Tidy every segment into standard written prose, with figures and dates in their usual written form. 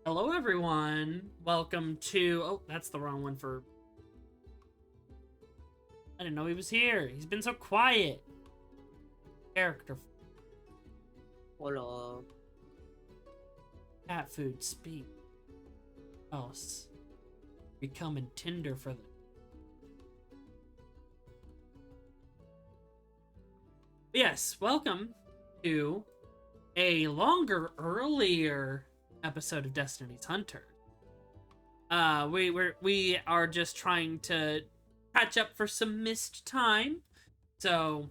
Hello, everyone. Welcome to. Oh, that's the wrong one for. I didn't know he was here. He's been so quiet. Character. Wala. Cat food. Speak. Else. Becoming Tinder for the. Yes, welcome to a longer, earlier episode of Destiny's Hunter. We are just trying to catch up for some missed time. So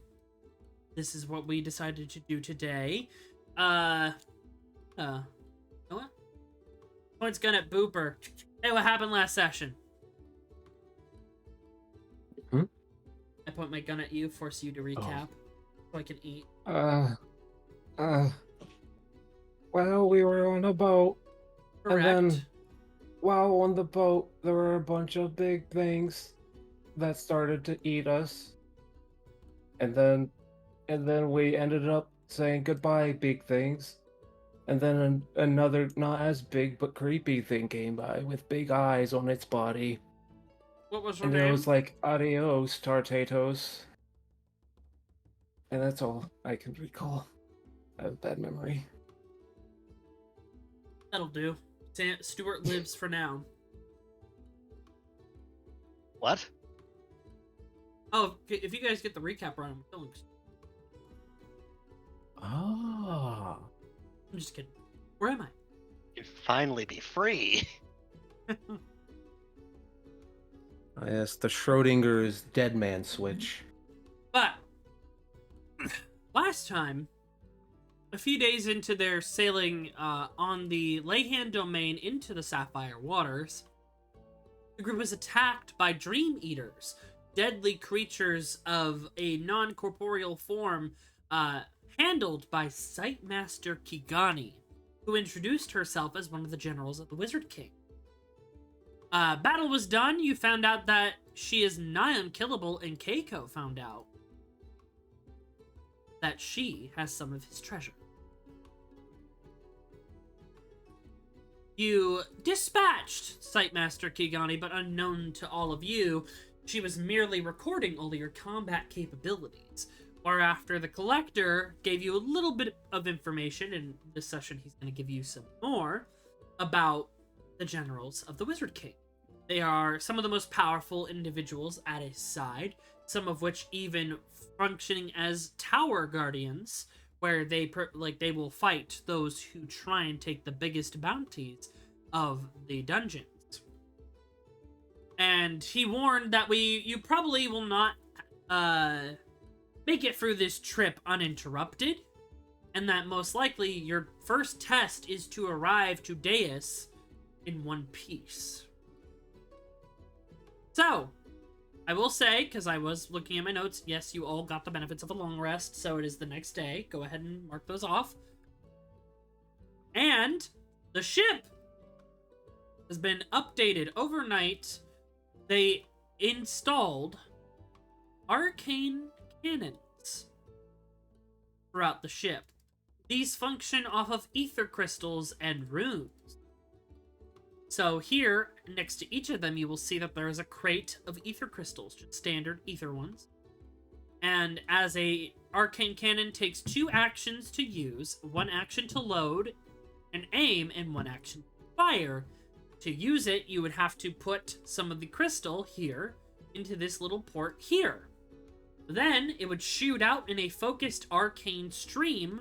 this is what we decided to do today. Uh, you know what? Points gun at Booper. Hey, what happened last session? Hmm? I point my gun at you, force you to recap, so I can eat. Uh, uh, well, we were on a boat, Correct. and then while on the boat, there were a bunch of big things that started to eat us. And then we ended up saying goodbye, big things. And then another not as big but creepy thing came by with big eyes on its body. What was her And it name? was like, adios, Tartatos. And that's all I can recall. I have a bad memory. That'll do. Stuart lives for now. What? Oh, if you guys get the recap right, I'm killing. Ah. I'm just kidding. Where am I? You can finally be free. Yes, the Schrodinger's dead man switch. But last time, a few days into their sailing on the Layhan domain into the Sapphire Waters, the group was attacked by Dream Eaters, deadly creatures of a non-corporeal form, handled by Sightmaster Kigani, who introduced herself as one of the generals of the Wizard King. Battle was done. You found out that she is nigh unkillable, and Keiko found out that she has some of his treasure. You dispatched Sightmaster Kigani, but unknown to all of you, she was merely recording all your combat capabilities. Whereafter the Collector gave you a little bit of information, in this session he's going to give you some more, about the generals of the Wizard King. They are some of the most powerful individuals at his side, some of which even functioning as tower guardians, where they will fight those who try and take the biggest bounties of the dungeons. And he warned that you probably will not make it through this trip uninterrupted, and that most likely your first test is to arrive to Deus in one piece. So, I will say, because I was looking at my notes, yes, you all got the benefits of a long rest, so it is the next day. Go ahead and mark those off. And the ship has been updated overnight. They installed arcane cannons throughout the ship. These function off of aether crystals and runes. So here, next to each of them, you will see that there is a crate of aether crystals, just standard aether ones. And as a arcane cannon takes 2 actions to use, 1 action to load and aim, and 1 action to fire. To use it, you would have to put some of the crystal here into this little port here. Then it would shoot out in a focused arcane stream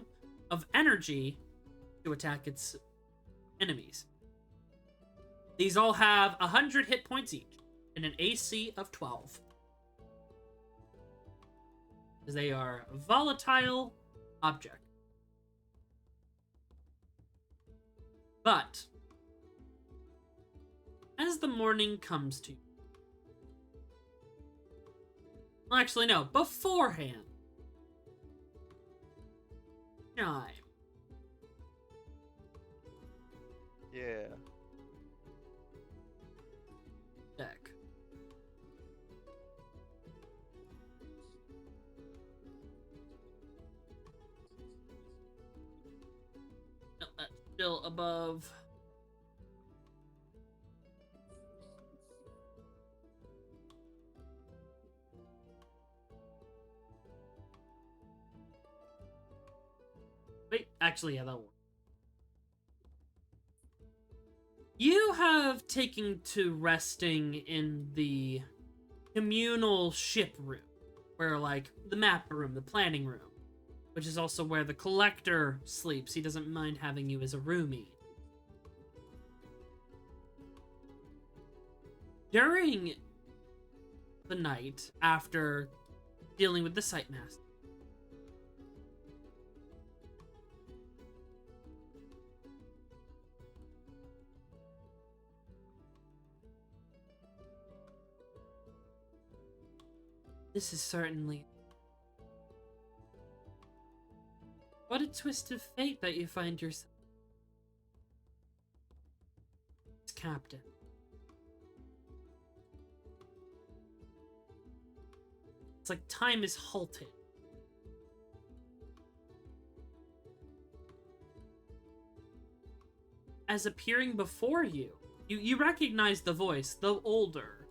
of energy to attack its enemies. These all have 100 hit points each and an AC of 12. As they are volatile objects. But as the morning comes to you, well, actually no, beforehand, chime. Yeah. Deck. No, that's still above Wait, actually, yeah, that'll work. You have taken to resting in the communal ship room, where, like, the map room, the planning room, which is also where the collector sleeps. He doesn't mind having you as a roomie. During the night, after dealing with the Sightmaster, this is certainly... What a twist of fate that you find yourself as captain. It's like time is halted. As appearing before you, you recognize the voice, though older.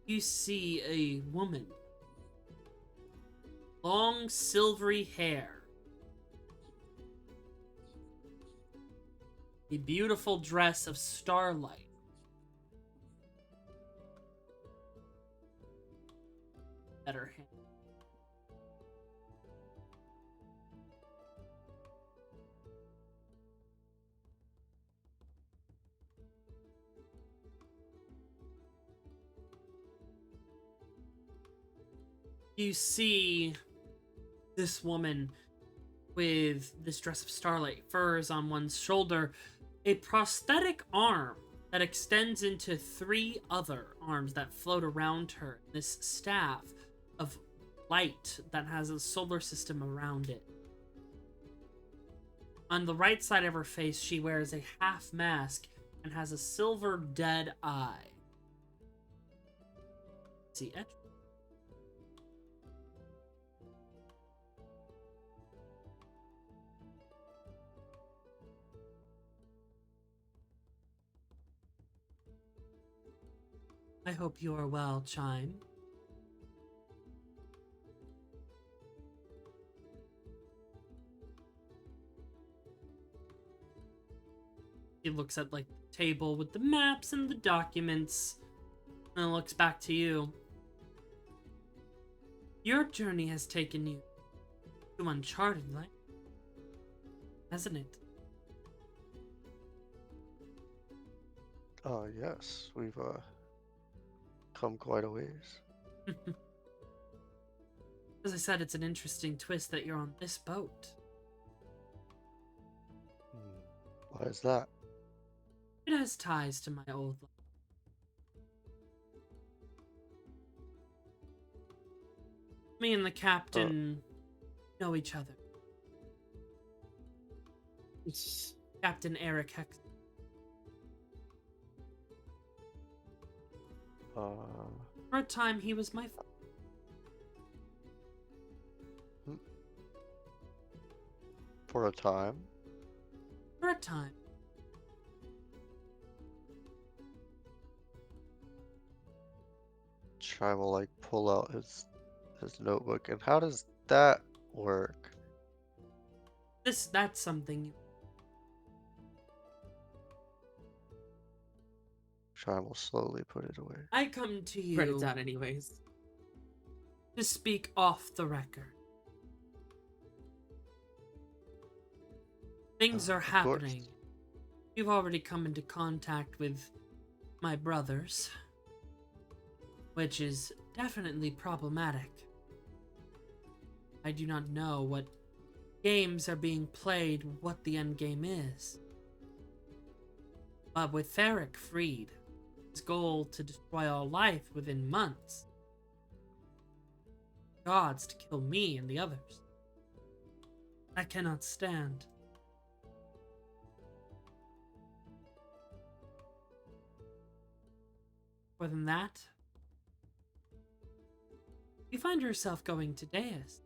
You see a woman. Long silvery hair. A beautiful dress of starlight. Better hand. You see this woman with this dress of starlight, furs on one's shoulder, a prosthetic arm that extends into 3 other arms that float around her, this staff of light that has a solar system around it. On the right side of her face, she wears a half mask and has a silver dead eye. See, etched. I hope you are well, Chime. He looks at, like, the table with the maps and the documents, and then looks back to you. Your journey has taken you to uncharted land, hasn't it? Yes, we've come quite a ways. As I said, it's an interesting twist that you're on this boat. Why is that? It has ties to my old life. Me and the captain know each other. It's Captain Eric Hex. For a time, he was my For a time? For a time. Chime will like pull out his notebook. And how does that work? That's something. Chime will slowly put it away. I come to you Write it down anyways. to speak off the record. Things are Of course. happening. You've already come into contact with my brothers, which is definitely problematic. I do not know what games are being played, what the end game is. But with Theric freed, his goal to destroy all life within months, gods to kill me and the others, I cannot stand. More than that, you find yourself going to Deus.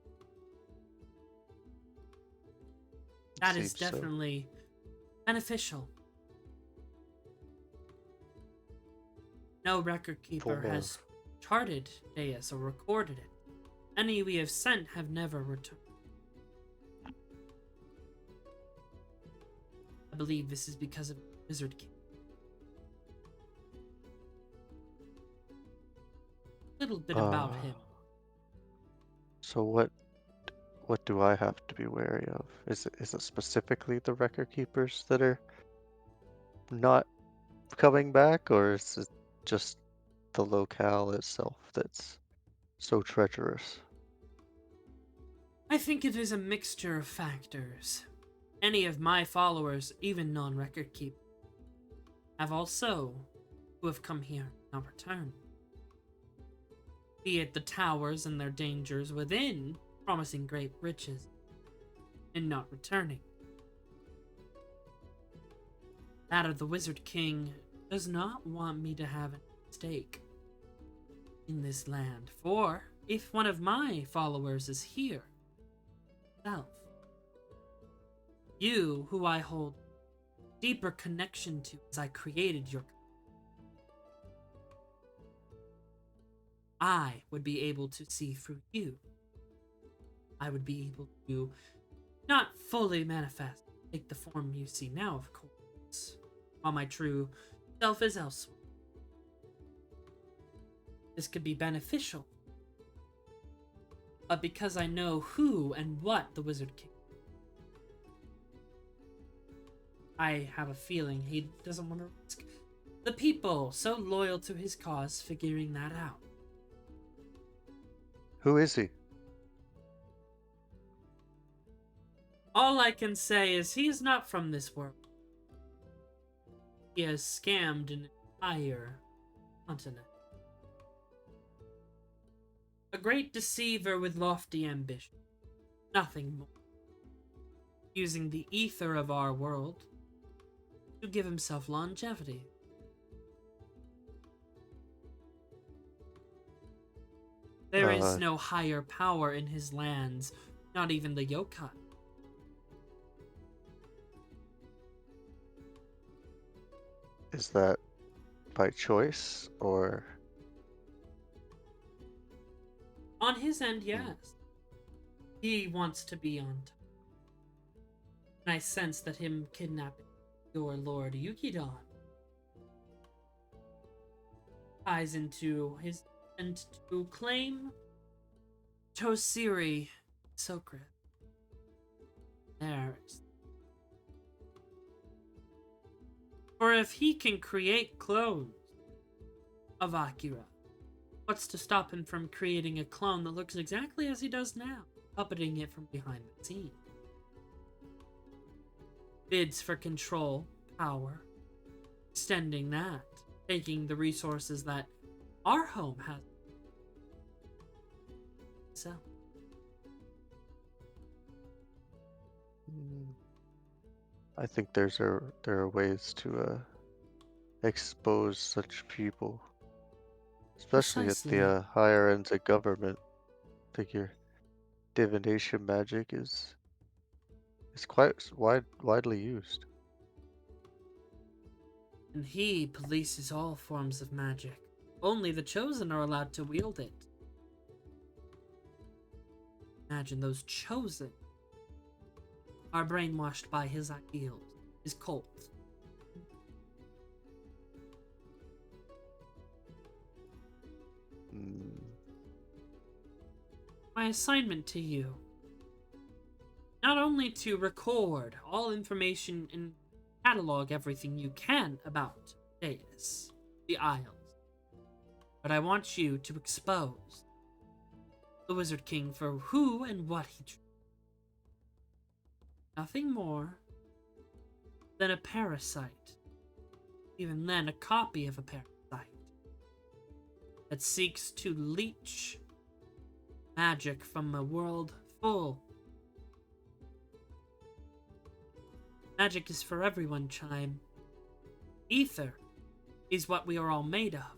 That is Seems so. definitely beneficial. No record keeper For- has charted Deus or recorded it. Any we have sent have never returned. believe this is because of Wizard King. Little bit about him. So what do I have to be wary of? Is it specifically the record keepers that are not coming back, or is it just the locale itself that's so treacherous? I think it is a mixture of factors. Any of my followers, even non-record keepers, have also who have come here now returned. Be it the towers and their dangers within, promising great riches, and not returning. That of the Wizard King does not want me to have a stake in this land, for if one of my followers is here, self, you, who I hold deeper connection to as I created your, I would be able to see through you. I would be able to not fully manifest, take the form you see now, of course, while my true self is elsewhere. This could be beneficial, but because I know who and what the Wizard King, I have a feeling he doesn't want to risk the people so loyal to his cause figuring that out. Who is he? All I can say is he is not from this world. He has scammed an entire continent. A great deceiver with lofty ambition. Nothing more. Using the aether of our world to give himself longevity. There is no higher power in his lands, not even the yokai. Is that by choice or? On his end, yes. He wants to be on top. And I sense that him kidnapping your Lord Yukidon ties into his intent to claim Tosiri Sokrit. Theirs. For if he can create clones of Akira, what's to stop him from creating a clone that looks exactly as he does now, puppeting it from behind the scenes? Bids for control, power, extending that, taking the resources that our home has. So, I think there are ways to expose such people, especially at precisely. the higher ends of government. I think your divination magic is quite widely used. And he polices all forms of magic. Only the chosen are allowed to wield it. Imagine those chosen are brainwashed by his ideals, his cult. My assignment to you, not only to record all information and catalog everything you can about Deus, the Isles, but I want you to expose the Wizard King for who and what he truly is. Nothing more than a parasite, even then a copy of a parasite, that seeks to leech magic from a world full. Magic is for everyone, Chime. Ether is what we are all made of.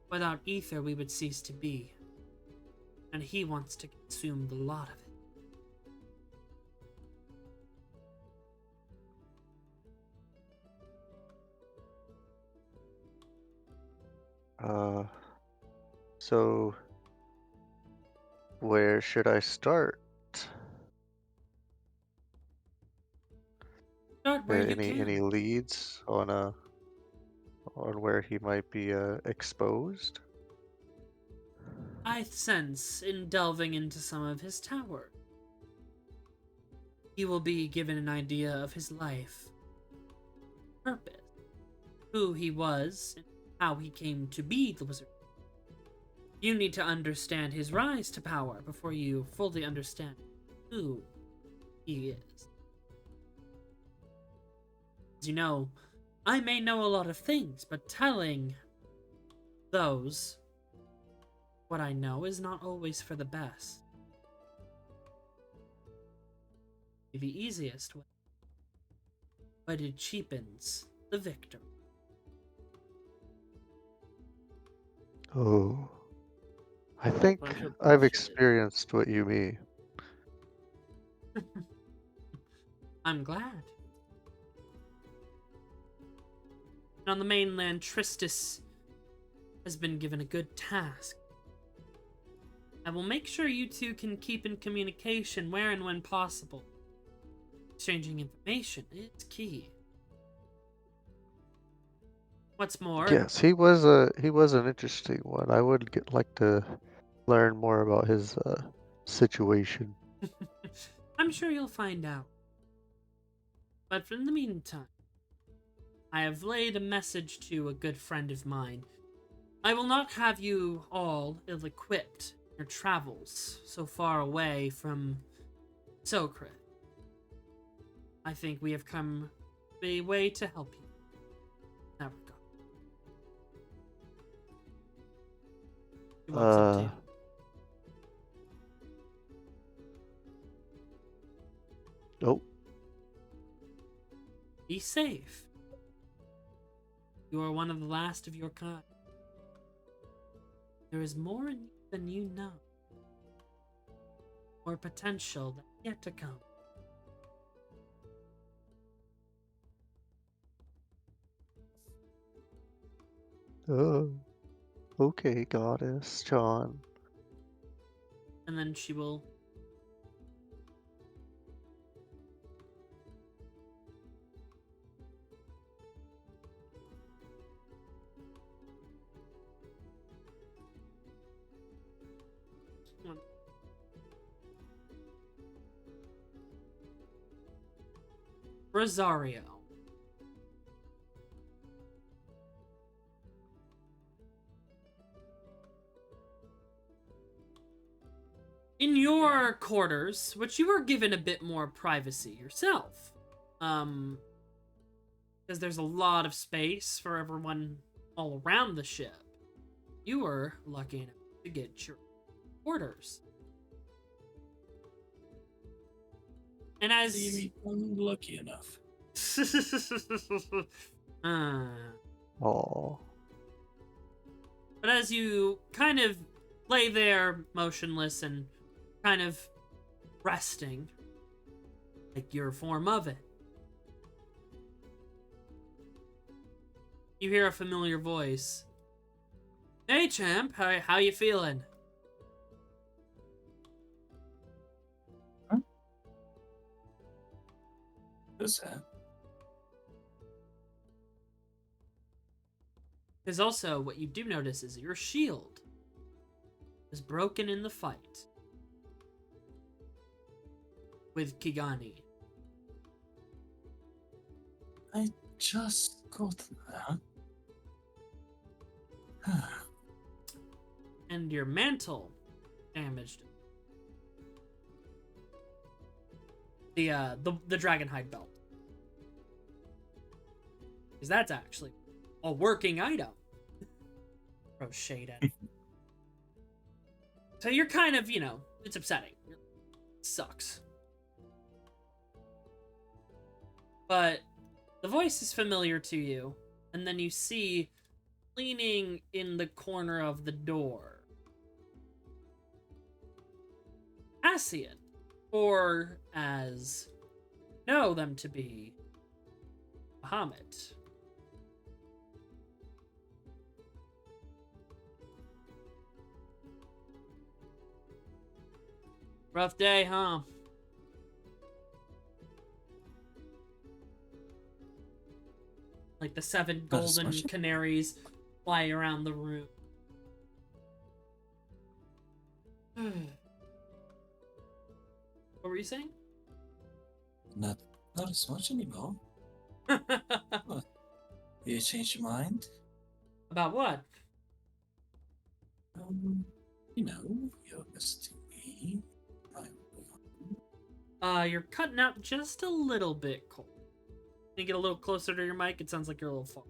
Without ether, we would cease to be. And he wants to consume the lot of it. So where should I start? where you any can. leads on where he might be exposed? I sense in delving into some of his towers, you will be given an idea of his life, purpose, who he was, and how he came to be the wizard. You need to understand his rise to power before you fully understand who he is. As you know, I may know a lot of things, but telling those what I know is not always for the best. The easiest way, but it cheapens the victor. Oh, I A think bunch of I've bullshit. experienced what you mean. I'm glad. And on the mainland, Tristis has been given a good task. I will make sure you two can keep in communication where and when possible. Exchanging information is key. What's more, Yes, he was an interesting one. I would like to learn more about his situation. I'm sure you'll find out. But in the meantime, I have laid a message to a good friend of mine. I will not have you all ill-equipped in your travels so far away from Sokrit. I think we have come a way to help you in that regard. He walks up to you. Oh, Be safe. You are one of the last of your kind. There is more in you than you know. More potential that's yet to come. oh, okay, goddess, John. And then she will Rosario. In your quarters, which you were given a bit more privacy yourself, because there's a lot of space for everyone all around the ship, you were lucky enough to get your quarters. And as Unlucky enough. uh, Oh, but as you kind of lay there motionless and kind of resting, like your form of it, you hear a familiar voice. Hey champ, how you feeling? What's that? Because also, what you do notice is your shield is broken in the fight with Kigani. I just got that. And your mantle damaged. The dragonhide belt. Because that's actually a working item. Throw shade at it. So you're kind of, it's upsetting. It sucks. But the voice is familiar to you, and then you see leaning in the corner of the door Ascian, or as know them to be, Bahamut. Rough day, huh? Like the 7 Not as golden much. canaries fly around the room. What were you saying? Not as much anymore. You changed your mind? About what? You know, you're visiting me. You're cutting out just a little bit, Cole. Can you get a little closer to your mic? It sounds like you're a little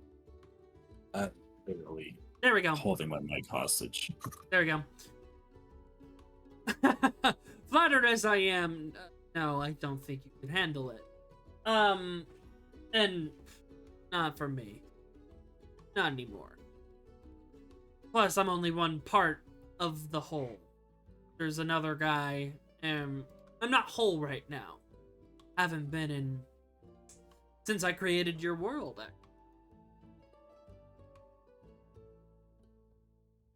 far. Literally There we go. holding my mic hostage. There we go. Flattered as I am, no, I don't think you can handle it. And not for me. Not anymore. Plus, I'm only one part of the whole. There's another guy, and I'm not whole right now. Haven't been in since I created your world.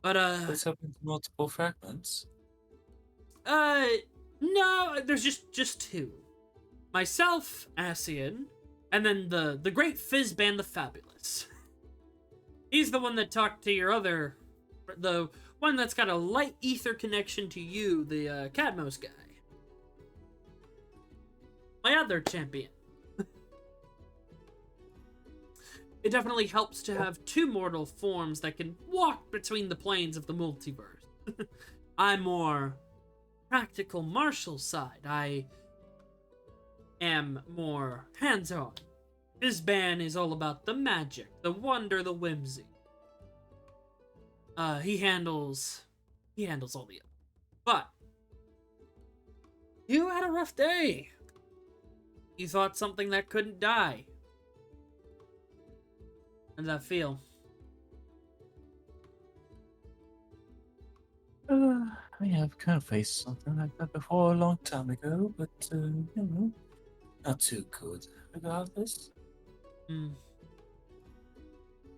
But What's happened to multiple fragments? No, there's just 2. Myself, Asian, and then the great Fizzban the Fabulous. He's the one that talked to your other, the one that's got a light ether connection to you, the Cadmos guy. My other champion. It definitely helps to have 2 mortal forms that can walk between the planes of the multiverse. I'm more practical martial side. I am more hands-on. Fizzban is all about the magic, the wonder, the whimsy. He handles all the other. But you had a rough day. You thought something that couldn't die. How did that feel? I mean, I've kind of faced something like that before a long time ago, but, you know, not too good regardless.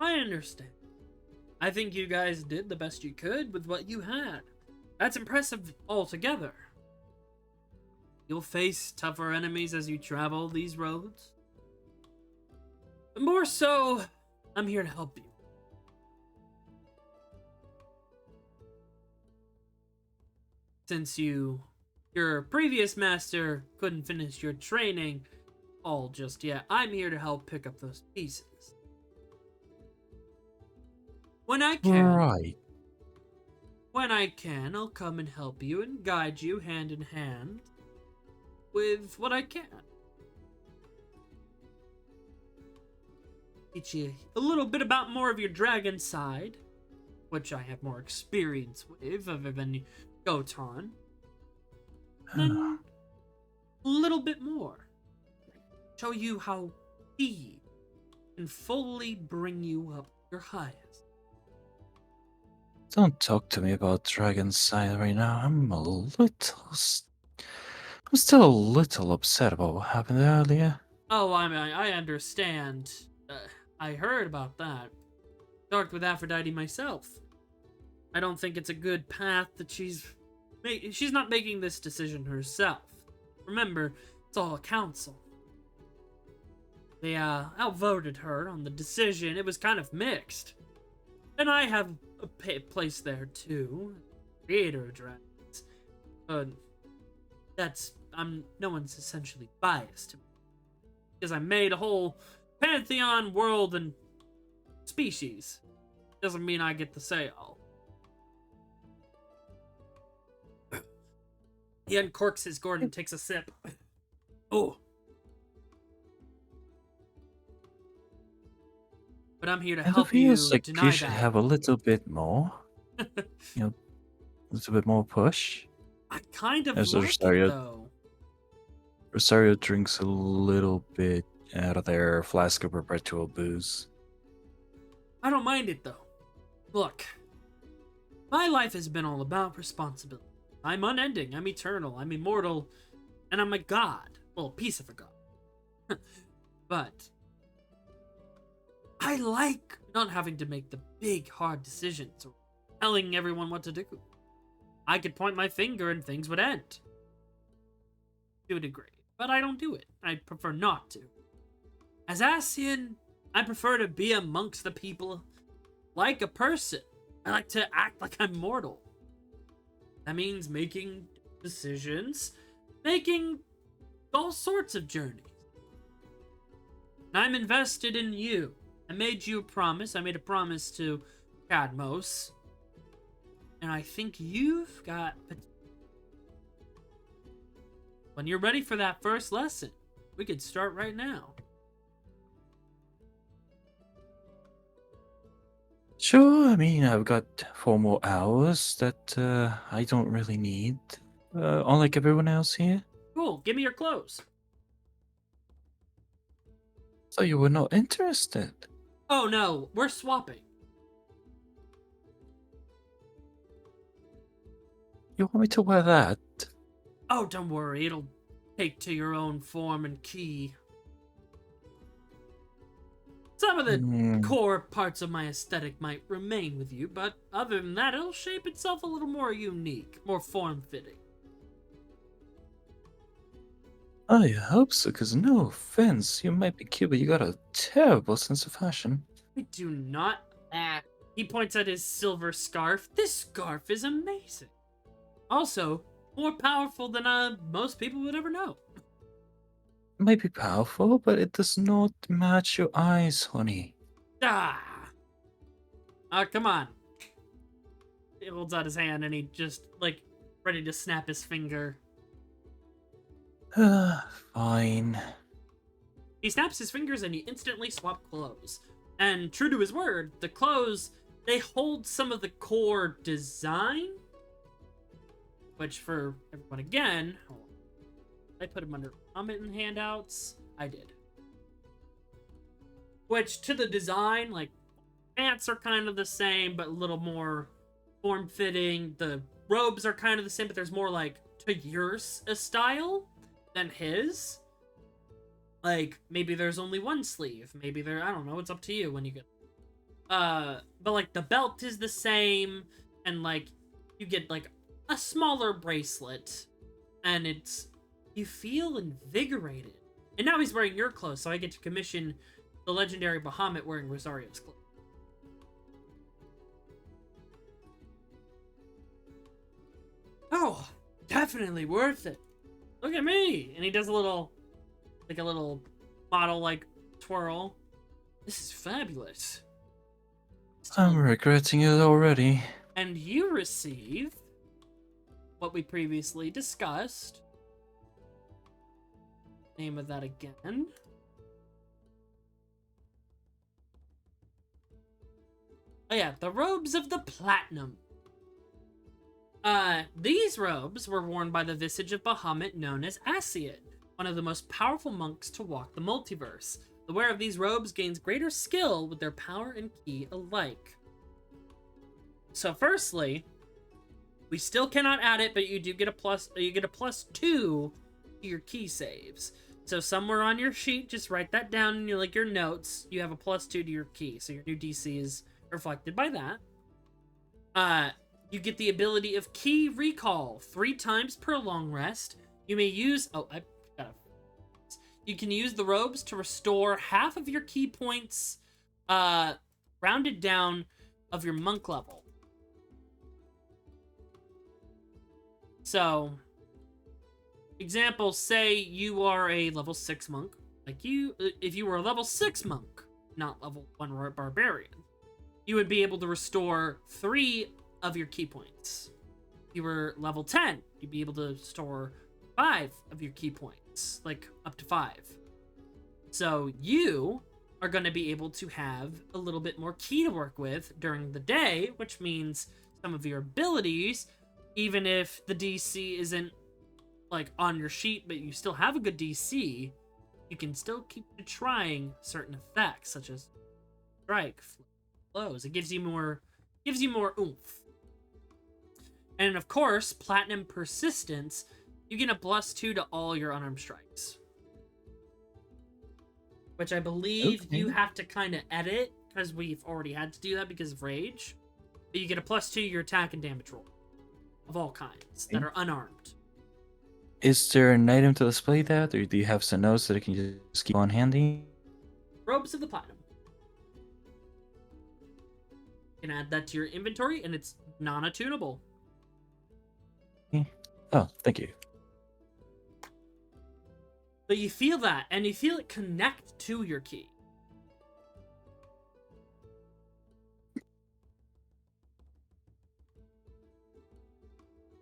I understand. I think you guys did the best you could with what you had. That's impressive altogether. You'll face tougher enemies as you travel these roads. But more so, I'm here to help you. Since your previous master couldn't finish your training all just yet, I'm here to help pick up those pieces. When I can, Right. I'll come and help you and guide you hand in hand with what I can. Teach you a little bit about more of your dragon side, which I have more experience with other than Gotan. Then a little bit more. Show you how he can fully bring you up your highest. Don't talk to me about Dragon's Side right now. I'm still a little upset about what happened earlier. Oh, I understand. I heard about that. Talked with Aphrodite myself. I don't think it's a good path that she's not making this decision herself. Remember, it's all a council. They outvoted her on the decision. It was kind of mixed. And I have a place there too, creator of dragons. But no one's essentially biased to me. Because I made a whole pantheon, world, and species. Doesn't mean I get to say all. He uncorks his gourd and takes a sip. Oh. But I'm here to And it help you feels like deny you should that. have a little bit more. You know, a little bit more push. I kind of As like Rosario- it, though. Rosario drinks a little bit out of their flask of perpetual booze. I don't mind it, though. Look, my life has been all about responsibility. I'm unending, I'm eternal, I'm immortal, and I'm a god. Well, a piece of a god. But I like not having to make the big, hard decisions or telling everyone what to do. I could point my finger and things would end. To a degree. But I don't do it. I prefer not to. As Asian, I prefer to be amongst the people like a person. I like to act like I'm mortal. That means making decisions, making all sorts of journeys. And I'm invested in you. I made you a promise. I made a promise to Cadmos. And I think you've got... When you're ready for that first lesson, we could start right now. Sure, I mean, I've got 4 more hours that I don't really need, unlike everyone else here. Cool, give me your clothes. So you were not interested. Oh no, we're swapping. You want me to wear that? Oh, don't worry, it'll take to your own form and key. Some of the core parts of my aesthetic might remain with you, but other than that, it'll shape itself a little more unique, more form-fitting. I hope so, because no offense, you might be cute, but you got a terrible sense of fashion. I do not. He points at his silver scarf. This scarf is amazing. Also, more powerful than most people would ever know. It might be powerful, but it does not match your eyes, honey. Come on. He holds out his hand and he just, like, ready to snap his finger. Fine. He snaps his fingers and you instantly swap clothes. And true to his word, the clothes, they hold some of the core design. Which for everyone again, I put them under comment and handouts. I did. Which to the design, like, pants are kind of the same, but a little more form-fitting. The robes are kind of the same, but there's more, like, to your style than his. Like, maybe there's only one sleeve. Maybe there, I don't know, it's up to you when you get... But, like, the belt is the same, and, like, you get, like, a smaller bracelet, and it's... You feel invigorated. And now he's wearing your clothes, so I get to commission the legendary Bahamut wearing Rosario's clothes. Oh, definitely worth it. Look at me! And he does a little model, like, twirl. This is fabulous. I'm regretting it already. And you receive what we previously discussed. Name of that again. Oh yeah, the robes of the Platinum. These robes were worn by the visage of Bahamut known as Asiad, one of the most powerful monks to walk the multiverse. The wearer of these robes gains greater skill with their power and ki alike. So firstly, we still cannot add it, but you do get a plus. You get a +2 to your ki saves. So somewhere on your sheet, just write that down in your notes. You have a +2 to your ki, so your new DC is reflected by that. You get the ability of ki recall 3 times per long rest. You may use. Oh, I gotta. You can use the robes to restore half of your ki points, rounded down, of your monk level. So, example, say you are a level 6 monk. Like if you were a level 6 monk, not level 1 barbarian, you would be able to restore 3 of your ki points. If you were level 10, you'd be able to store 5 of your ki points, like up to 5. So you are going to be able to have a little bit more ki to work with during the day, which means some of your abilities, even if the DC isn't like on your sheet, but you still have a good DC, you can still keep trying certain effects such as strike, blows. It gives you more oomph. And of course, Platinum Persistence, you get a +2 to all your unarmed strikes. Which I believe you have to kind of edit, because we've already had to do that because of Rage. But you get a +2 to your attack and damage roll. Of all kinds, that are unarmed. Is there an item to display that, or do you have some notes that I can just keep on handy? Robes of the Platinum. You can add that to your inventory, and it's non-attunable. Oh, thank you. But you feel that, and you feel it connect to your key.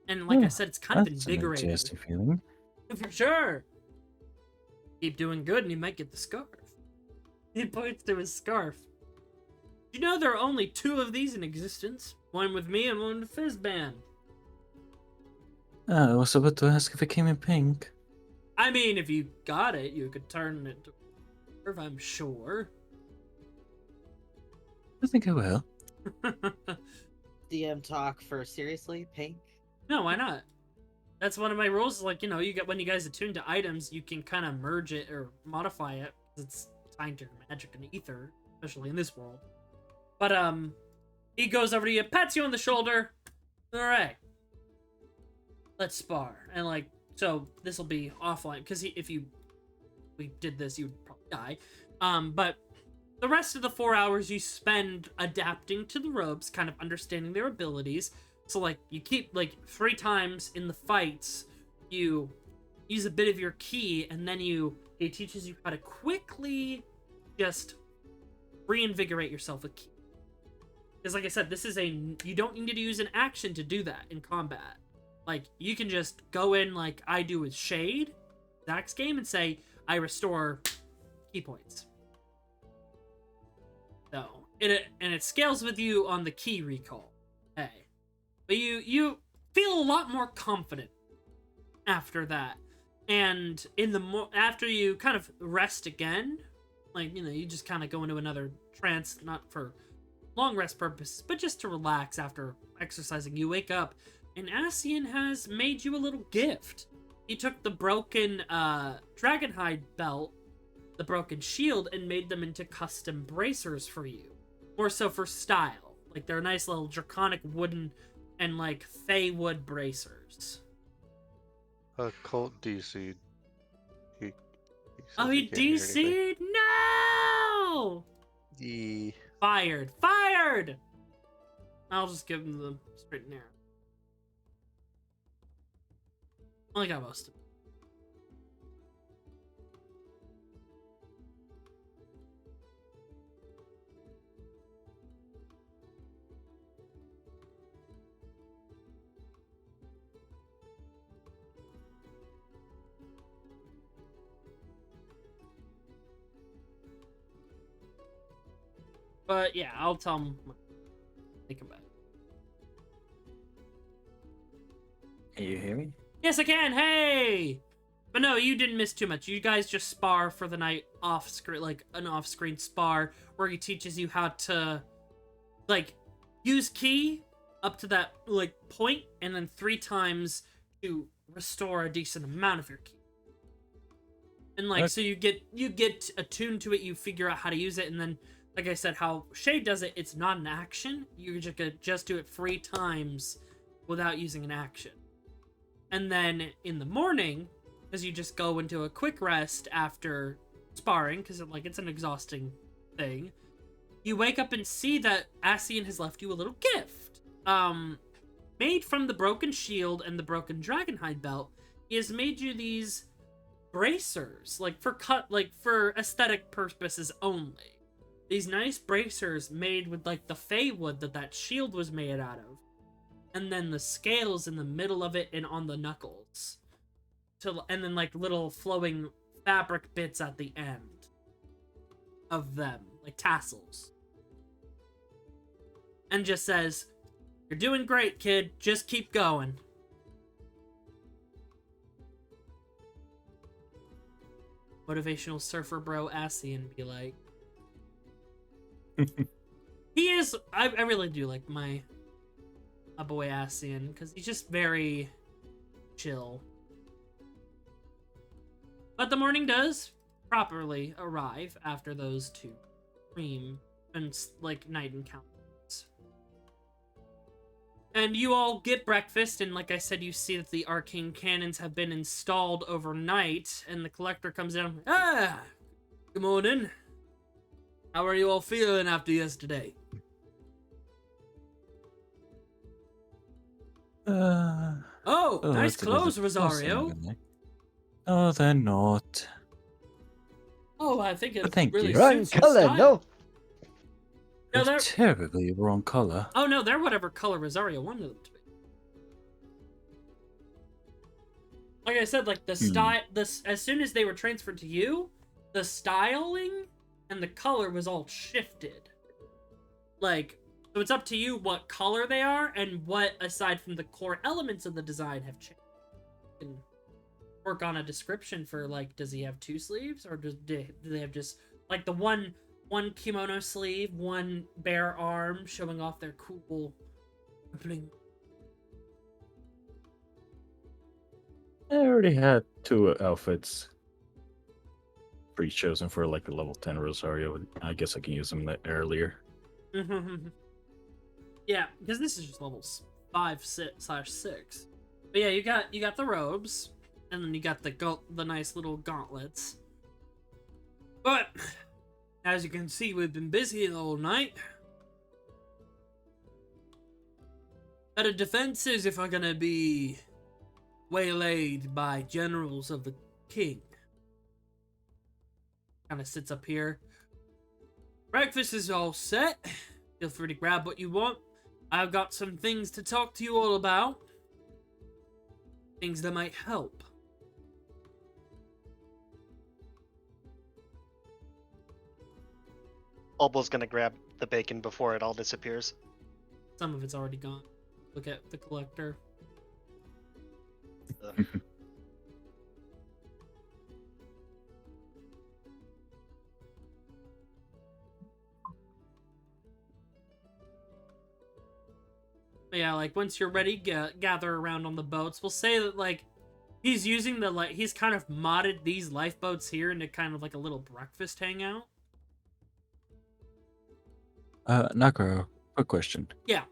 And like I said, it's kind of That's an invigorating. interesting feeling. For sure. Keep doing good and you might get the scarf. He points to his scarf. You know there are only 2 of these in existence. One with me and one with Fizzband. I was about to ask if it came in pink. I mean, if you got it, you could turn it to a scarf, I'm sure. I think I will. DM talk for seriously, Pink? No, why not? That's one of my rules. Is like, you know, you get when you guys attune to items, you can kind of merge it or modify it. It's tied to your magic and ether, especially in this world. But he goes over to you, pats you on the shoulder. All right, let's spar. And like, so this will be offline because if we did this, you would probably die. But the rest of the 4 hours you spend adapting to the robes, kind of understanding their abilities. So, like, you keep, like, 3 times in the fights, you use a bit of your key, and then he teaches you how to quickly just reinvigorate yourself with key. Because, like I said, you don't need to use an action to do that in combat. Like, you can just go in like I do with Shade, Zach's game, and say, I restore key points. So, it scales with you on the key recall. Hey. But you feel a lot more confident after that. And after you kind of rest again, like, you know, you just kind of go into another trance, not for long rest purposes, but just to relax after exercising. You wake up, and Asian has made you a little gift. He took the broken dragonhide belt, the broken shield, and made them into custom bracers for you. More so for style. Like, they're nice little draconic wooden and like fey wood bracers. Colt DC. He Oh, he DC'd? No! Fired! I'll just give him the straight and narrow. Only got most of it. But yeah, I'll tell him. Think about it. Can you hear me? Yes, I can. Hey, but no, you didn't miss too much. You guys just spar for the night off screen, like an off-screen spar where he teaches you how to, like, use key up to that like point, and then 3 times to restore a decent amount of your key. And like, so you get attuned to it. You figure out how to use it, and then. Like I said, how Shade does it, it's not an action. You just do it 3 times without using an action. And then in the morning, because you just go into a quick rest after sparring, because it's an exhausting thing, you wake up and see that Asian has left you a little gift. Made from the broken shield and the broken dragonhide belt, he has made you these bracers, for aesthetic purposes only. These nice bracers made with, like, the fey wood that shield was made out of. And then the scales in the middle of it and on the knuckles. And then, like, little flowing fabric bits at the end of them. Like tassels. And just says, "You're doing great, kid. Just keep going." Motivational surfer bro Asian be like. He is. I really do like my boy Asian because he's just very chill. But the morning does properly arrive after those 2 dream and like night encounters. And you all get breakfast, and like I said, you see that the arcane cannons have been installed overnight, and the collector comes down. Ah, good morning. How are you all feeling after yesterday? Oh, nice that is clothes, a person Rosario. I'm gonna- Oh, they're not. Oh, I think But it thank really you. Wrong suits your color, style. no. No, They're they're... terribly wrong color. Oh no, they're whatever color Rosario wanted them to be. Like I said, like the style, as soon as they were transferred to you, the styling and the color was all shifted. Like, so it's up to you what color they are and what, aside from the core elements of the design, have changed. You can work on a description for, like, does he have 2 sleeves, or do they have just like the one kimono sleeve, one bare arm showing off their cool bling. I already had 2 outfits pre-chosen for like the level 10 Rosario. I guess I can use them earlier. Yeah, because this is just levels 5/6. But yeah, you got the robes, and then you got the nice little gauntlets. But as you can see, we've been busy the whole night. Better defenses if I'm gonna be waylaid by generals of the king. Kind of sits up here. Breakfast is all set. Feel free to grab what you want. I've got some things to talk to you all about. Things that might help. Obel's gonna grab the bacon before it all disappears. Some of it's already gone. Look at the collector. Ugh. But yeah, like once you're ready, gather around on the boats. We'll say that like he's using the he's kind of modded these lifeboats here into kind of like a little breakfast hangout. Nakaro, quick question. Yeah.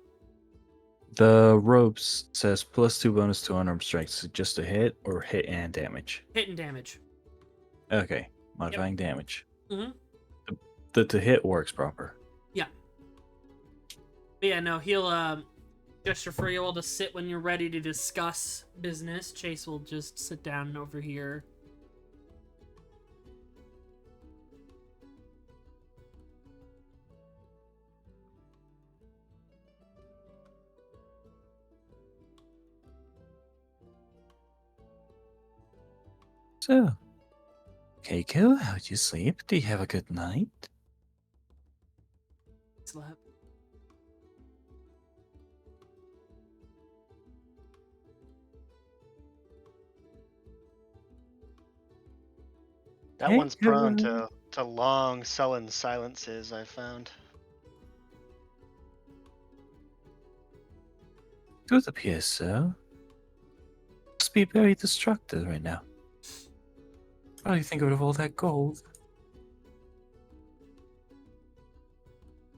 The robes says +2 bonus to unarmed strikes, just a hit or hit and damage? Hit and damage. Okay, modifying damage. Mm-hmm. The to hit works proper. Yeah. But yeah, no, he'll gesture for you all to sit when you're ready to discuss business. Chase will just sit down over here. So, Keiko, how'd you sleep? Do you have a good night? Slap. That Hey, one's prone Kevin. to long, sullen silences, I found. Good appears so. Must be very distracted right now. What do you think of all that gold?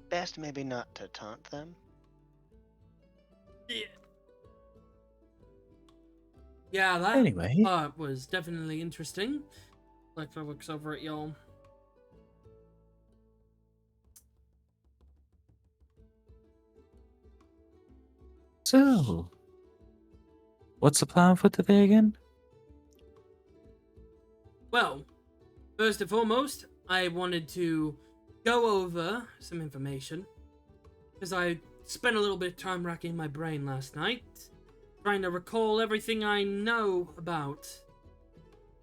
Best maybe not to taunt them. Yeah. Yeah, that Anyway, part was definitely interesting. Collector looks over at y'all. so what's the plan for today again? Well, first and foremost, I wanted to go over some information. Because I spent a little bit of time racking my brain last night, trying to recall everything I know about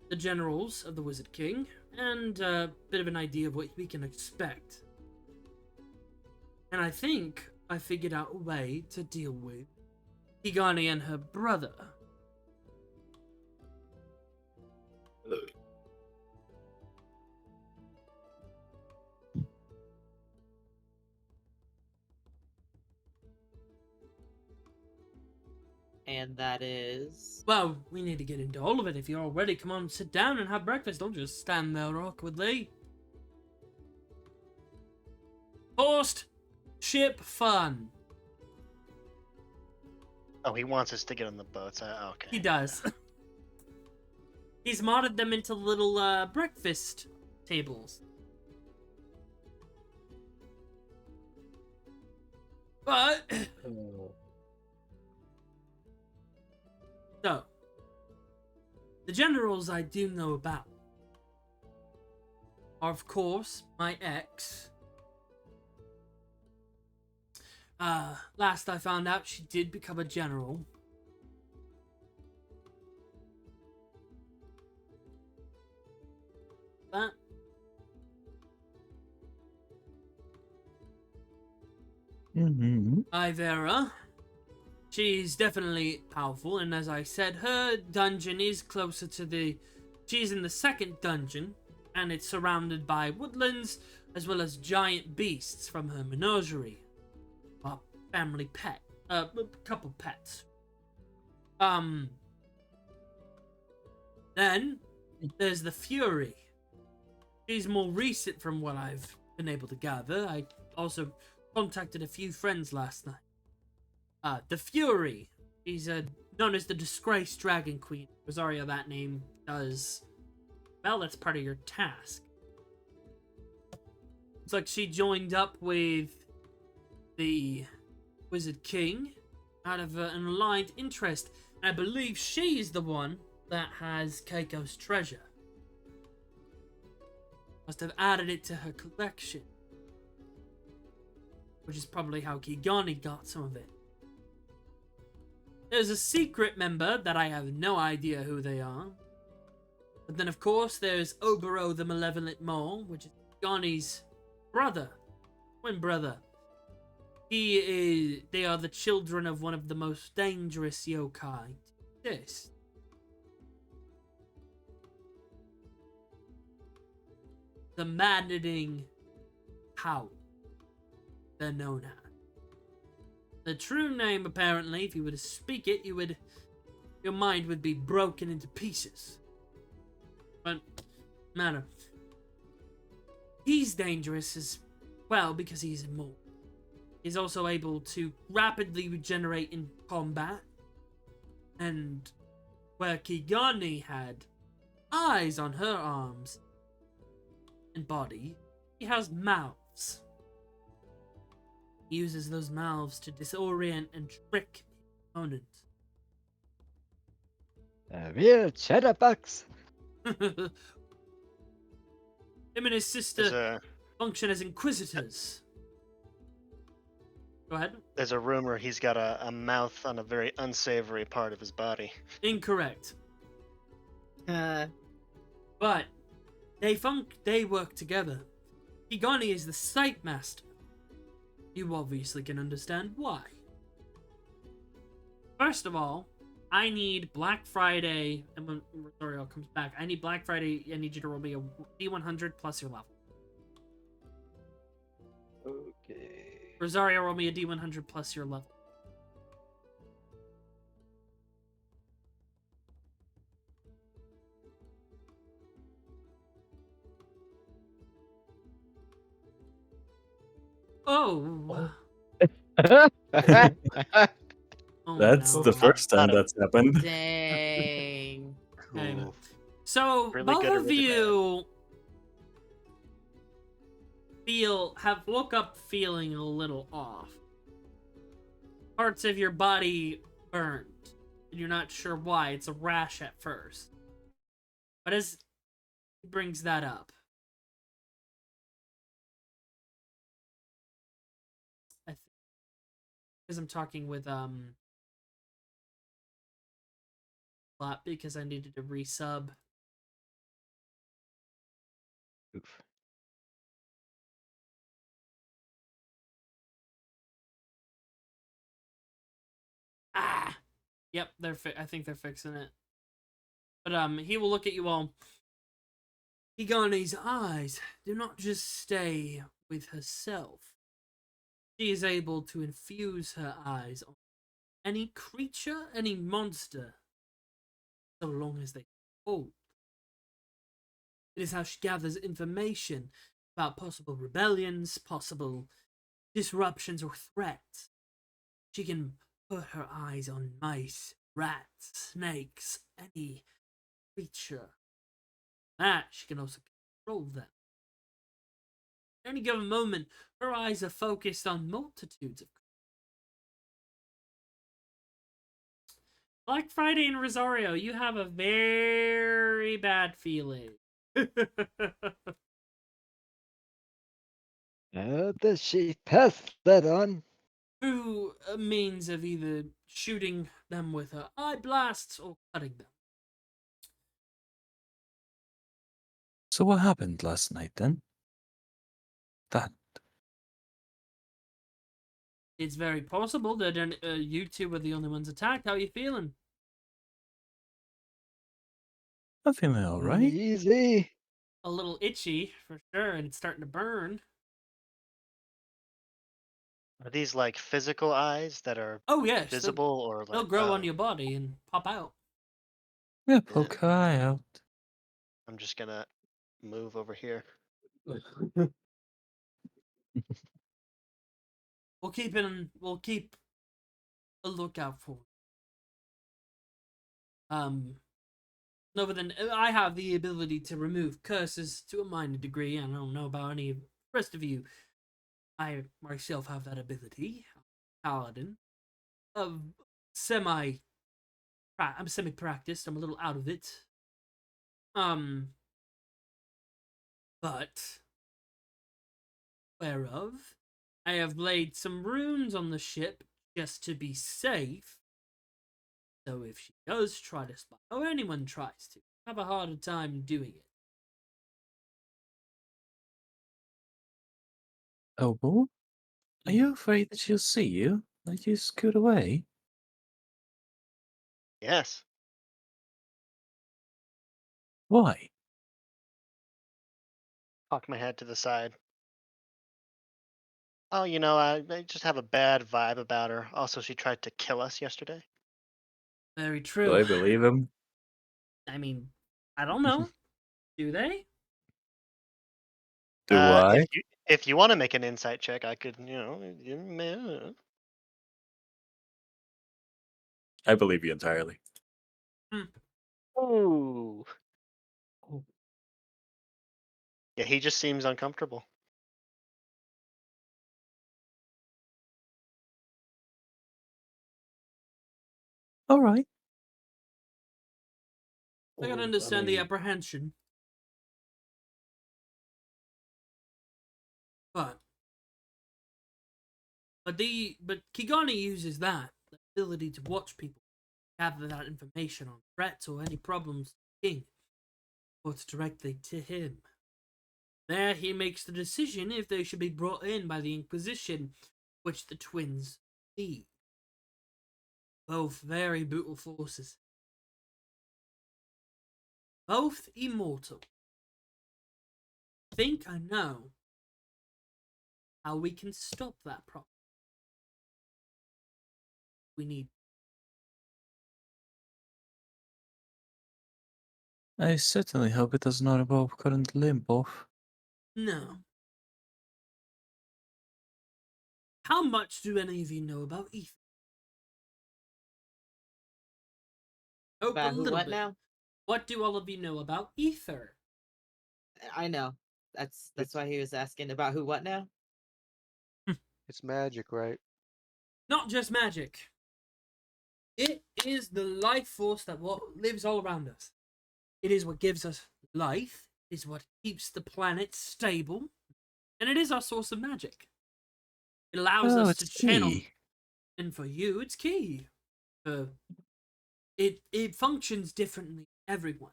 the generals of the Wizard King, and a bit of an idea of what we can expect. And I think I figured out a way to deal with Higani and her brother. And that is. Well, we need to get into all of it. If you're all ready, come on, sit down and have breakfast. Don't just stand there awkwardly. Post ship fun. Oh, he wants us to get on the boats. Okay. He does. He's modded them into little breakfast tables. But generals I do know about are, of course, my ex. Last I found out, she did become a general. That. Mm-hmm. Ivera. She's definitely powerful, and as I said, her dungeon is closer to the... She's in the second dungeon, and it's surrounded by woodlands, as well as giant beasts from her menagerie. A family pet. A couple pets. Then, there's the Fury. She's more recent from what I've been able to gather. I also contacted a few friends last night. The Fury. She's known as the Disgraced Dragon Queen. Rosario, that name does... Well, that's part of your task. It's like she joined up with the Wizard King out of an aligned interest. And I believe she is the one that has Keiko's treasure. Must have added it to her collection. Which is probably how Kigani got some of it. There's a secret member that I have no idea who they are. But then, of course, there's Obero the Malevolent Mole, which is Gani's brother. Twin brother. They are the children of one of the most dangerous yokai to exist. The Maddening Howl, they're known as. The true name, apparently, if you were to speak it, your mind would be broken into pieces. But, matter. He's dangerous as well because he's immortal. He's also able to rapidly regenerate in combat. And where Kigani had eyes on her arms and body, he has mouths. He uses those mouths to disorient and trick opponents. We're chatterbox. Him and his sister function as inquisitors. Go ahead. There's a rumor he's got a mouth on a very unsavory part of his body. Incorrect. But they work together. Kigani is the sight master. You obviously can understand why. First of all, I need Black Friday, and when Rosario comes back, I need Black Friday, I need you to roll me a D100 plus your level. Okay. Rosario, roll me a D100 plus your level. Oh. Oh, That's no. the first time Not a- that's happened. Dang. Okay. Cool. So, Really both good or of really you woke up feeling a little off. Parts of your body burned, and you're not sure why. It's a rash at first. But as he brings that up, I think, because I'm talking with lot because I needed to resub. Oof. Ah, yep, I think they're fixing it. But he will look at you all. Higani's eyes do not just stay with herself. She is able to infuse her eyes on any creature, any monster, so long as they hold. It is how she gathers information about possible rebellions, possible disruptions, or threats. She can put her eyes on mice, rats, snakes, any creature. That she can also control them. At any given moment, her eyes are focused on multitudes of creatures. Black Friday in Rosario, you have a very bad feeling. Does she pass that on? Through a means of either shooting them with her eye blasts or cutting them. So what happened last night then? That It's very possible that you two were the only ones attacked. How are you feeling? I'm feeling alright. Easy. A little itchy, for sure, and it's starting to burn. Are these like physical eyes that are Oh, yes. visible or They'll like? grow on your body and pop out. Yeah, poke her eye out. I'm just gonna move over here. We'll keep a lookout for. No, but then I have the ability to remove curses to a minor degree. I don't know about any of the rest of you. I myself have that ability. Paladin. Of I'm semi-practiced. I'm a little out of it. But whereof I have laid some runes on the ship just to be safe. So if she does try to spy, or anyone tries to, have a harder time doing it. Oh, well, are you afraid that she'll see you? Like you scoot away? Yes. Why? Cock my head to the side. Oh, I just have a bad vibe about her. Also, she tried to kill us yesterday. Very Do true. I believe him? I mean, I don't know. Do they? Do I? If you want to make an insight check, I could, I believe you entirely. Ooh. Yeah, he just seems uncomfortable. Alright. I can Well, understand the apprehension. But Kigani uses that the ability to watch people, gather that information on threats or any problems to the king, reports directly to him. There he makes the decision if they should be brought in by the Inquisition, which the twins lead. Both very brutal forces. Both immortal. I think I know how we can stop that problem. We need. I certainly hope it does not involve current limb off. No. How much do any of you know about Ether? Oh, a About who? little What bit. now? What do all of you know about Ether? I know. That's It's why he was asking about who? What now? it's magic, right? Not just magic. It is the life force that lives all around us. It is what gives us life. It is what keeps the planet stable. And it is our source of magic. It allows Oh, us it's to channel. key. And for you, it's key. It functions differently everyone.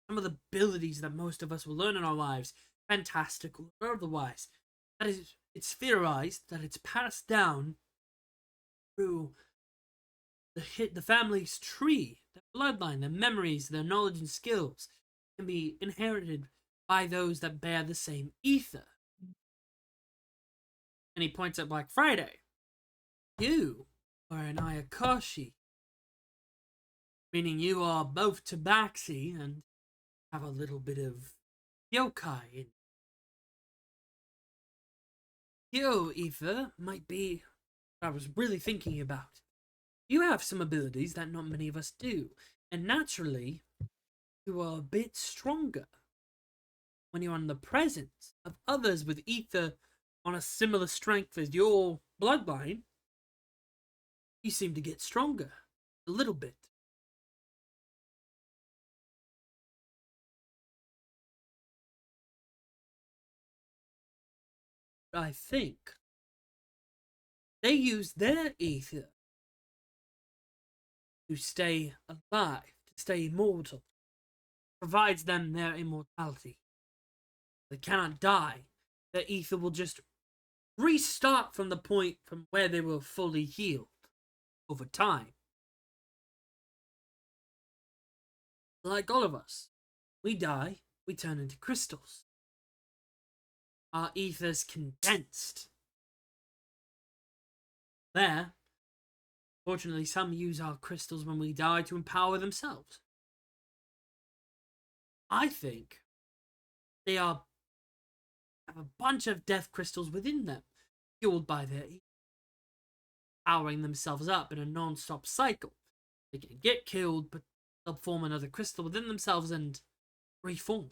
Some of the abilities that most of us will learn in our lives, fantastical or otherwise, it's theorized that it's passed down through the family's tree, their bloodline, their memories, their knowledge and skills can be inherited by those that bear the same ether. And he points at Black Friday. You are an Ayakashi, meaning you are both tabaxi and have a little bit of yokai in you. Ether might be what I was really thinking about. You have some abilities that not many of us do, and naturally, you are a bit stronger. When you're in the presence of others with ether on a similar strength as your bloodline, you seem to get stronger. A little bit. I think they use their ether to stay alive, to stay immortal. Provides them their immortality. They cannot die. Their ether will just restart from the point from where they were fully healed over time. Like all of us, we die, we turn into crystals. Our ether's condensed. There, fortunately, some use our crystals when we die to empower themselves. I think they have a bunch of death crystals within them, fueled by their ether, powering themselves up in a non-stop cycle. They can get killed, but they'll form another crystal within themselves and reform,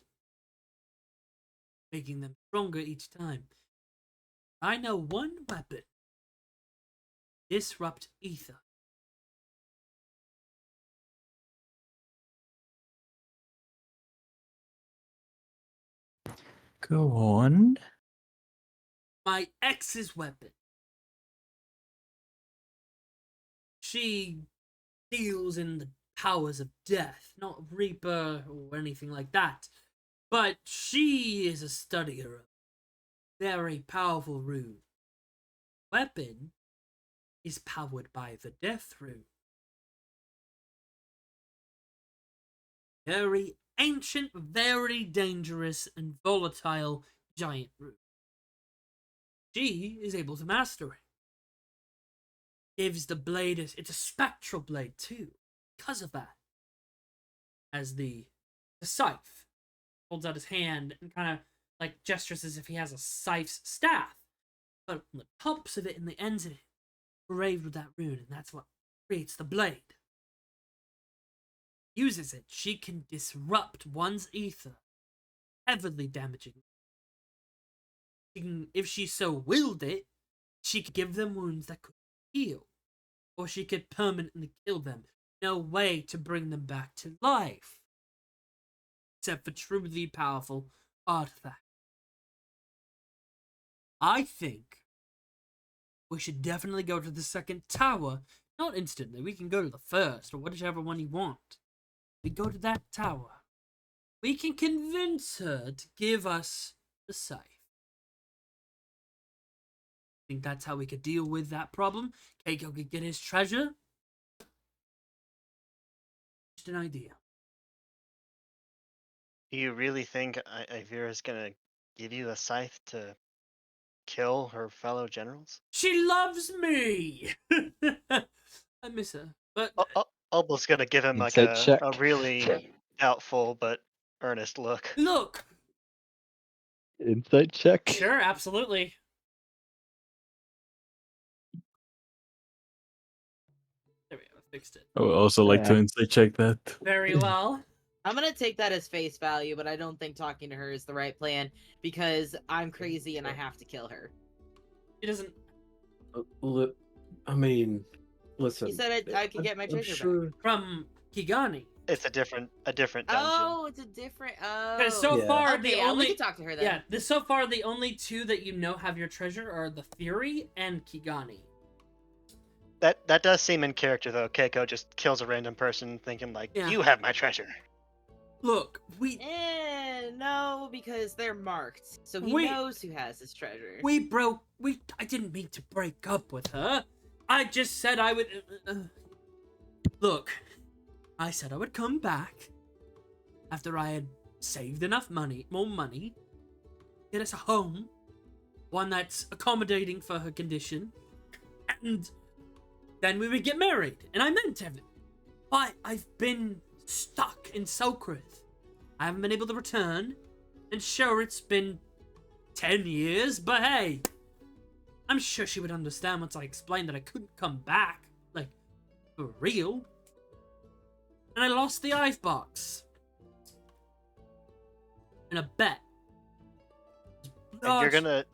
making them stronger each time. I know one weapon. Disrupt ether. Go on. My ex's weapon. She deals in the powers of death, not Reaper or anything like that. But she is a studier of very powerful rune. Weapon is powered by the death rune. Very ancient, very dangerous, and volatile giant rune. She is able to master it. Gives the blade, it's a spectral blade too, because of that. As the scythe holds out his hand and kind of like gestures as if he has a scythe's staff. But on the tops of it and the ends of it, engraved with that rune, and that's what creates the blade. Uses it, she can disrupt one's ether, heavily damaging. She can, if she so willed it, she could give them wounds that could heal, or she could permanently kill them. No way to bring them back to life, except for truly powerful artifacts. I think we should definitely go to the second tower. Not instantly, we can go to the first, or whichever one you want. We go to that tower. We can convince her to give us the scythe. Think that's how we could deal with that problem? Keiko could get his treasure? Just an idea. Do you really think Ivira's gonna give you a scythe to kill her fellow generals? She loves me! I miss her. But Almost gonna give him like Insight check. a really doubtful but earnest look. look! Insight check. Sure, absolutely. There we go, I fixed it. I would also like to Yeah. insight check that. Very well. I'm gonna take that as face value, but I don't think talking to her is the right plan because I'm crazy and I have to kill her. She doesn't. I mean, listen. You said I could get my I'm treasure sure. back. From Kigani. It's a different dungeon. Oh, it's a different. Oh, Because so Yeah. far, okay, the yeah, we only. can talk to her then. Yeah, so far, the only two that you know have your treasure are the Fury and Kigani. That does seem in character though. Keiko just kills a random person thinking like, Yeah. you have my treasure. Look, we No, because they're marked, so he We- knows who has his treasure. I didn't mean to break up with her. I just said I would. Look, I said I would come back after I had saved enough money, more money, get us a home, one that's accommodating for her condition, and then we would get married. And I meant everything. But I've been stuck in Selkrith. I haven't been able to return. And sure, it's been 10 years, but hey, I'm sure she would understand once I explained that I couldn't come back, like, for real. And I lost the ice box. In a bet. And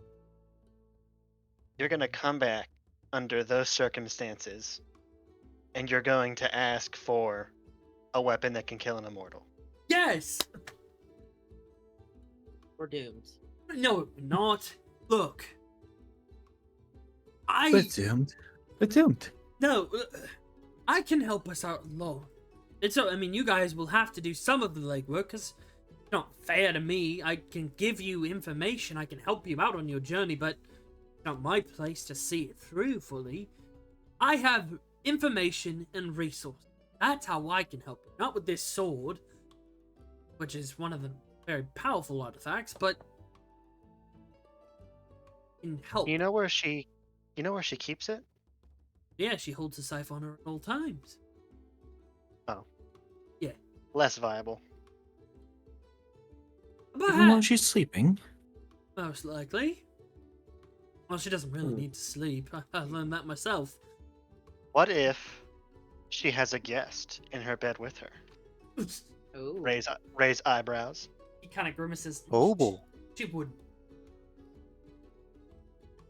you're gonna come back under those circumstances, and you're going to ask for a weapon that can kill an immortal. Yes! We're doomed. No, we're not. Look, We're doomed. We're doomed. No, I can help us out alone. It's so, I mean, you guys will have to do some of the legwork, because it's not fair to me. I can give you information, I can help you out on your journey, but it's not my place to see it through fully. I have information and resources. That's how I can help you. Not with this sword, which is one of the very powerful artifacts, but can help. You know where she keeps it? Yeah, she holds the scythe on her at all times. Oh. Yeah. Less viable. Even while she's sleeping. Most likely. Well, she doesn't really need to sleep. I learned that myself. What if she has a guest in her bed with her? Ooh. Raise eyebrows. He kind of grimaces. Oh, boy. She wouldn't.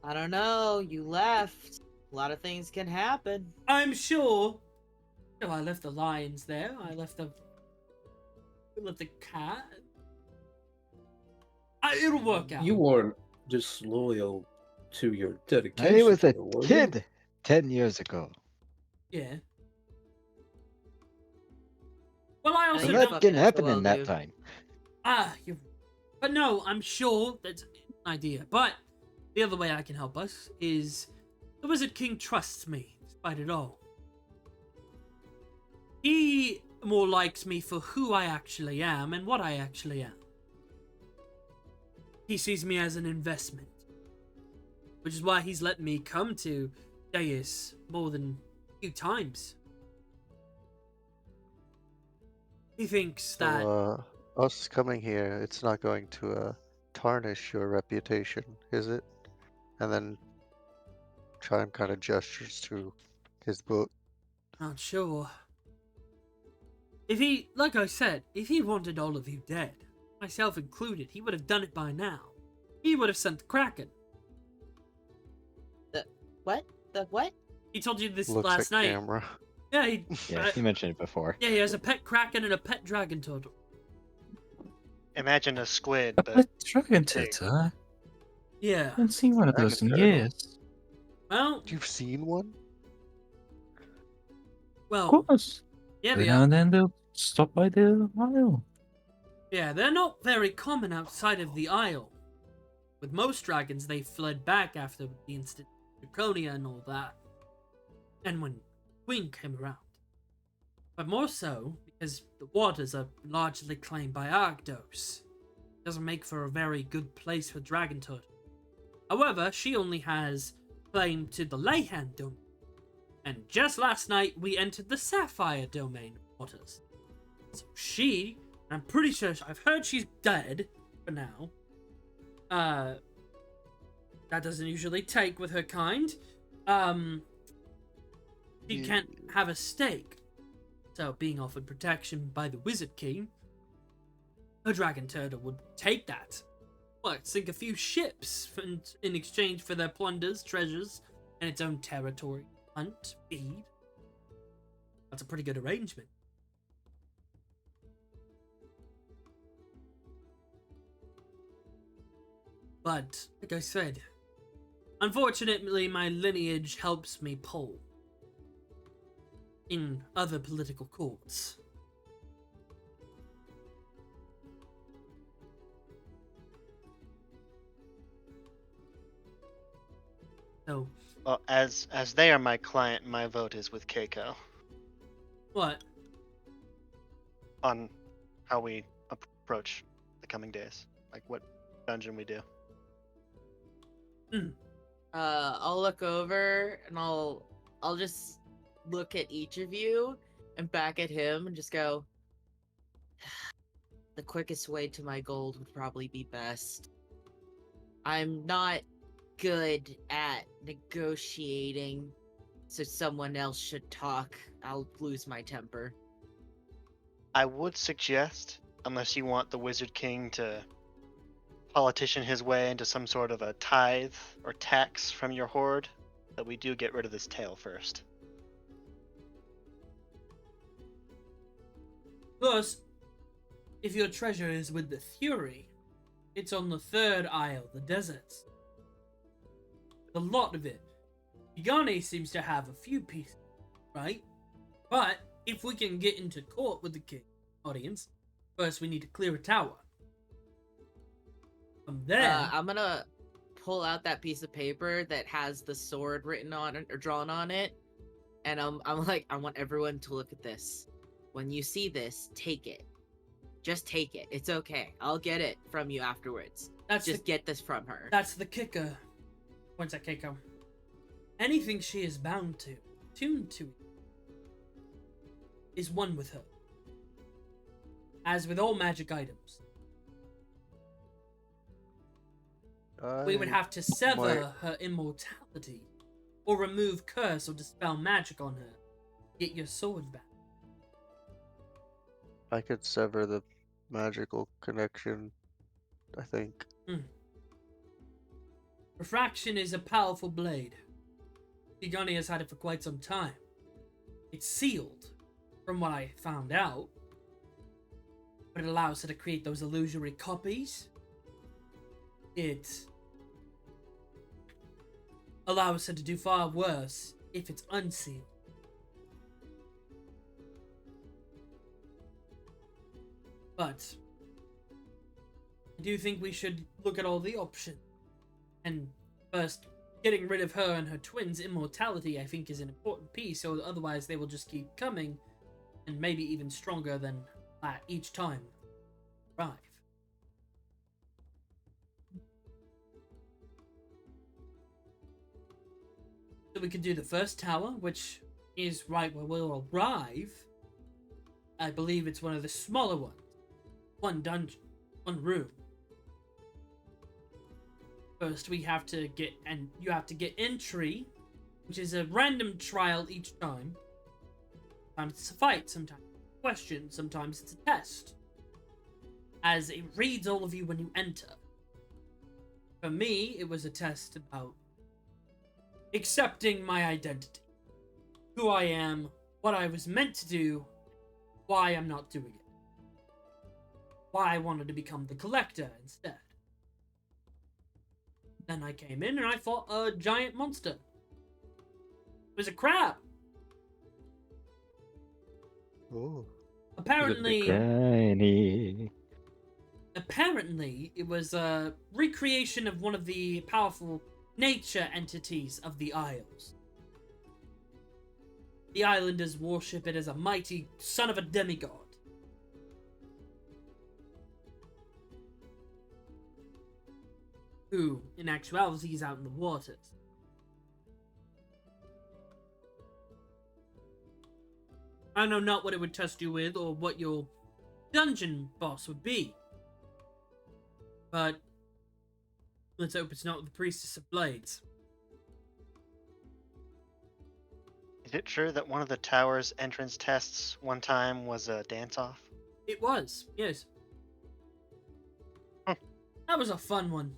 I don't know. You left. A lot of things can happen. I'm sure. No, I left the lions there. I left the cat. It'll work out. You weren't disloyal to your dedication. I was a were you? kid 10 years ago. Yeah. Well, I also So A you don't. lot didn't fucking happen well, in that dude. time. You. But no, I'm sure that's an idea. But the other way I can help us is the Wizard King trusts me, despite it all. He more likes me for who I actually am and what I actually am. He sees me as an investment, which is why he's let me come to Deus more than a few times. He thinks that So, us coming here, it's not going to tarnish your reputation, is it? And then Chime kind of gestures to his book. not sure. If he, like I said, if he wanted all of you dead, myself included, he would have done it by now. He would have sent the Kraken. What? The what? He told you this Looks last at night. camera. Yeah, he, Yeah, you mentioned it before. yeah, he has a pet Kraken and a pet dragon turtle. Imagine a squid, A but pet dragon turtle. I Yeah. haven't seen one of those in Dragon turtle. years. Well, You've seen one? well, Of course. yeah, Every they now are. and then they'll stop by the aisle. Yeah, they're not very common outside of the Isle. With most dragons, they fled back after the incident of Draconia and all that. And when Queen came around. But more so, because the waters are largely claimed by Arctos. It doesn't make for a very good place for dragon turtle. However, she only has claim to the Leyhand domain. And just last night, we entered the Sapphire domain waters. So she, I'm pretty sure, I've heard she's dead for now. That doesn't usually take with her kind. She can't have a stake. So being offered protection by the Wizard King, a dragon turtle would take that. What, sink a few ships in exchange for their plunders, treasures, and its own territory. Hunt, feed. That's a pretty good arrangement. But, like I said, unfortunately my lineage helps me pull in other political courts. So, well, as they are my client, my vote is with Keiko what? on how we approach the coming days. Like what dungeon we do. I'll look over and I'll just look at each of you and back at him and just go, the quickest way to my gold would probably be best. I'm not good at negotiating, so someone else should talk. I'll lose my temper. I would suggest, unless you want the Wizard King to politician his way into some sort of a tithe or tax from your hoard, that we do get rid of this tail first. Plus, if your treasure is with the Fury, it's on the third isle, the deserts. A lot of it. Igani seems to have a few pieces, right? But if we can get into court with the king audience, first we need to clear a tower. From there, I'm gonna pull out that piece of paper that has the sword written on it or drawn on it, and I'm like, I want everyone to look at this. When you see this, take it. Just take it. It's okay. I'll get it from you afterwards. Just get this from her. That's the kicker. Points at Keiko. Anything she is bound to, tuned to, is one with her. As with all magic items. We would have to sever her immortality, or remove curse or dispel magic on her. Get your sword back. I could sever the magical connection, I think. Refraction is a powerful blade. Igani has had it for quite some time. It's sealed, from what I found out. But it allows her to create those illusory copies. It allows her to do far worse if it's unsealed. But I do think we should look at all the options. And first, getting rid of her and her twins' immortality, I think, is an important piece, so otherwise they will just keep coming, and maybe even stronger than that each time they arrive. So we could do the first tower, which is right where we'll arrive. I believe it's one of the smaller ones. One dungeon, one room. First, we have to get, and you have to get entry, which is a random trial each time. Sometimes it's a fight, sometimes it's a question, sometimes it's a test. As it reads all of you when you enter. For me, it was a test about accepting my identity. Who I am, what I was meant to do, why I'm not doing it. Why I wanted to become the collector instead. Then I came in and I fought a giant monster. It was a crab. Oh. Apparently, Tiny. apparently it was a recreation of one of the powerful nature entities of the Isles. The islanders worship it as a mighty son of a demigod. Who, in actuality, is out in the waters. I know not what it would test you with or what your dungeon boss would be. But let's hope it's not the Priestess of Blades. Is it true that one of the tower's entrance tests one time was a dance-off? It was, yes. That was a fun one.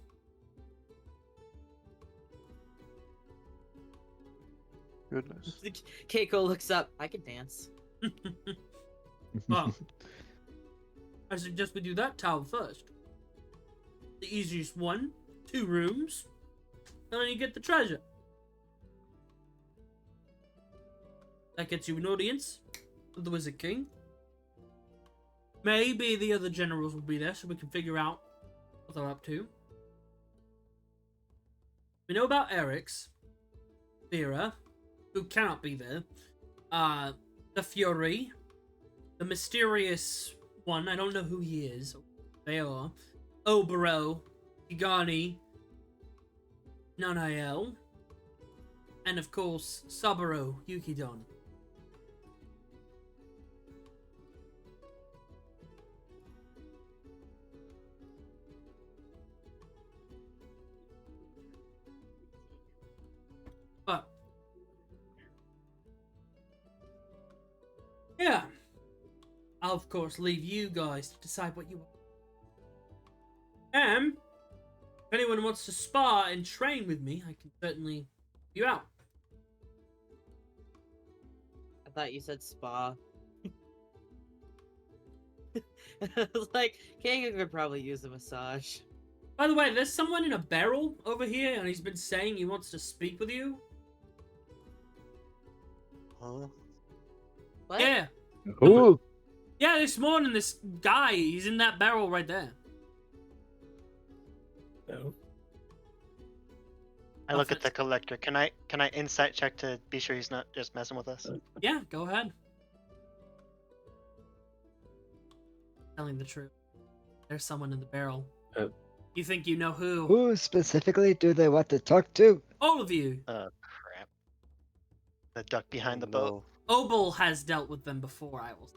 Goodness. Keiko looks up. I can dance. Well, I suggest we do that tower first. The easiest one, 2 rooms, and then you get the treasure. That gets you an audience with the Wizard King. Maybe the other generals will be there so we can figure out what they're up to. We know about Eric's, Vera, who cannot be there, the Fury, the mysterious one, I don't know who he is, they are, Obero, Igani, Nanael, and of course, Saburo Yukidon. But yeah, I'll of course leave you guys to decide what you want. And if anyone wants to spar and train with me, I can certainly help you out. I thought you said spa. I was like, Keiko could probably use a massage. By the way, there's someone in a barrel over here, and he's been saying he wants to speak with you. Huh? What? Yeah. Ooh. Yeah, this morning, this guy, he's in that barrel right there. No. I look at the collector. Can I insight check to be sure he's not just messing with us? Yeah, go ahead. Telling the truth. There's someone in the barrel. You think you know who? Who specifically do they want to talk to? All of you. Crap. The duck behind the Oh, boat. no. Obel has dealt with them before, I will say.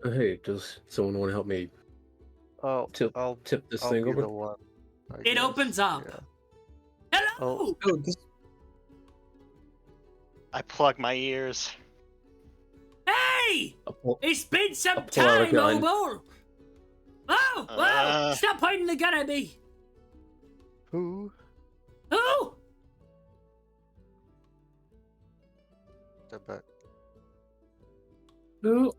Hey, does someone want to help me Oh, tip I'll this I'll thing be over? the one. I It guess, opens up. yeah. Hello! Oh, this I plug my ears. Hey! A pull- It's been some A pull out a time, gun. Obel! Oh, whoa! Stop pointing the gun at me! Who? Who? Step back. who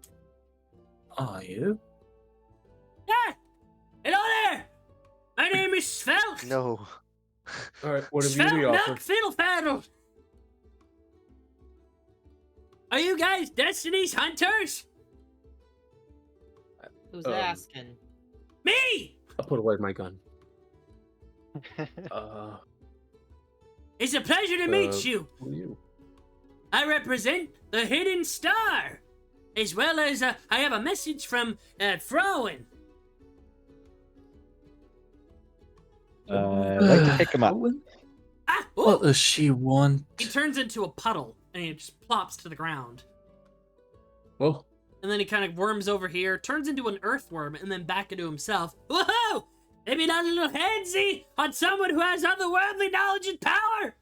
are you? Yeah! Hello there! My name is Svelte! No. All right, what have you to Svelte offer? Knock Fiddlefaddle! Are you guys Destiny's Hunters? Who's Um, asking? Me! I'll put away my gun. It's a pleasure to meet you. Who are you? I represent the Hidden Star, as well as I have a message from Frowen. I'd like to pick him up. Ah, What ooh. does she want? He turns into a puddle and he just plops to the ground. Well, And then he kind of worms over here, turns into an earthworm, and then back into himself. Whoa! Maybe not a little handsy on someone who has otherworldly knowledge and power.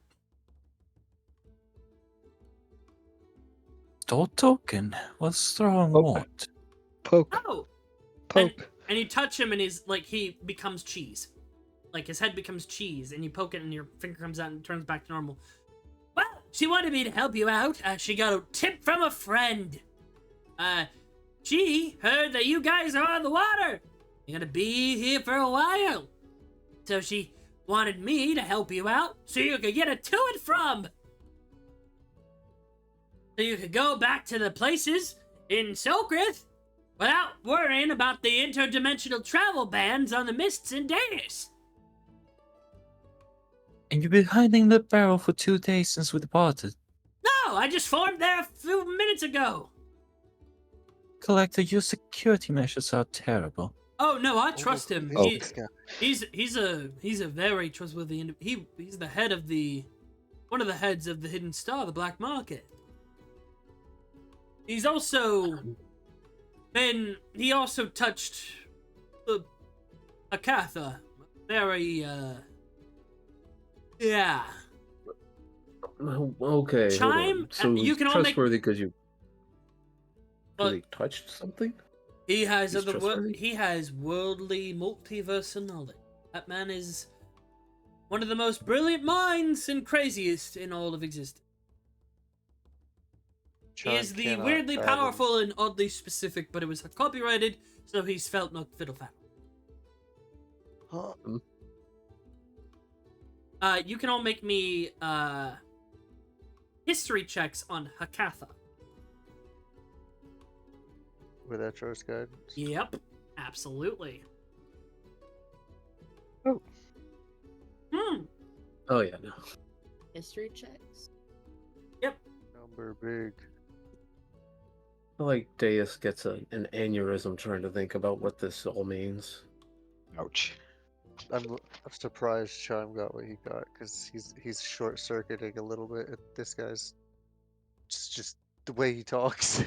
Stop talking. What's wrong? Oh. What? Poke. Oh! Poke. And you touch him and he's like, he becomes cheese. Like his head becomes cheese, and you poke it and your finger comes out and turns back to normal. Well, she wanted me to help you out. She got a tip from a friend. She heard that you guys are on the water. You're gonna be here for a while. So she wanted me to help you out so you could get a to and from. So you could go back to the places in Sokrith without worrying about the interdimensional travel bans on the Mists and Danis. And you've been hiding in the barrel for 2 days since we departed. No, I just formed there a few minutes ago. Collector, your security measures are terrible. Oh no, I trust him. Oh, He- this guy. he's a very trustworthy he's the head of one of the heads of the Hidden Star, the black market. He also touched the Akatha. Very yeah. okay. hold Chime, on. So you can all make- trustworthy because you But really touched something? he has He's trustworthy? he has worldly multiversal knowledge. That man is one of the most brilliant minds and craziest in all of existence. He is the Cannot weirdly fathom. powerful and oddly specific, but it was copyrighted, so he's felt no fiddle-faddle. Huh? You can all make me history checks on Hakatha. With Etro's guidance. Yep, absolutely. Oh. Oh yeah, no. History checks? Number big. I feel like Deus gets an aneurysm trying to think about what this all means. Ouch. I'm surprised Chime got what he got because he's short circuiting a little bit. This guy's just the way he talks.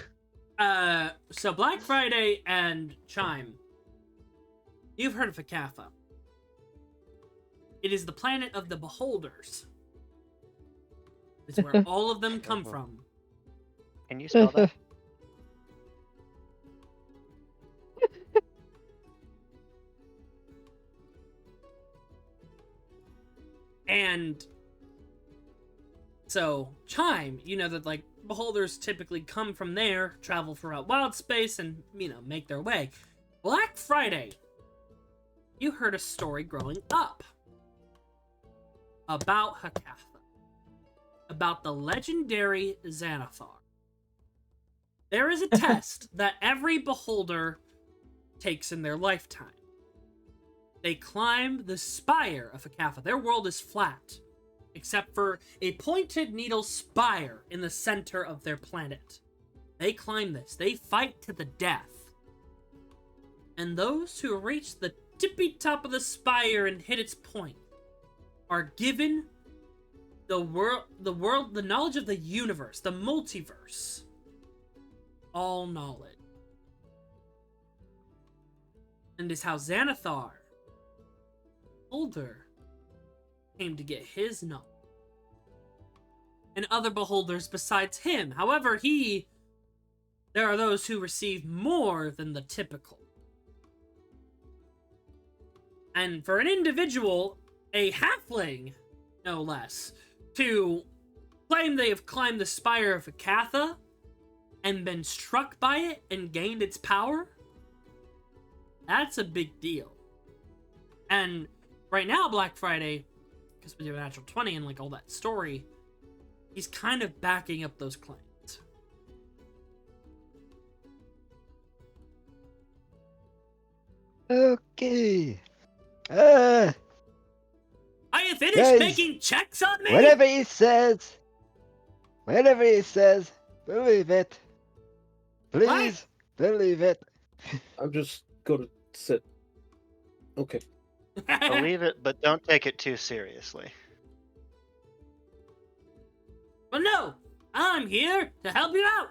So Black Friday and Chime. You've heard of Hakatha. It is the planet of the beholders. It's where all of them come from. Can you spell that? And so, Chime, you know that, like, beholders typically come from there, travel throughout wild space, and, make their way. Black Friday, you heard a story growing up about Hakatha. about the legendary Xanathar. There is a test that every beholder takes in their lifetime. They climb the spire of a Kappa. Their world is flat, except for a pointed needle spire in the center of their planet. They climb this. They fight to the death. And those who reach the tippy top of the spire and hit its point are given the knowledge of the universe, the multiverse. All knowledge. And is how Xanathar, older, came to get his knowledge. And other beholders besides him. However, there are those who receive more than the typical. And for an individual, a halfling, no less, to claim they have climbed the spire of Akatha and been struck by it and gained its power, that's a big deal. And right now, Black Friday, because we do a natural 20 and like all that story, he's kind of backing up those claims. Okay. Are you finished Guys, making checks on me? Whatever he says, believe it. Please believe it. I'm just gonna sit. Okay. Believe it, but don't take it too seriously. But no, I'm here to help you out.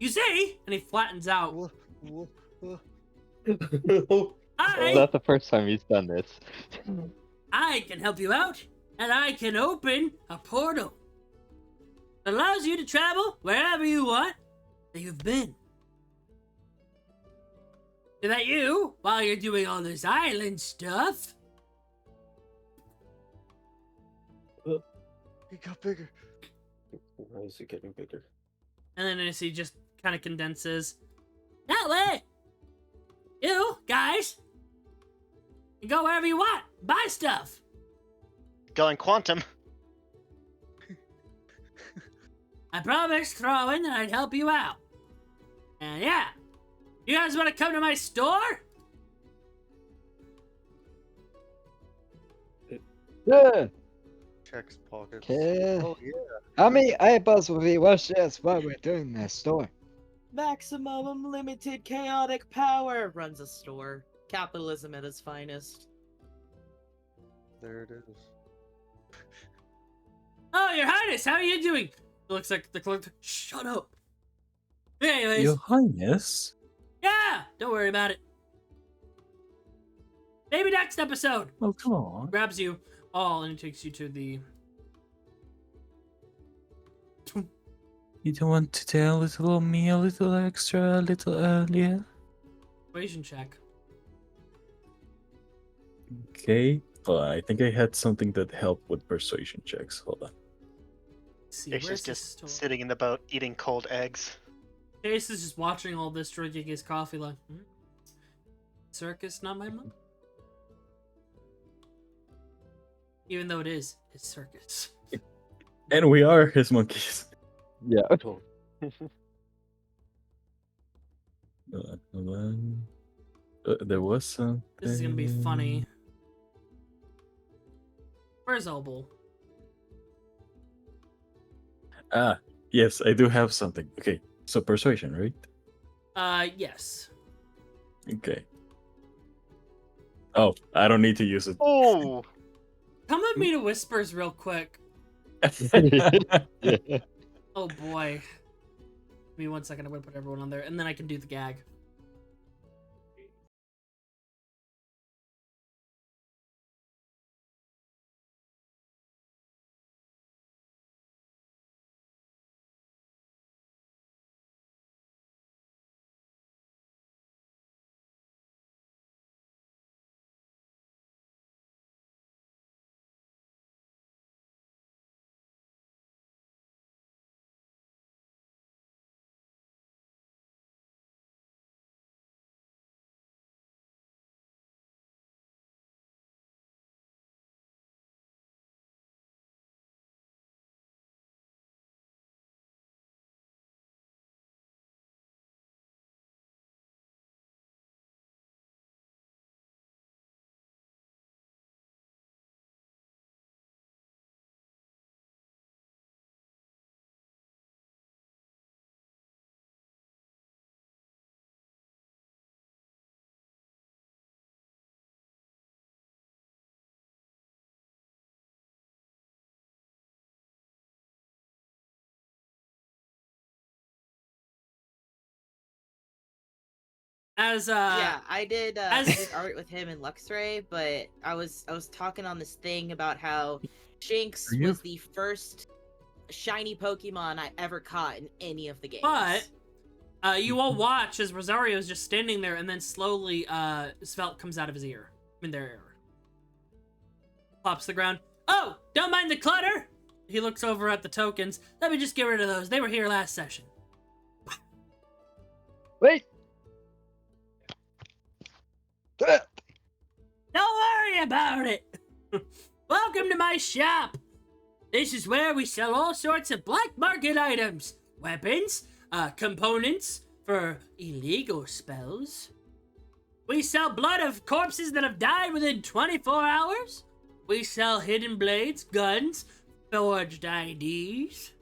You see, and he flattens out. It's not the first time he's done this. I can help you out, and I can open a portal. It allows you to travel wherever you want that you've been. So that you, while you're doing all this island stuff, He got bigger. Why is it getting bigger? and then as he just kind of condenses, that way, you guys can go wherever you want, buy stuff. Going quantum. I promised Throwin that I'd help you out. And yeah, you guys want to come to my store? Yeah. Checks pockets. Okay. Oh yeah. How many eyeballs will we wash this while we're doing this store? Maximum unlimited chaotic power runs a store. Capitalism at its finest. There it is. Oh, Your Highness, how are you doing? It looks like the clerk. Shut up. Anyways, Your Highness? yeah, don't worry about it. Maybe next episode. Oh, come on. Grabs you all and takes you to the. You don't want to tell me a little extra, a little earlier? Persuasion check. Okay. Well, I think I had something that helped with persuasion checks. Hold on. Let's see, Chase is where's this just store? sitting in the boat eating cold eggs. Chase is just watching all this, drinking his coffee, like, circus, not my mom. Even though it is his circus. And we are his monkeys. Yeah. Hold on. There was something. This is gonna be funny. Where's Obel? Ah, yes, I do have something. Okay, so persuasion, right? Yes. Okay. Oh, I don't need to use it. Oh, Come with me to Whispers real quick. Oh boy. Give me 1 second, I'm gonna put everyone on there, and then I can do the gag. As Yeah, I did. I as- did art with him in Luxray, but I was talking on this thing about how Shinx Are you- was the first shiny Pokemon I ever caught in any of the games. But you all watch as Rosario's just standing there, and then slowly Svelte comes out of his ear. In their ear. Pops the ground. Oh, don't mind the clutter! He looks over at the tokens. Let me just get rid of those. They were here last session. Wait. Don't worry about it! Welcome to my shop! This is where we sell all sorts of black market items. Weapons, components for illegal spells. We sell blood of corpses that have died within 24 hours. We sell hidden blades, guns, forged IDs.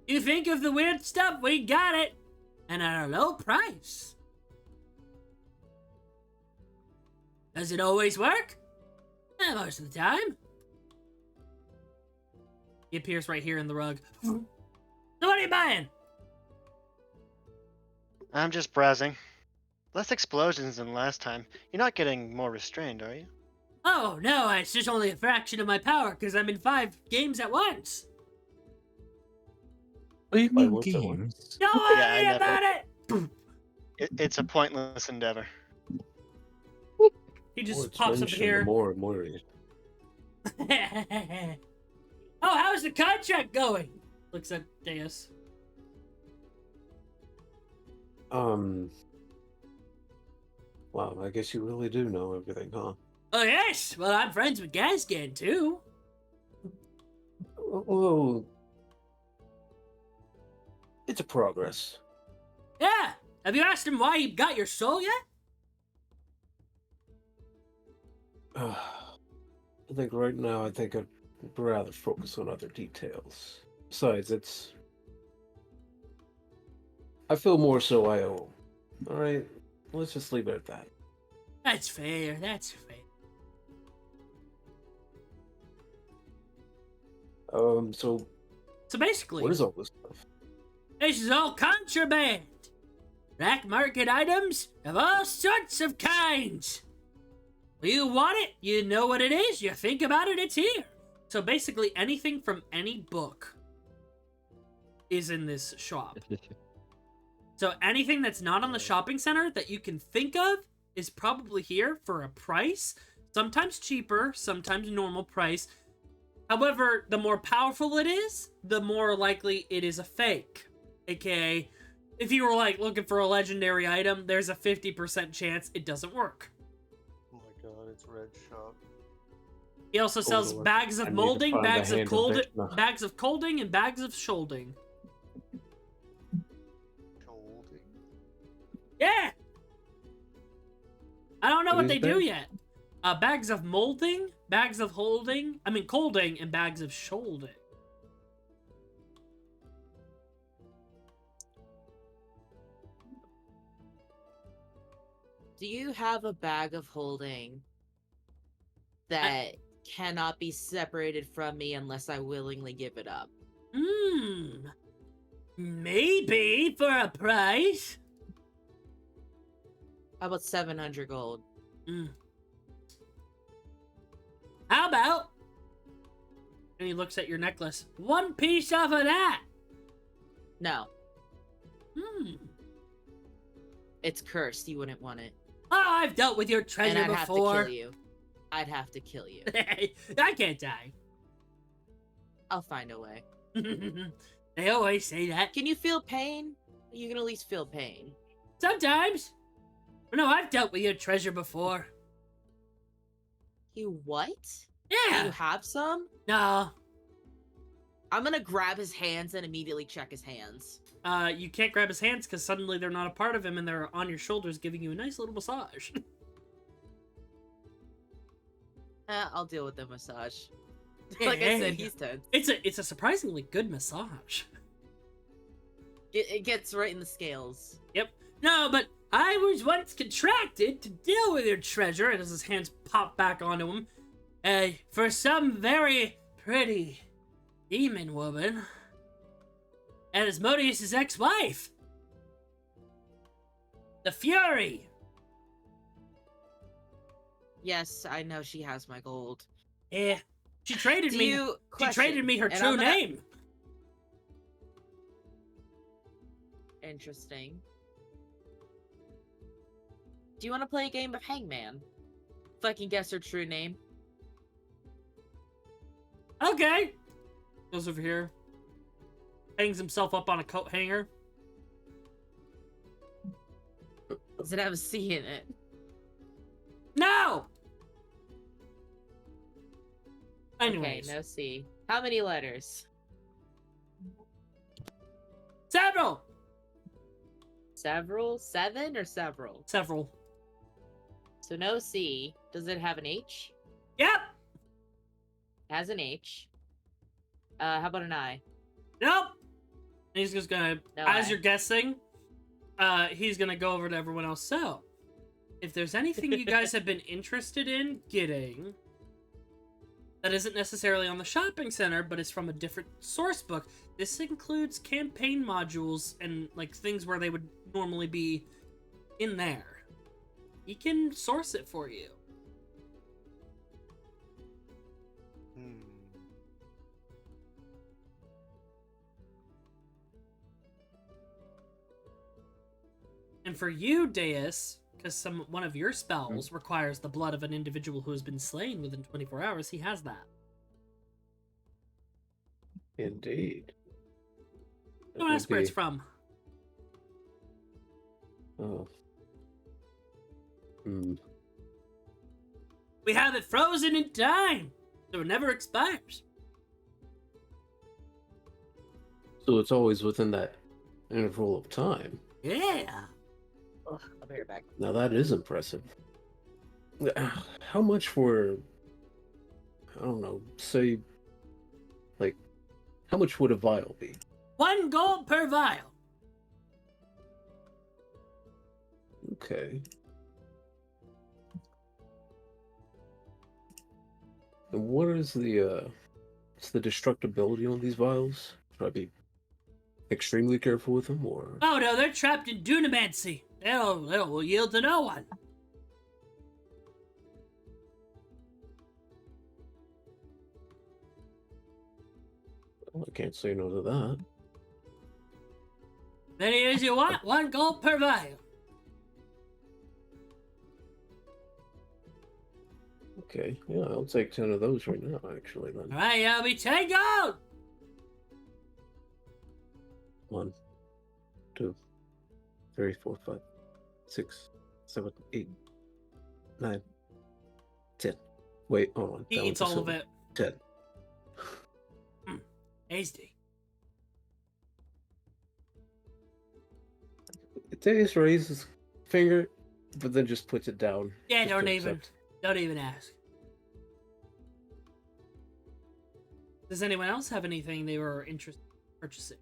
You think of the weird stuff, we got it. And at a low price. Does it always work? Most of the time. He appears right here in the rug. So what are you buying? I'm just browsing. Less explosions than last time. You're not getting more restrained, are you? Oh, no, it's just only a fraction of my power because I'm in 5 games at once. What do you Why, mean what's that one? games? Don't Yeah, I worry never- about it! It's a pointless endeavor. He just It's pops up mentioned, here. the more and more it- Oh, how's the contract going? Looks at Deus. Wow, I guess you really do know everything, huh? Oh, yes! Well, I'm friends with Gasgan, too. Well, it's a progress. Yeah! Have you asked him why he got your soul yet? I think right now, I'd rather focus on other details. Besides, I feel more so I owe him. Alright, let's just leave it at that. That's fair, that's fair. So So basically, what is all this stuff? this is all contraband. Black market items of all sorts of kinds. You want it, you know what it is, you think about it, it's here. So basically, anything from any book is in this shop. So anything that's not on the shopping center that you can think of is probably here for a price. Sometimes cheaper, sometimes normal price. However, the more powerful it is, the more likely it is a fake. AKA, if you were like looking for a legendary item, there's a 50% chance it doesn't work. Oh my god, it's Red Shop. He also sells Lord. bags I of need to molding, find the bags of hand of cold, Vecna. bags of colding, and bags of sholding. Golding? Yeah. I don't know What what they is do that? yet. Bags of molding, bags of holding, colding, and bags of sholding. Do you have a bag of holding that cannot be separated from me unless I willingly give it up? Maybe for a price. How about 700 gold? How about? And he looks at your necklace. 1 piece off of that. No, it's cursed. You wouldn't want it. Oh, I've dealt with your And treasure I'd have to before. kill you. I'd have to kill you. I can't die. I'll find a way. They always say that. Can you feel pain? You can at least feel pain. Sometimes. No, I've dealt with your treasure before. You what? Yeah. You have some? No. I'm gonna grab his hands and immediately check his hands. You can't grab his hands because suddenly they're not a part of him and they're on your shoulders giving you a nice little massage. I'll deal with the massage. Like I said, he's tense. It's a surprisingly good massage. It gets right in the scales. Yep. No, but I was once contracted to deal with your treasure, and as his hands pop back onto him, for some very pretty demon woman. And Asmodeus' ex-wife. The Fury. Yes, I know she has my gold. Yeah. She traded Do me. you She traded me her and true I'm gonna- name. Interesting. Do you want to play a game of Hangman? If I can guess her true name. Okay. Goes over here. Hangs himself up on a coat hanger. Does it have a C in it? No. Okay, Anyways, no C. How many letters? several. Several? 7 or several? Several. So no C. Does it have an H? Yep. Has an H. How about an I? Nope. He's just gonna, No as I. you're guessing, he's gonna go over to everyone else. So, if there's anything you guys have been interested in getting that isn't necessarily on the shopping center, but is from a different source book, this includes campaign modules and like things where they would normally be in there. He can source it for you. Hmm. And for you, Deus, because one of your spells requires the blood of an individual who has been slain within 24 hours, he has that. Indeed. Don't ask where it's from. Oh. Hmm. We have it frozen in time, so it never expires. So it's always within that interval of time. Yeah. Ugh, I'll be right back. Now that is impressive. How much for, I don't know, say, like, how much would a vial be? 1 gold per vial. Okay. And what is the destructibility on these vials? Should I be extremely careful with them, or? Oh no, they're trapped in Dunamancy. They'll yield to no one. Well, I can't say no to that. Many as you want, 1 gold per vial. Okay, yeah, I'll take 10 of those right now, actually, then. Alright, that'll be 10 gold! 1, 2, 3, 4, 5, 6, 7, 8, 9, 10. Wait, hold on. He that eats one's a all of silver. it. 10. Tasty. Deus raises his finger, but then just puts it down. Yeah, just to don't accept. even ask. Does anyone else have anything they were interested in purchasing?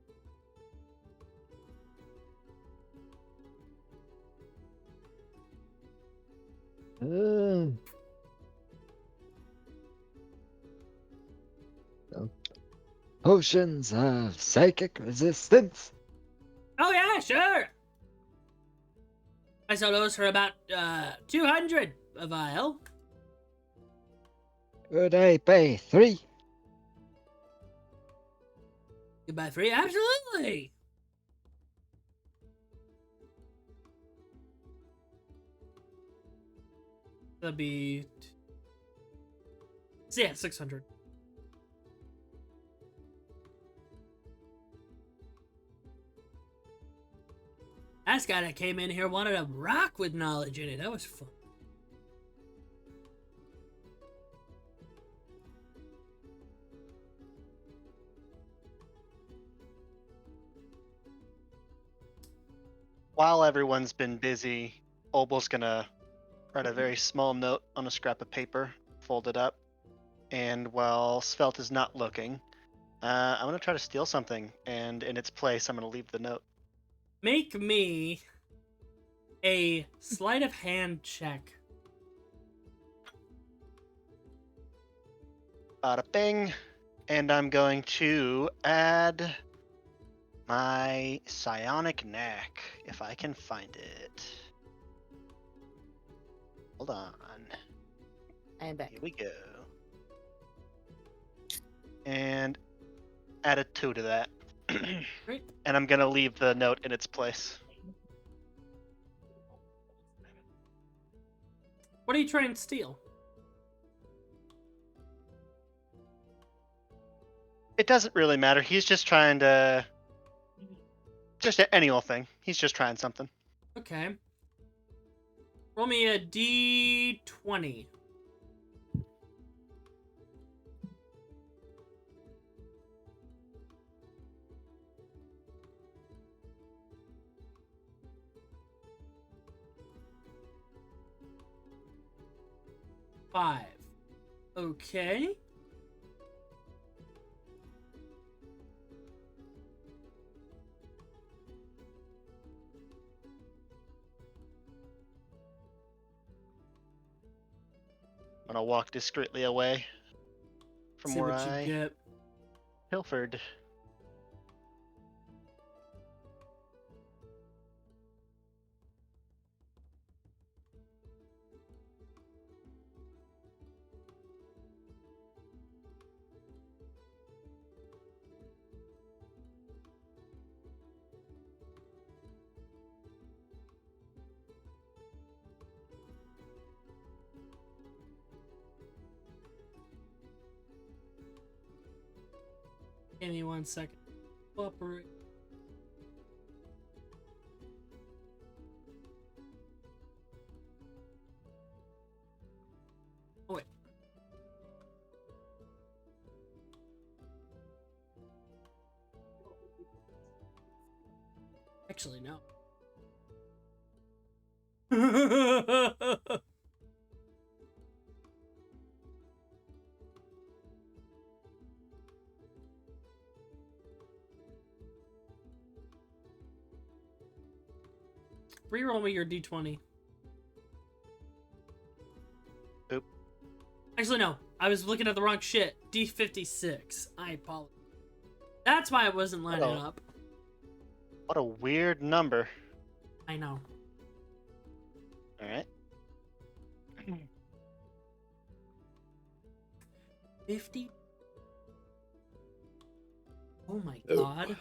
Potions of psychic resistance. Oh yeah, sure. I sell those for about 200 a vial. Would I pay 3? You buy 3? Absolutely. That'd be yeah, 600. Last guy that came in here wanted a rock with knowledge in it. That was fun. While everyone's been busy, Obel's gonna write a very small note on a scrap of paper, fold it up, and while Svelte is not looking, I'm gonna try to steal something, and in its place, I'm gonna leave the note. Make me a sleight of hand check. Bada bing, and I'm going to add my psionic knack if I can find it. Hold on. I am back. Here we go. And add a 2 to that. Great. And I'm gonna leave the note in its place. What are you trying to steal? It doesn't really matter. He's just trying to. Just any old thing. He's just trying something. Okay. Roll me a d20. Five. Okay. I'm gonna walk discreetly away from See where what you I get. pilfered. Give me 1 second. Operate. Oh wait. Actually, no. Reroll me your d20. Oop. Actually, no. I was looking at the wrong shit. D56. I apologize. That's why it wasn't lining Oh. up. What a weird number. I know. Alright. 50? Oh my god.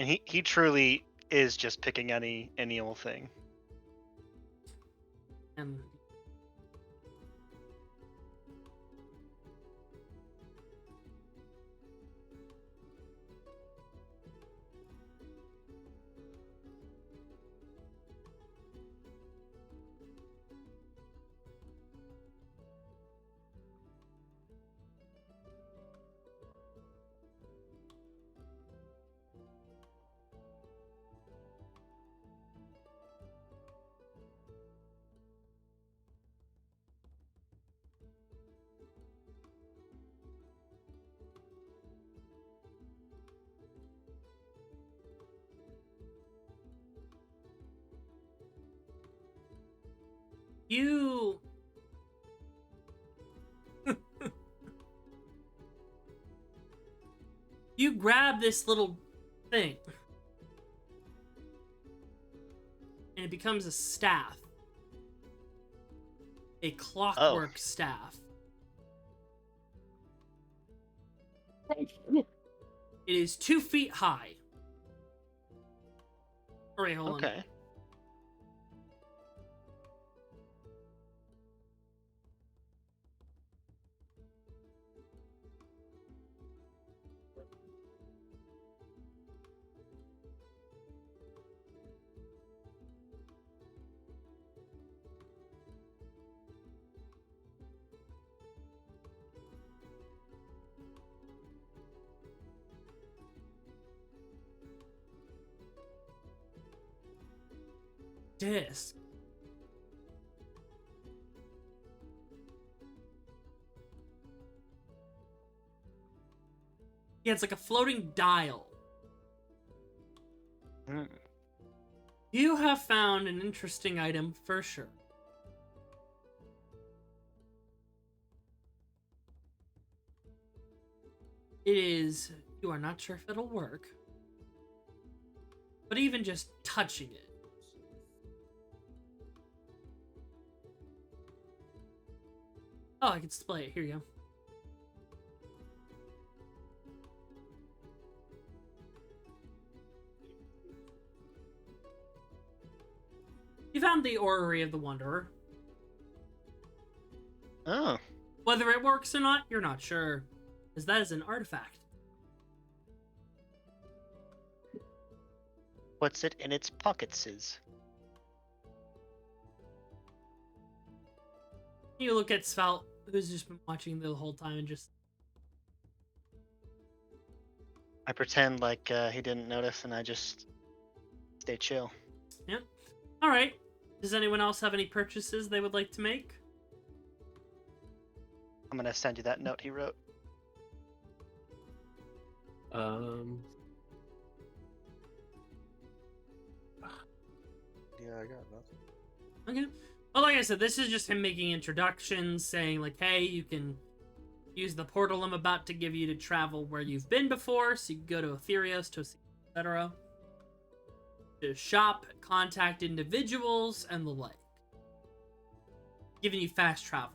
And he truly is just picking any old thing. And you you grab this little thing and it becomes a staff. A clockwork staff. It is 2 feet high. Alright, hold on. Okay. Disc. Yeah, it's like a floating dial. Mm. You have found an interesting item for sure. it is, you are not sure if it'll work. But even just touching it. Oh, I can display it. Here you go. You found the Orrery of the Wanderer. Oh, Whether it works or not, you're not sure. Because that is an artifact. what's it in its pockets? Is You look at Svelte, who's just been watching the whole time and just... I pretend like he didn't notice, and I just stay chill. Yep. Alright. Does anyone else have any purchases they would like to make? I'm gonna send you that note he wrote. Yeah, I got nothing. Okay. Well, like I said, this is just him making introductions, saying like, hey, you can use the portal I'm about to give you to travel where you've been before, so you can go to Aetherios, to etc. To shop, contact individuals, and the like. Giving you fast travel.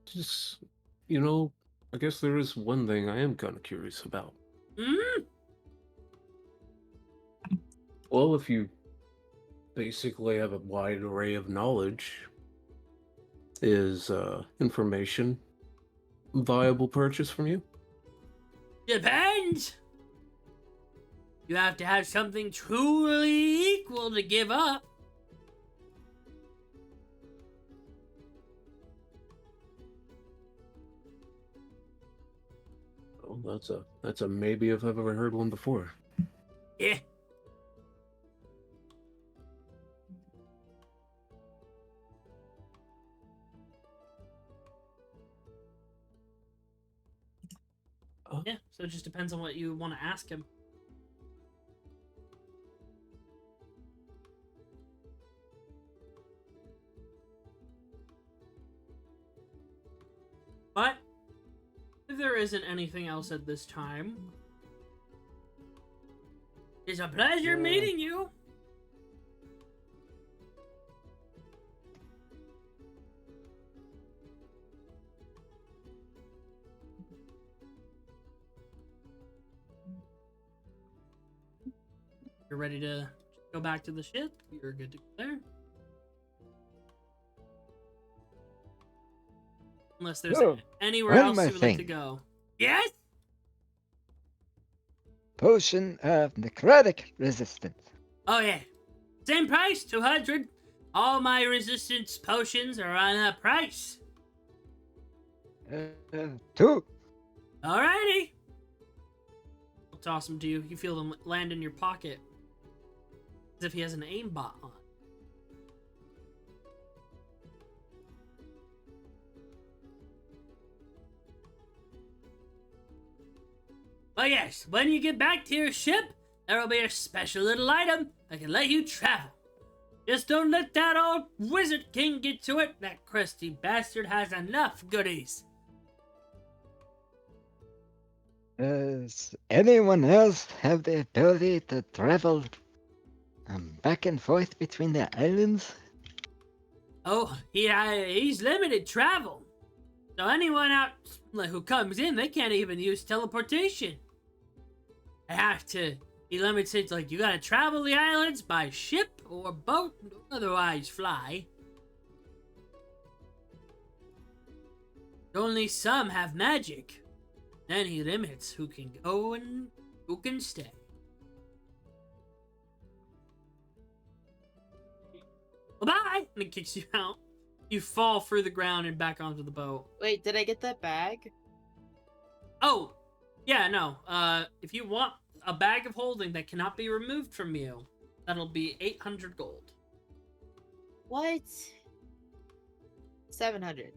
Just, you know, I guess there is one thing I am kind of curious about. Hmm? Well, if you basically have a wide array of knowledge, is information a viable purchase from you? Depends! You have to have something truly equal to give up. Oh, that's a maybe if I've ever heard one before. Yeah. Yeah, so it just depends on what you want to ask him. But if there isn't anything else at this time, it's a pleasure meeting you. You're ready to go back to the ship? You're good to go there. Unless there's Oh, anywhere one else more you would like to thing. go. Yes? Potion of necrotic resistance. Oh yeah. Same price, 200. All my resistance potions are on a price. 2. Alrighty. I'll toss them to you. You feel them land in your pocket. As if he has an aimbot on. But yes, when you get back to your ship, there will be a special little item that can let you travel. Just don't let that old Wizard King get to it. That crusty bastard has enough goodies. Does anyone else have the ability to travel back and forth between the islands? Oh, he's limited travel. So anyone out who comes in, they can't even use teleportation. I have to. He limits it like you gotta travel the islands by ship or boat, or otherwise fly. Only some have magic. Then he limits who can go and who can stay. Well, bye! And it kicks you out. You fall through the ground and back onto the boat. Wait, did I get that bag? Oh, yeah, no. If you want a bag of holding that cannot be removed from you, that'll be 800 gold. What? 700.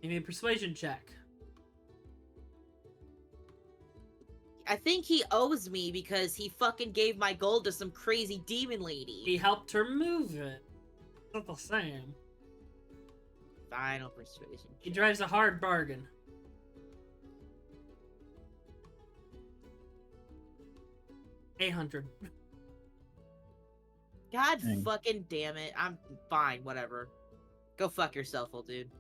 Give me a persuasion check. I think he owes me because he fucking gave my gold to some crazy demon lady. He helped her move it. It's not the same. Final persuasion. He drives a hard bargain. 800. God Dang. fucking damn it. I'm fine, whatever. Go fuck yourself, old dude.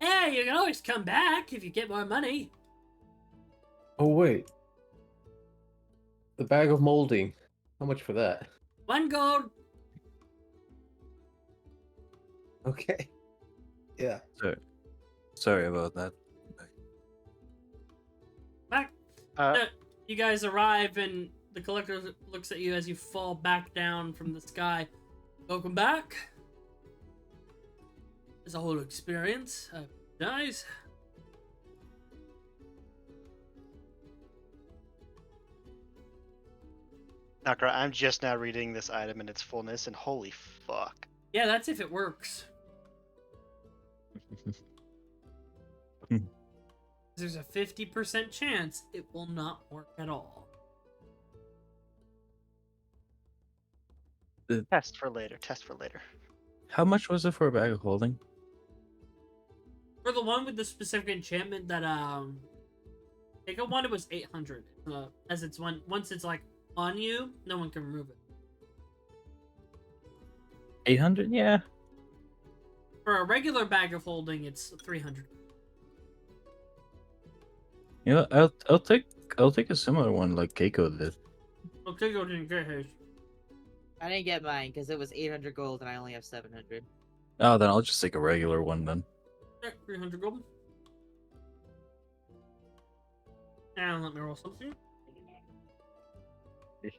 Hey, you can always come back if you get more money. Oh wait, the bag of molding. How much for that? 1 gold. Okay. Yeah. Sorry about that. Back. Uh, You guys arrive, and the collector looks at you as you fall back down from the sky. Welcome back. It's a whole experience. Nice. Nakra, I'm just now reading this item in its fullness, and holy fuck. Yeah, that's if it works. There's a 50% chance it will not work at all. Test for later. Test for later. How much was it for a bag of holding? For the one with the specific enchantment that Jacob wanted was 800. As it's once it's like on you, no one can remove it. 800? Yeah. For a regular bag of holding, it's 300. You know, I'll take a similar one like Keiko did. Well, Jacob didn't get his. I didn't get mine because it was 800 gold and I only have 700. Oh, then I'll just take a regular one then. Yeah, 300 gold. And let me roll something. Who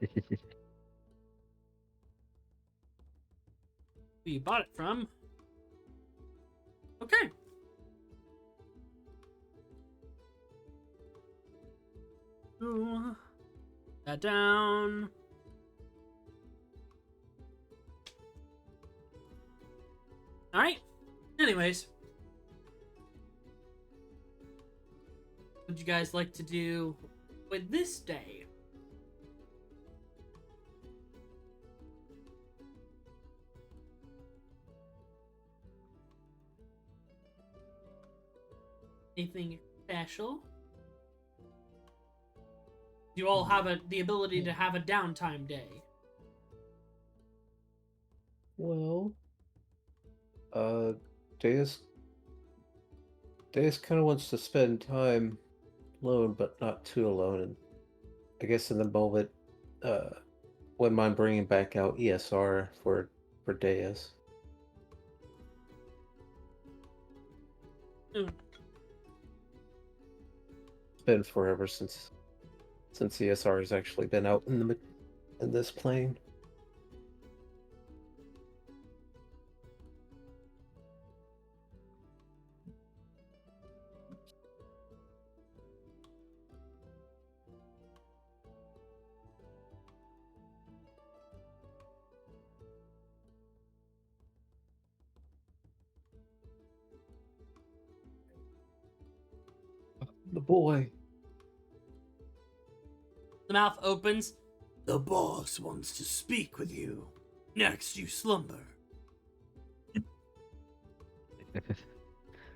you bought it from? Okay. Ooh. That down. Alright. Anyways. What would you guys like to do with this day? Anything special? You all have the ability to have a downtime day. Well, Deus kind of wants to spend time alone, but not too alone. And I guess in the moment, wouldn't mind bringing back out ESR for Deus. Mm. It's been forever since ESR has actually been out in this plane. The boy. The mouth opens. The boss wants to speak with you. Next, you slumber.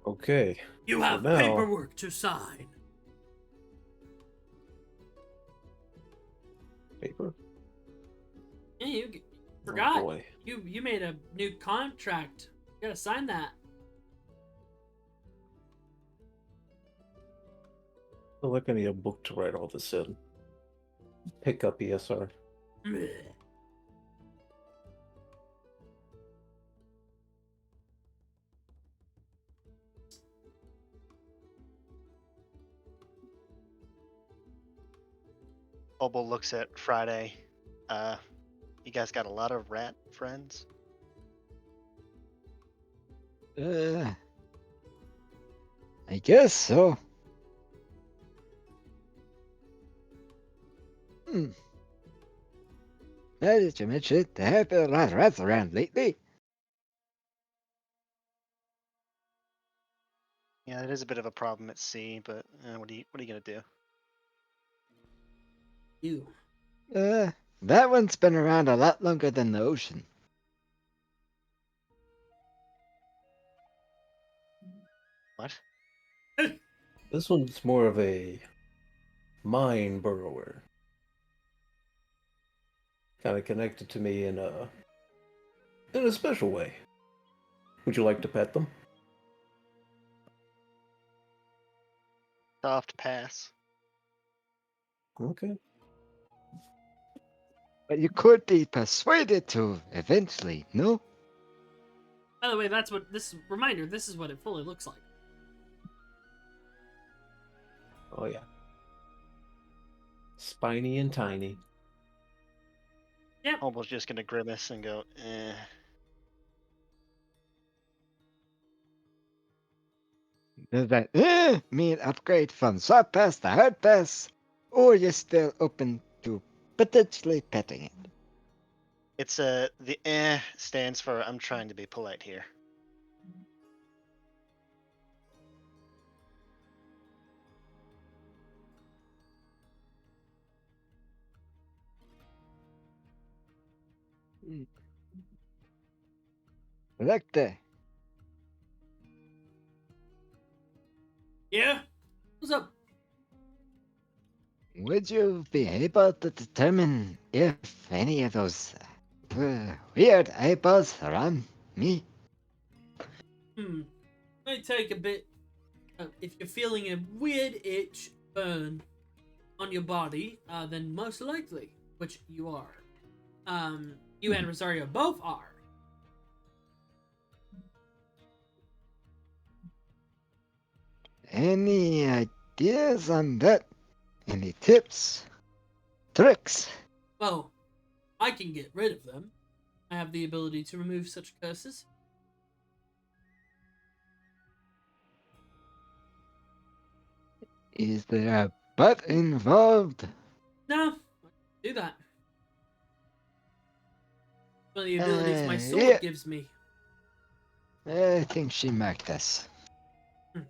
Okay. You For have now- paperwork to sign. Paper? Yeah, you Oh, forgot. boy. You made a new contract. You gotta sign that. I feel like I need a book to write all this in. Pick up ESR. Meh. Obel looks at Friday. You guys got a lot of rat friends? I guess so. Hmm. Now that you mention it, there have been a lot of rats around lately. Yeah, it is a bit of a problem at sea, but what are you gonna do? You. That one's been around a lot longer than the ocean. What? This one's more of a mine burrower. kind of connected to me in a special way. Would you like to pet them? Soft pass. Okay. But you could be persuaded to eventually, no? By the way, that's what this reminder. This is what it fully looks like. Oh yeah. Spiny and tiny. Yep. Almost just gonna grimace and go, eh. Does that mean upgrade from soft pass to hard pass? Or you're still open to potentially petting it? It's the stands for I'm trying to be polite here. Lecter, Yeah. What's up? would you be able to determine if any of those weird eyeballs are on me? Might take a bit. If you're feeling a weird itch burn on your body, then most likely, which you are. You and Rosario both are. Any ideas on that? Any tips? Tricks? Well, I can get rid of them. I have the ability to remove such curses. Is there a butt involved? No, I can do that. One of the abilities my sword Yeah. gives me. I think she marked us. Hmm.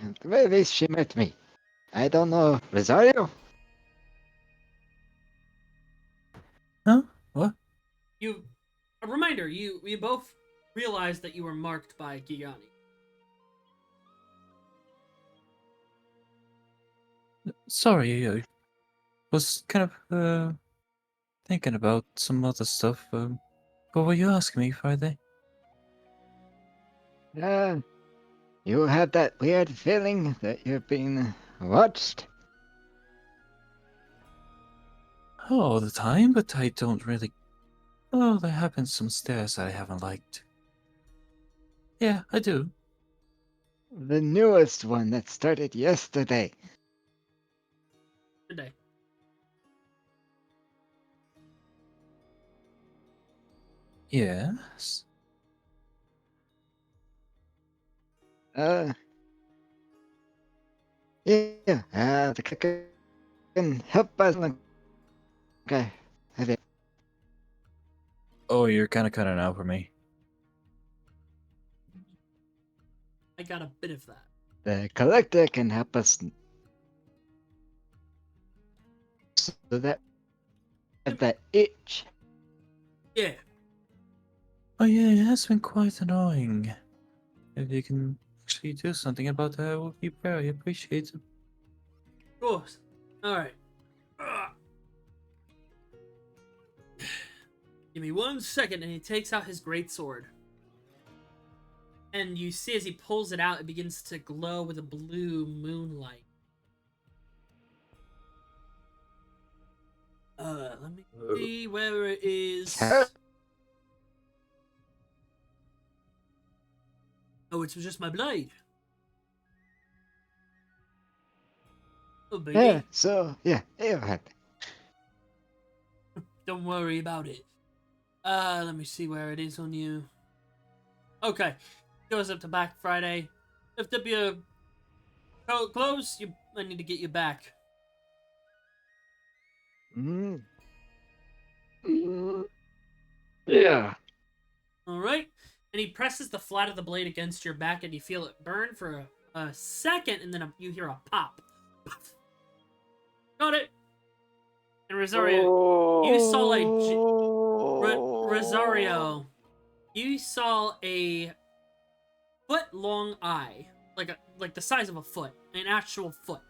At the very least, she marked me. I don't know. Rosario? Huh? What? A reminder, you both realized that you were marked by Giyani. Sorry, I was kind of thinking about some other stuff. What were you asking me, Friday? You have that weird feeling that you're being watched? All the time, but I don't really. Oh, there have been some stares I haven't liked. Yeah, I do. The newest one that started yesterday. Today. Yes. Yeah, the clicker can help us. Okay, I think. Oh, you're kind of cutting out for me. I got a bit of that. The collector can help us so that that itch. Yeah. Oh yeah, it has been quite annoying. If you can actually do something about that, it would be very appreciated. Of course. Alright. Give me 1 second, and he takes out his greatsword. And you see as he pulls it out, it begins to glow with a blue moonlight. Let me see where it is. Oh, it's just my blade. Oh, baby. Yeah, so, yeah, right. Don't worry about it. Let me see where it is on you. Okay. Goes up to Black Friday. Lift up your clothes. I need to get you back. Mm. Yeah. Alright. And he presses the flat of the blade against your back, and you feel it burn for a second, and then you hear a pop. Got it. And Rosario, you saw Rosario, you saw a foot-long eye, like the size of a foot, an actual foot,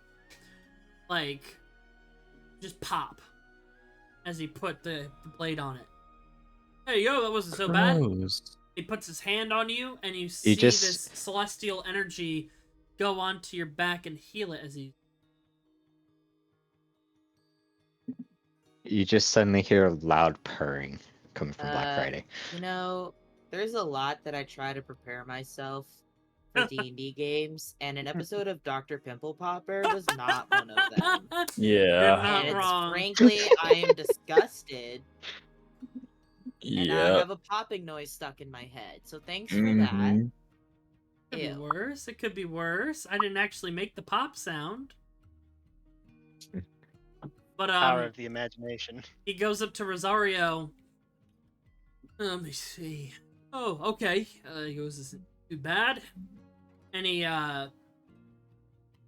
like just pop, as he put the blade on it. There you go, that wasn't so bad. Gross. He puts his hand on you, and you see You just this celestial energy go onto your back and heal it as he. you just suddenly hear a loud purring coming from Black Uh, Friday. You know, there's a lot that I try to prepare myself for D&D games, and an episode of Dr. Pimple Popper was not one of them. You're Yeah. not And it's wrong. frankly, I am disgusted, and now I Yeah. have a popping noise stuck in my head. So thanks for that. Mhm. Could be Ew. worse. It could be worse. I didn't actually make the pop sound. But Power of the imagination. he goes up to Rosario. Let me see. Oh, okay. He goes, "Is it too bad?" And he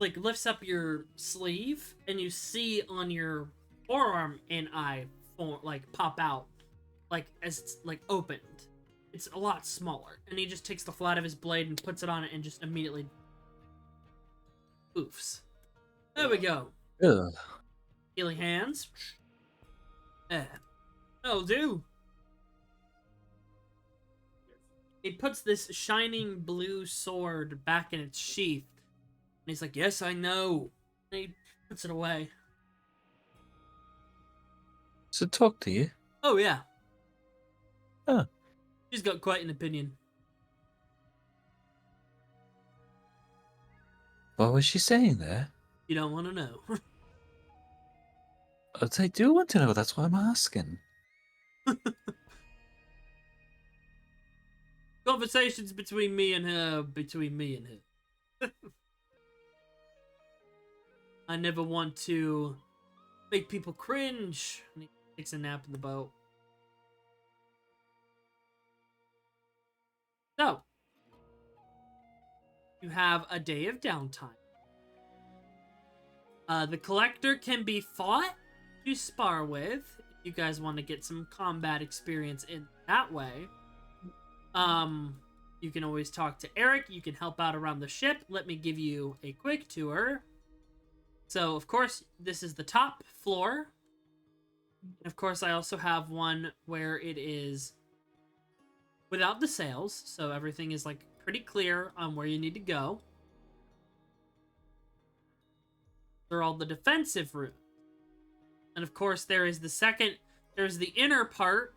like lifts up your sleeve, and you see on your forearm an eye form, like pop out, like as it's like opened. It's a lot smaller, and he just takes the flat of his blade and puts it on it, and just immediately poofs. There we go. Ugh. Healing hands. That'll do. He puts this shining blue sword back in its sheath. And he's like, "Yes, I know." And he puts it away. So talk to you. Oh, yeah. Huh. She's got quite an opinion. What was she saying there? You don't want to know. I do want to know, that's why I'm asking. Conversations between me and her, between me and her. I never want to make people cringe. And he takes a nap in the boat. So, you have a day of downtime. The collector can be fought to spar with. If you guys want to get some combat experience in that way. You can always talk to Eric. You can help out around the ship. Let me give you a quick tour. So, of course, this is the top floor. Of course, I also have one where it is without the sails, so everything is like pretty clear on where you need to go. They're all the defensive rooms. And of course, there's the inner part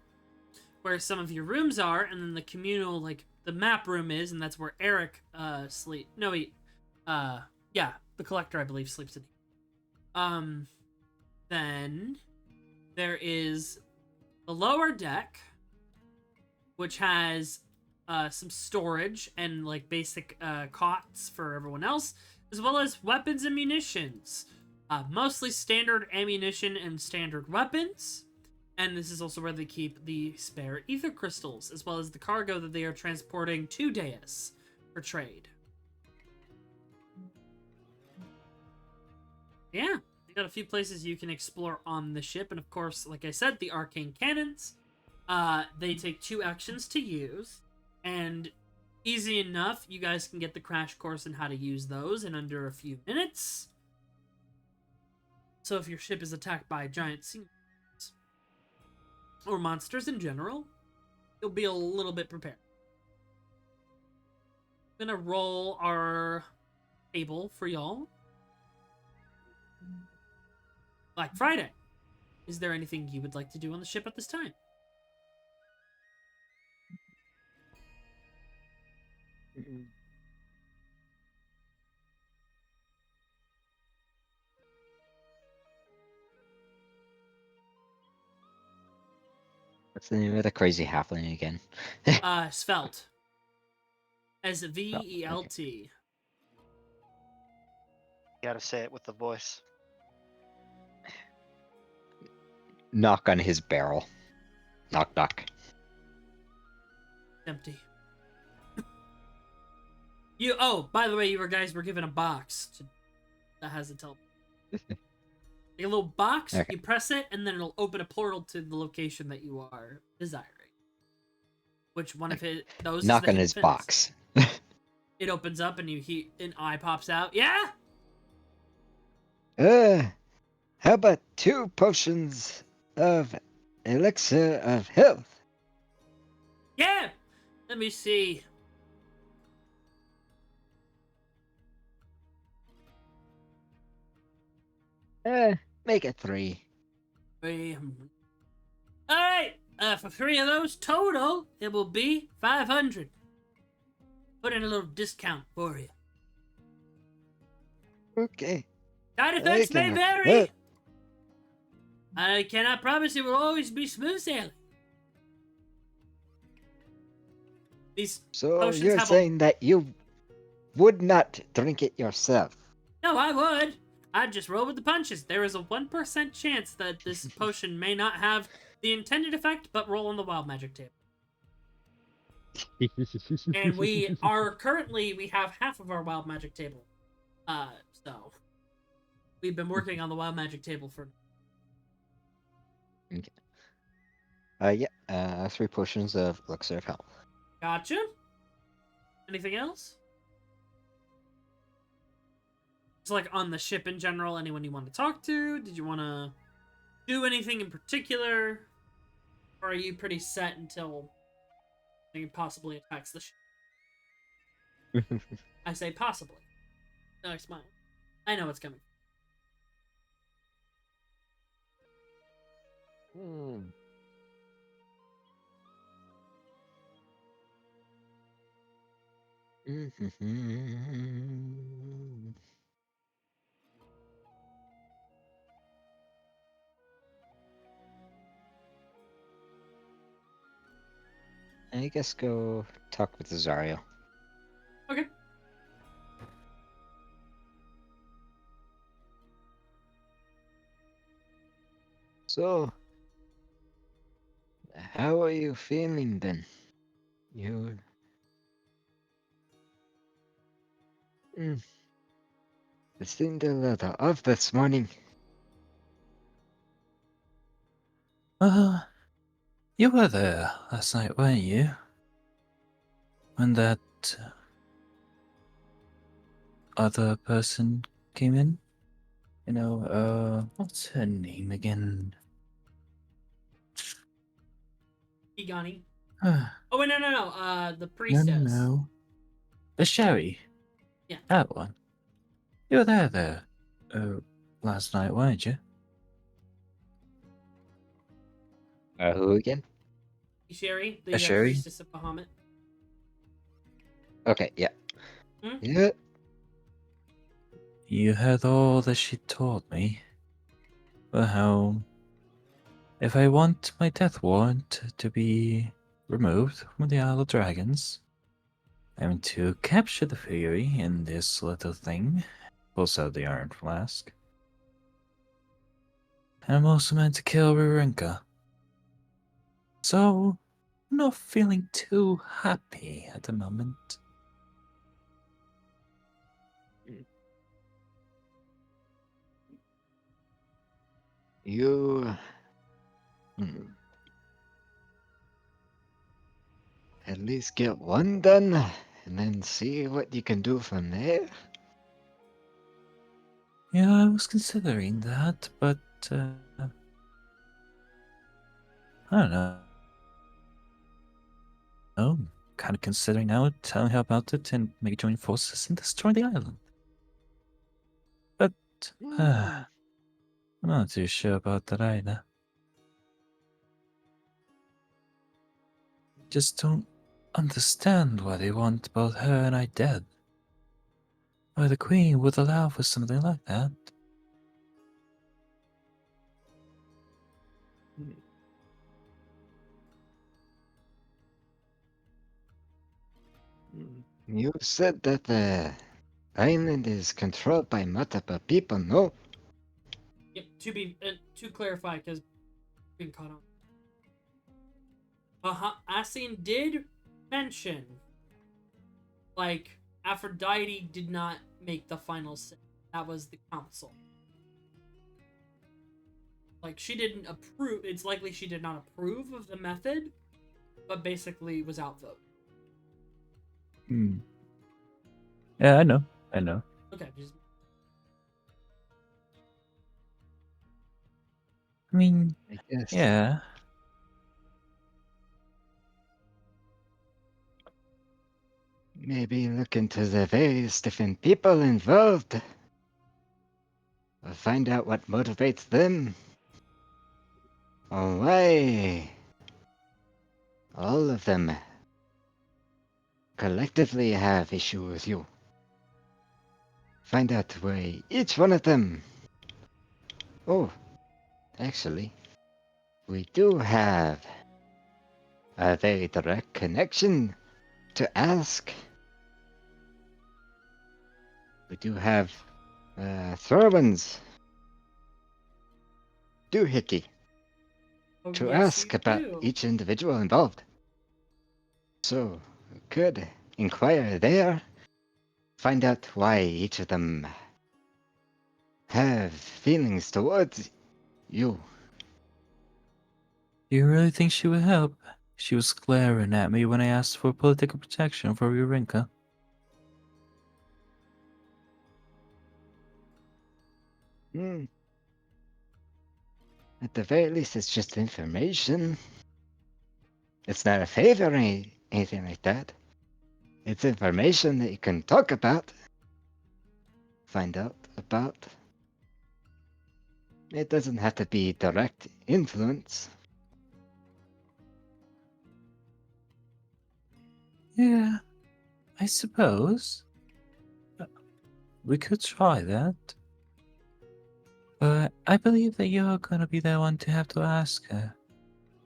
where some of your rooms are, and then the communal, like, the map room is, and that's where Eric, the collector, I believe, sleeps in here. Then there is the lower deck, which has, some storage and, like, basic, cots for everyone else, as well as weapons and munitions. Mostly standard ammunition and standard weapons. And this is also where they keep the spare ether crystals, as well as the cargo that they are transporting to Deus for trade. Yeah, they got a few places you can explore on the ship, and of course, like I said, the arcane cannons. They take 2 actions to use, and easy enough, you guys can get the crash course on how to use those in under a few minutes. So if your ship is attacked by giant sea monsters, or monsters in general, you'll be a little bit prepared. I'm gonna roll our table for y'all. Black Friday. Is there anything you would like to do on the ship at this time? What's the name of the crazy halfling again? Svelte. S-V-E-L-T. You gotta say it with the voice. Knock on his barrel. Knock, knock. Empty. By the way, you guys were given a box that has a teleport. A little box, Okay. you press it, and then it'll open a portal to the location that you are desiring. Which one of those Knock is the on his hidden box. It opens up and an eye pops out. Yeah? How about 2 potions of elixir of health. Yeah! Let me see. Make it 3. 300. Alright! For 3 of those total, it will be 500. Put in a little discount for you. Okay. Side I effects can may work with vary. that. I cannot promise it will always be smooth sailing. These So potions you're have saying that you would not drink it yourself? No, I would. I'd just roll with the punches. There is a 1% chance that this potion may not have the intended effect, but roll on the wild magic table. And we have half of our wild magic table. So we've been working on the wild magic table for. Okay. Yeah. 3 potions of elixir of health. Gotcha. Anything else? It's like on the ship in general. Anyone you want to talk to? Did you want to do anything in particular, or are you pretty set until something possibly attacks the ship? I say possibly. No, I smile. I know it's coming. Hmm. I guess go talk with Zario. Okay. So, how are you feeling then? You. Mm, seemed a little off this morning. You were there last night, weren't you? When that other person came in? What's her name again? Igani. no, Oh wait, no. The no, priestess. no. The Sherry. Yeah. That one. You were there, last night, weren't you? Who again? Sherry, A the Sherry? priestess of Bahamut. Okay, yeah. Hmm? Yeah. You heard all that she told me. Well, if I want my death warrant to be removed from the Isle of Dragons, I'm to capture the Fury in this little thing, pulls out the iron flask. And I'm also meant to kill Rurinka. So, I'm not feeling too happy at the moment. You. Hmm. At least get one done, and then see what you can do from there. Yeah, I was considering that, but I don't know. Kind of considering now telling her about it and maybe join forces and destroy the island. But Hmm. I'm not too sure about that either. Just don't understand why they want both her and I dead. Why the Queen would allow for something like that. You said that the island is controlled by multiple people, no? Yep. To clarify, because being caught on. Asin did mention, like, Aphrodite did not make the final say. That was the council. Like, she didn't approve. It's likely she did not approve of the method, but basically was outvoted. Hmm. Yeah, I know. Okay, just I mean, I guess. yeah. Maybe look into the various different people involved. Or find out what motivates them. Or why all of them collectively have issue with you. Find out why each one of them. Oh, actually, we do have a very direct connection to ask. We do have Thorwin's doohickey Oh, to yes, ask you about do. each individual involved. So, we could inquire there, find out why each of them have feelings towards you. Do you really think she would help? She was glaring at me when I asked for political protection for Urinka. Hmm. At the very least, it's just information. It's not a favor or anything like that. It's information that you can talk about, find out about. It doesn't have to be direct influence. Yeah, I suppose. We could try that. But I believe that you're gonna be the one to have to ask her.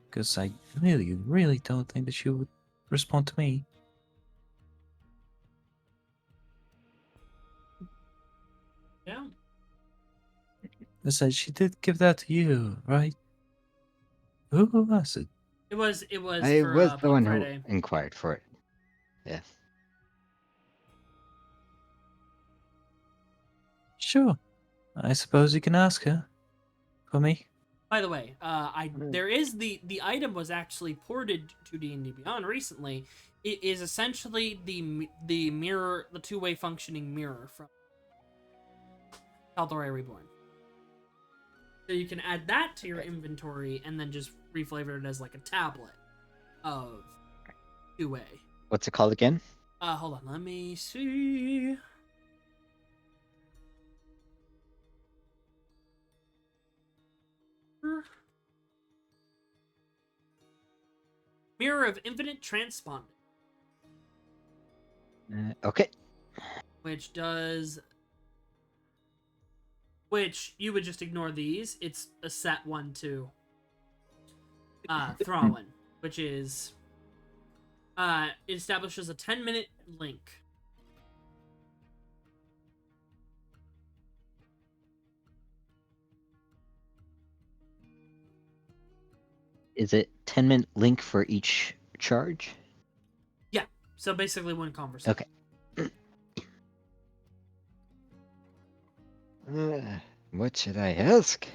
Because I really don't think that she would respond to me. Yeah. Besides, she did give that to you, right? Who was it? It was I for was the Black one who Friday. inquired for it. Yeah. Sure. I suppose you can ask her. For me. By the way, there is the item was actually ported to D&D Beyond recently. It is essentially the mirror, the two-way functioning mirror from Tal'Dorei Reborn. So you can add that to your inventory and then just reflavor it as like a tablet of two-way. What's it called again? Hold on, let me see. Mirror of Infinite Transponding, Okay. which does, which you would just ignore these. It's a set 1-2. Thrallin, which is it establishes a 10-minute link. Is it 10-minute link for each charge? Yeah, so basically one conversation. Okay. What should I ask?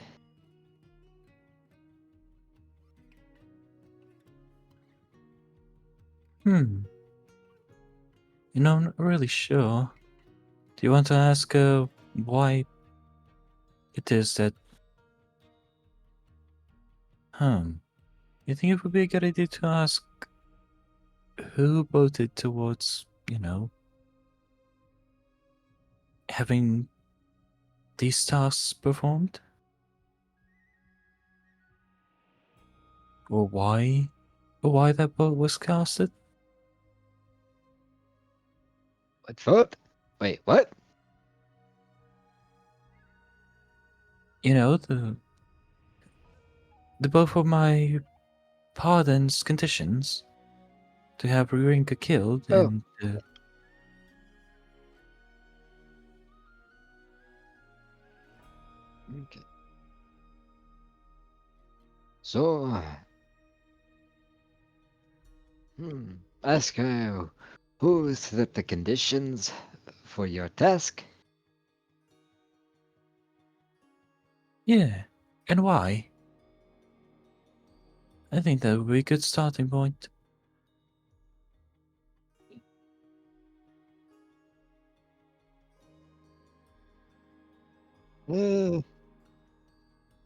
You know, I'm not really sure. Do you want to ask her why it is that... You think it would be a good idea to ask who voted towards, having these tasks performed? Or why that vote was casted? What vote? Wait, what? You know, the both of my pardon's conditions to have Rurinka killed Oh. and Okay. So, ask her who set the conditions for your task. yeah, and why? I think that would be a good starting point. Uh,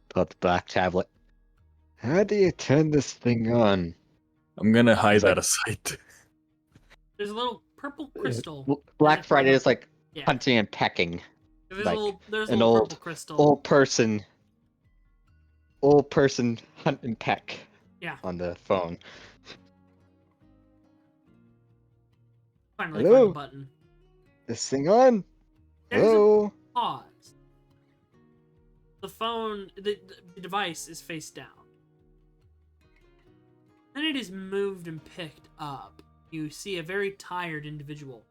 Pull up the black tablet. How do you turn this thing on? I'm gonna hide It's like- out of sight. There's a little purple crystal. Black at the Friday is bottom. like Yeah. hunting and pecking. There's like there's a an little old purple crystal. old person hunt and peck Yeah. on the phone. Finally find the Hello? button. This thing on? There's a Hello? pause. The phone, the device is face down. Then it is moved and picked up. You see a very tired individual,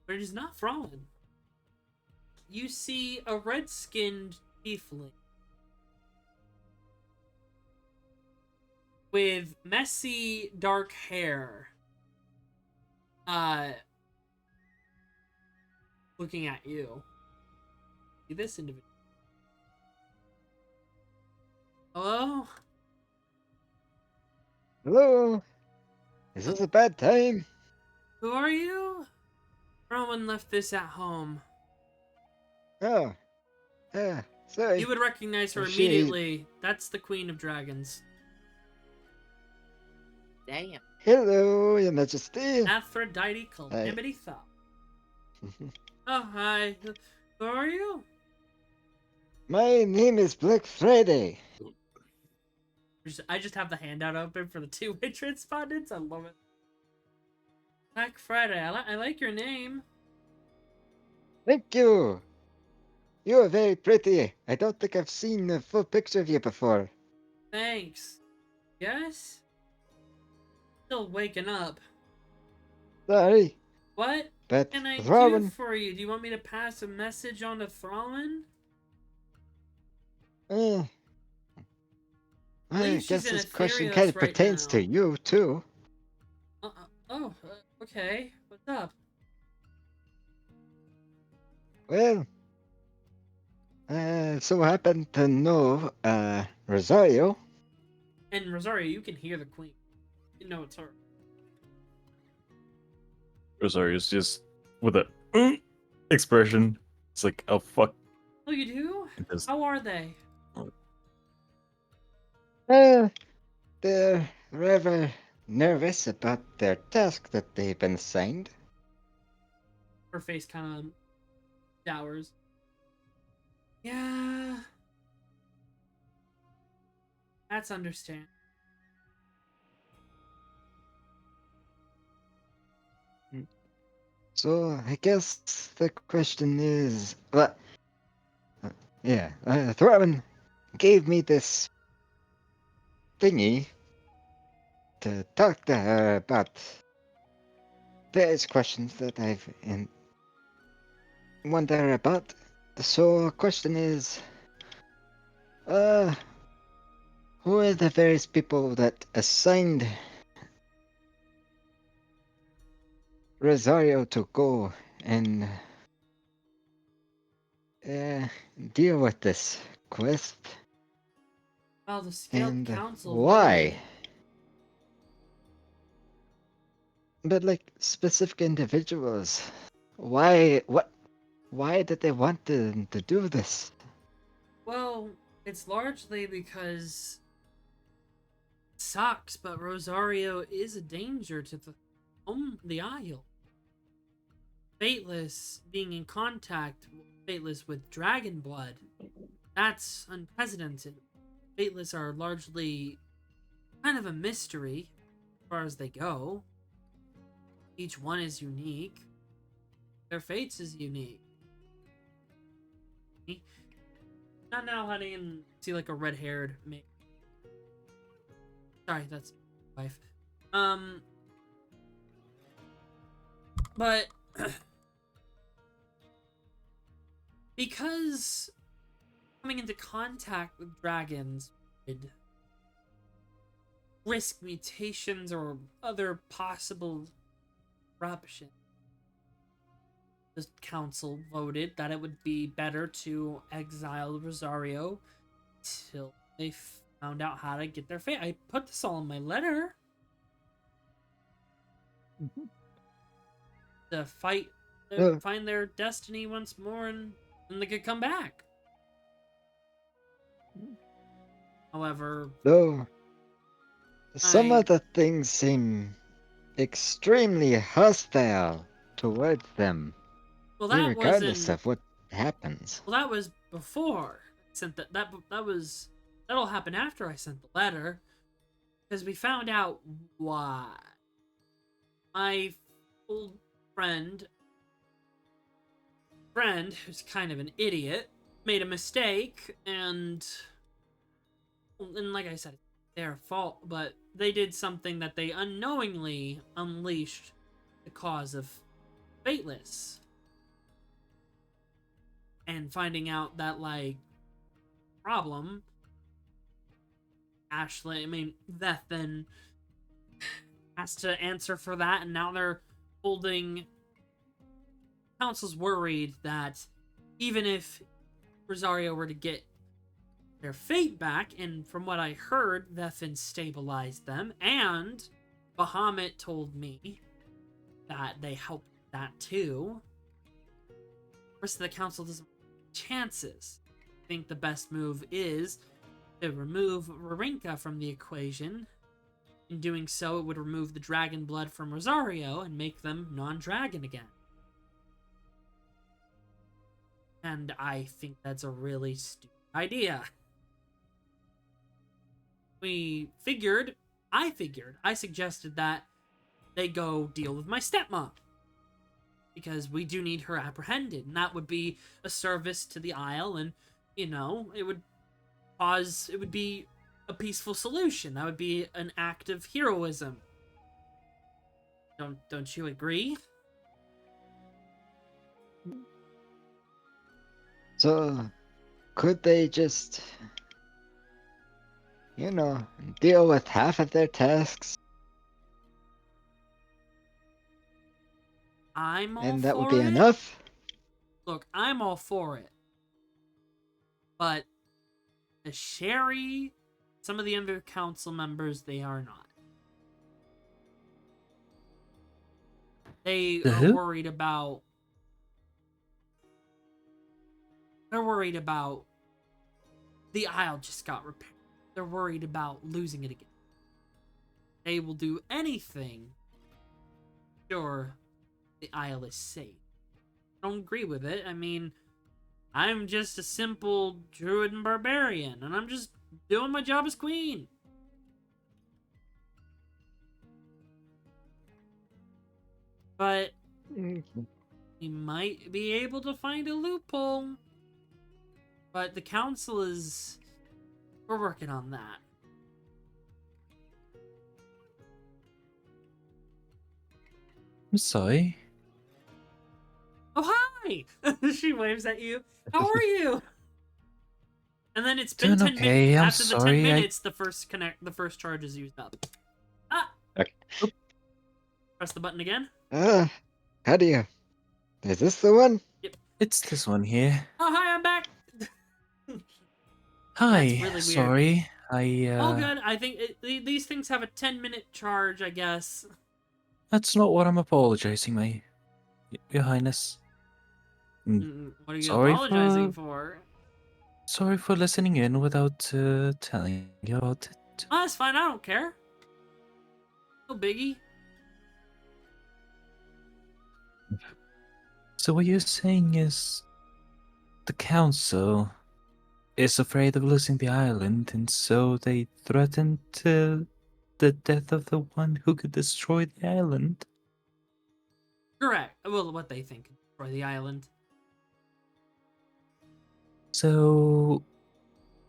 but it is not Frolin. You see a red-skinned tiefling with messy dark hair. Looking at you. See this individual. Hello? Hello? Is this a bad time? Who are you? Rowan left this at home. Oh. Sorry. You would recognize her Oh, she- immediately. That's the Queen of Dragons. Damn. Hello, Your Majesty. Aphrodite Calamity Thought. Oh, hi. Who are you? My name is Black Friday. I just have the handout open for the two-way correspondence. I love it. Black Friday. I like your name. Thank you. You are very pretty. I don't think I've seen a full picture of you before. Thanks. Yes? Still waking up. Sorry, What but can I do Thrawn, for you? Do you want me to pass a message on to Thrallin? I believe she's guess in this question Aetherios kind of right pertains to now. you too. Okay. What's up? Well, so happen to know Rosario. And Rosario, you can hear the Queen. You know it's her. Rosario's just with a expression. It's like, oh fuck. Oh, you do? It does. How are they? They're rather nervous about their task that they've been assigned. Her face kind of dours. Yeah. That's understandable. So I guess the question is, what? Thrawn gave me this thingy to talk to her about various questions that I've wonder about. So, question is, who are the various people that assigned Rosario to go and deal with this quest? Well, the Scaled And Council why? voted. But like specific individuals, why? What? Why did they want to do this? Well, it's largely because it sucks, but Rosario is a danger to the Isle. Fateless being in contact, Fateless with dragon blood, that's unprecedented. Fateless are largely kind of a mystery as far as they go. Each one is unique. Their fates is unique. Not now, honey, and see like a red-haired mate. Sorry, that's my wife. But because coming into contact with dragons would risk mutations or other possible corruption, the council voted that it would be better to exile Rosario till they found out how to get their fate. I put this all in my letter. To fight, find their destiny once more, and then they could come back. However, No, Some I of the things seem extremely hostile towards them, well that regardless wasn't of what happens. well that was before I sent that'll happen after I sent the letter because we found out why. My old friend who's kind of an idiot made a mistake and like I said, it's their fault, but they did something that they unknowingly unleashed the cause of Fateless. And finding out that, like, problem, Ashley, I mean, Beth then has to answer for that, and now they're holding. Council's worried that even if Rosario were to get their fate back, and from what I heard, Vethyn stabilized them, and Bahamut told me that they helped that too. The rest of the council doesn't have chances. I think the best move is to remove Rarinka from the equation. In doing so, it would remove the dragon blood from Rosario and make them non-dragon again. And I think that's a really stupid idea. I suggested that they go deal with my stepmom. Because we do need her apprehended. And that would be a service to the Isle, and, it would be a peaceful solution. That would be an act of heroism. Don't you agree? So, could they just, deal with half of their tasks? I'm all And that would for be it. enough? Look, I'm all for it. But the Sherry, some of the other council members, they are not. They The are who? worried about. They're worried about the Isle just got repaired. They're worried about losing it again. They will do anything. Sure, the Isle is safe. I don't agree with it. I mean, I'm just a simple druid and barbarian, and I'm just doing my job as queen. But we might be able to find a loophole. But the council is... We're working on that. I'm sorry. Oh, hi! She waves at you. How are you? And then it's been Doing 10 okay, minutes. I'm After the 10 sorry, minutes, the first charge is used up. Ah! Okay. Press the button again. How do you... Is this the one? It's this one here. Oh, hi, I'm back! Hi, That's really weird. sorry. All good. I think these things have a 10-minute charge, I guess. That's not what I'm apologizing, Your Highness. What are you Sorry apologizing for? Sorry for listening in without telling you about it. Oh, that's fine. I don't care. No biggie. So what you're saying is the council is afraid of losing the island, and so they threatened the death of the one who could destroy the island? Correct. Well, what they think for the island. So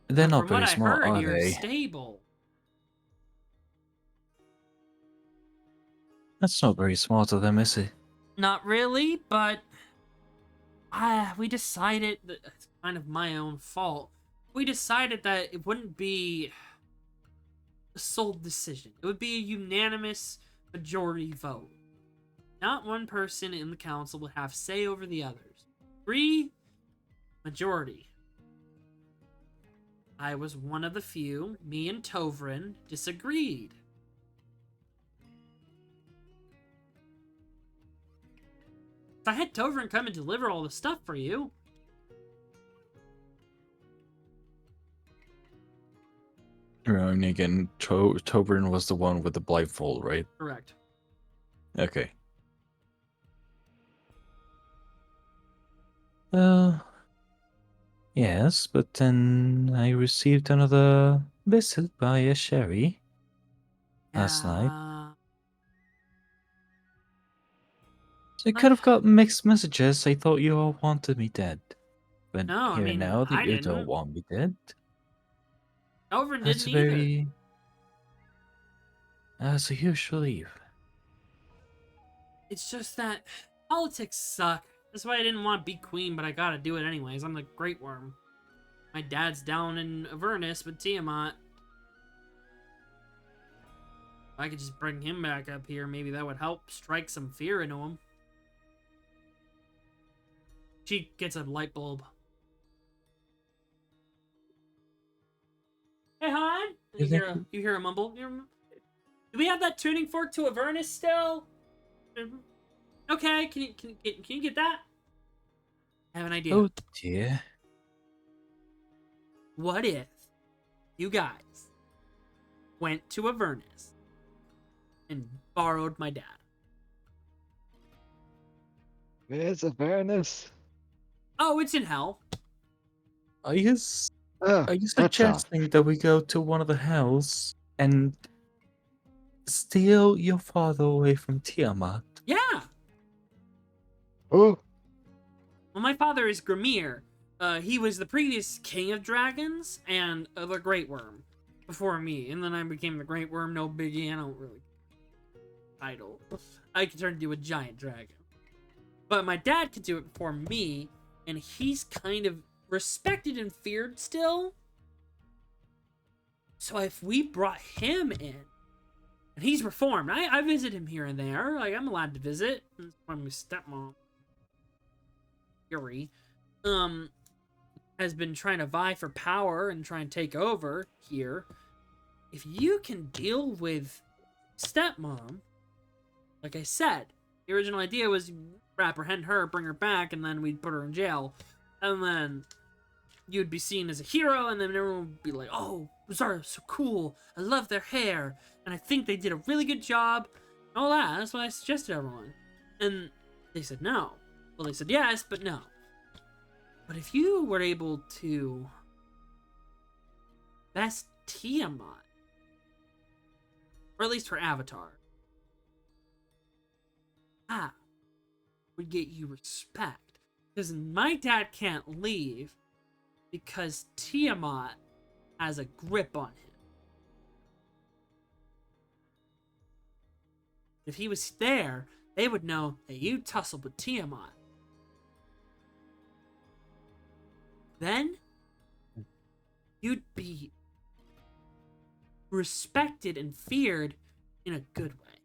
they're But not from what very I smart, heard, are you're they? stable. That's not very smart of them, is it? Not really, but we decided that it's kind of my own fault. We decided that it wouldn't be a sole decision. It would be a unanimous majority vote. Not one person in the council would have say over the others. 3 majority. I was one of the few. Me and Tovrin disagreed. I had Tovrin come and deliver all the stuff for you. And again, Tobrin was the one with the blindfold, right? Correct. Okay. Yes, but then I received another visit by a Sherry last night. So I could have got mixed messages. I thought you all wanted me dead. But No, I here mean, now that I you don't didn't. want me dead, Overton that's didn't either. that's a huge relief. It's just that politics suck. That's why I didn't want to be queen, but I gotta do it anyways. I'm the Great Worm. My dad's down in Avernus with Tiamat. If I could just bring him back up here, maybe that would help strike some fear into him. She gets a light bulb. Hey, hon. You hear a mumble. Do we have that tuning fork to Avernus still? Okay, can you get that? I have an idea. Oh dear. What if you guys went to Avernus and borrowed my dad? Where's Avernus? Oh, it's in hell. Are you s- Oh, are you that's off. suggesting that we go to one of the hells and steal your father away from Tiamat? Yeah. Oh, Well, my father is Grimir. He was the previous king of dragons and the Great Worm before me, and then I became the Great Worm. No biggie. I don't really title. I could turn into a giant dragon, but my dad could do it before me, and he's kind of respected and feared still. So if we brought him in, and he's reformed, I visit him here and there. Like, I'm allowed to visit. That's why my stepmom, Yuri, has been trying to vie for power and try and take over here. If you can deal with stepmom, like I said, the original idea was apprehend her, bring her back, and then we'd put her in jail. And then you'd be seen as a hero, and then everyone would be like, oh, Zara's so cool. I love their hair. And I think they did a really good job. All that. That's what I suggested to everyone. And they said no. Well, they said yes, but no. But if you were able to best Tiamat, or at least her avatar, would get you respect. Because my dad can't leave because Tiamat has a grip on him. If he was there, they would know that you tussled with Tiamat. Then you'd be respected and feared in a good way.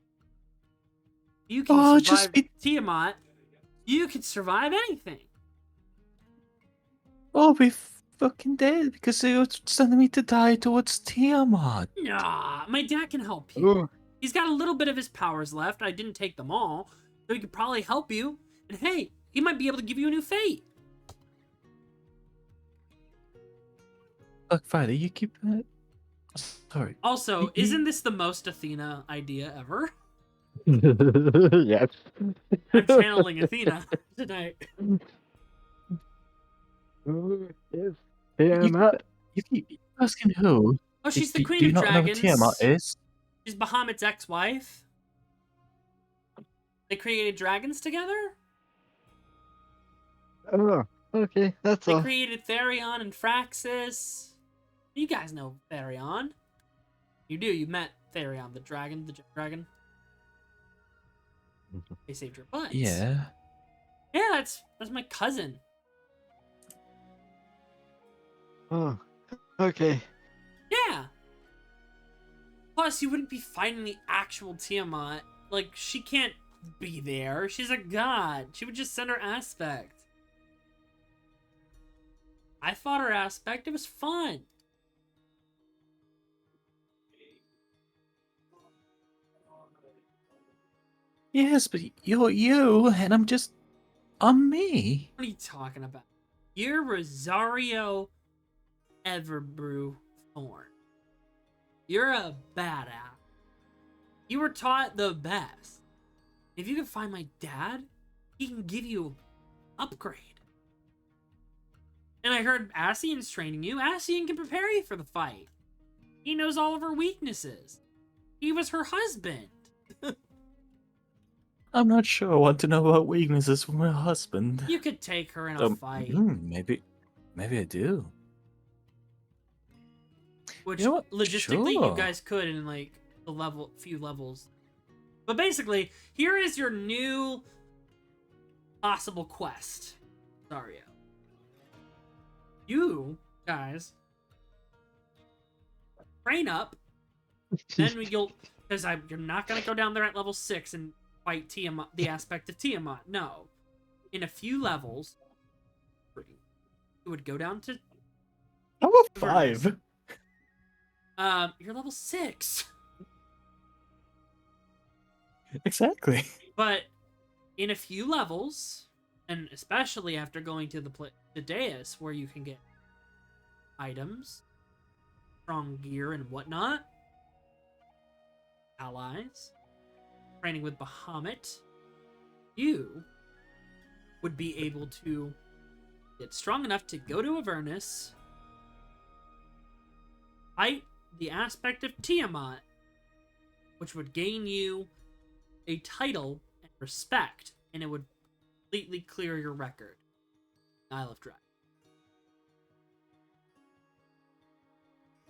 You can survive Tiamat. You can survive anything. I'll be fucking dead because they were sending me to die towards Tiamat. Nah, my dad can help you. Ooh. He's got a little bit of his powers left. I didn't take them all, so he could probably help you. And hey, he might be able to give you a new fate. Look, Father, you keep that. Sorry. Also, isn't this the most Athena idea ever? yes. I'm channeling Athena tonight. Who is You Tiamat? keep asking who? Oh, she's the Do queen you of not know who dragons. Tiamat is? She's Bahamut's ex-wife. They created dragons together. Oh, okay, that's They all. created Therion and Fraxis. You guys know Therion. You do. You met Therion, the dragon. They saved your butts. Yeah. Yeah, that's my cousin. Oh, okay. Yeah. Plus, you wouldn't be fighting the actual Tiamat. Like, she can't be there. She's a god. She would just send her aspect. I fought her aspect. It was fun. Yes, but you're you, and I'm me. What are you talking about? You're Rosario Everbrew Thorn. You're a badass. You were taught the best. If you can find my dad, he can give you an upgrade. And I heard Asian's training you. Asian can prepare you for the fight. He knows all of her weaknesses. He was her husband. I'm not sure I want to know about weaknesses from my husband. You could take her in a fight. Maybe I do. Which You know what? logistically you Sure. guys could in like the few levels. But basically, here is your new possible quest, Dario. You guys train up, then you'll because you're not gonna go down there at level 6 and fight Tiamat, the aspect of Tiamat. No, in a few levels, you would go down to How about 5? you're level 6. Exactly. But in a few levels, and especially after going to the dais where you can get items, strong gear, and whatnot, allies, training with Bahamut, you would be able to get strong enough to go to Avernus, fight the aspect of Tiamat, which would gain you a title and respect, and it would completely clear your record. Isle of Dragon.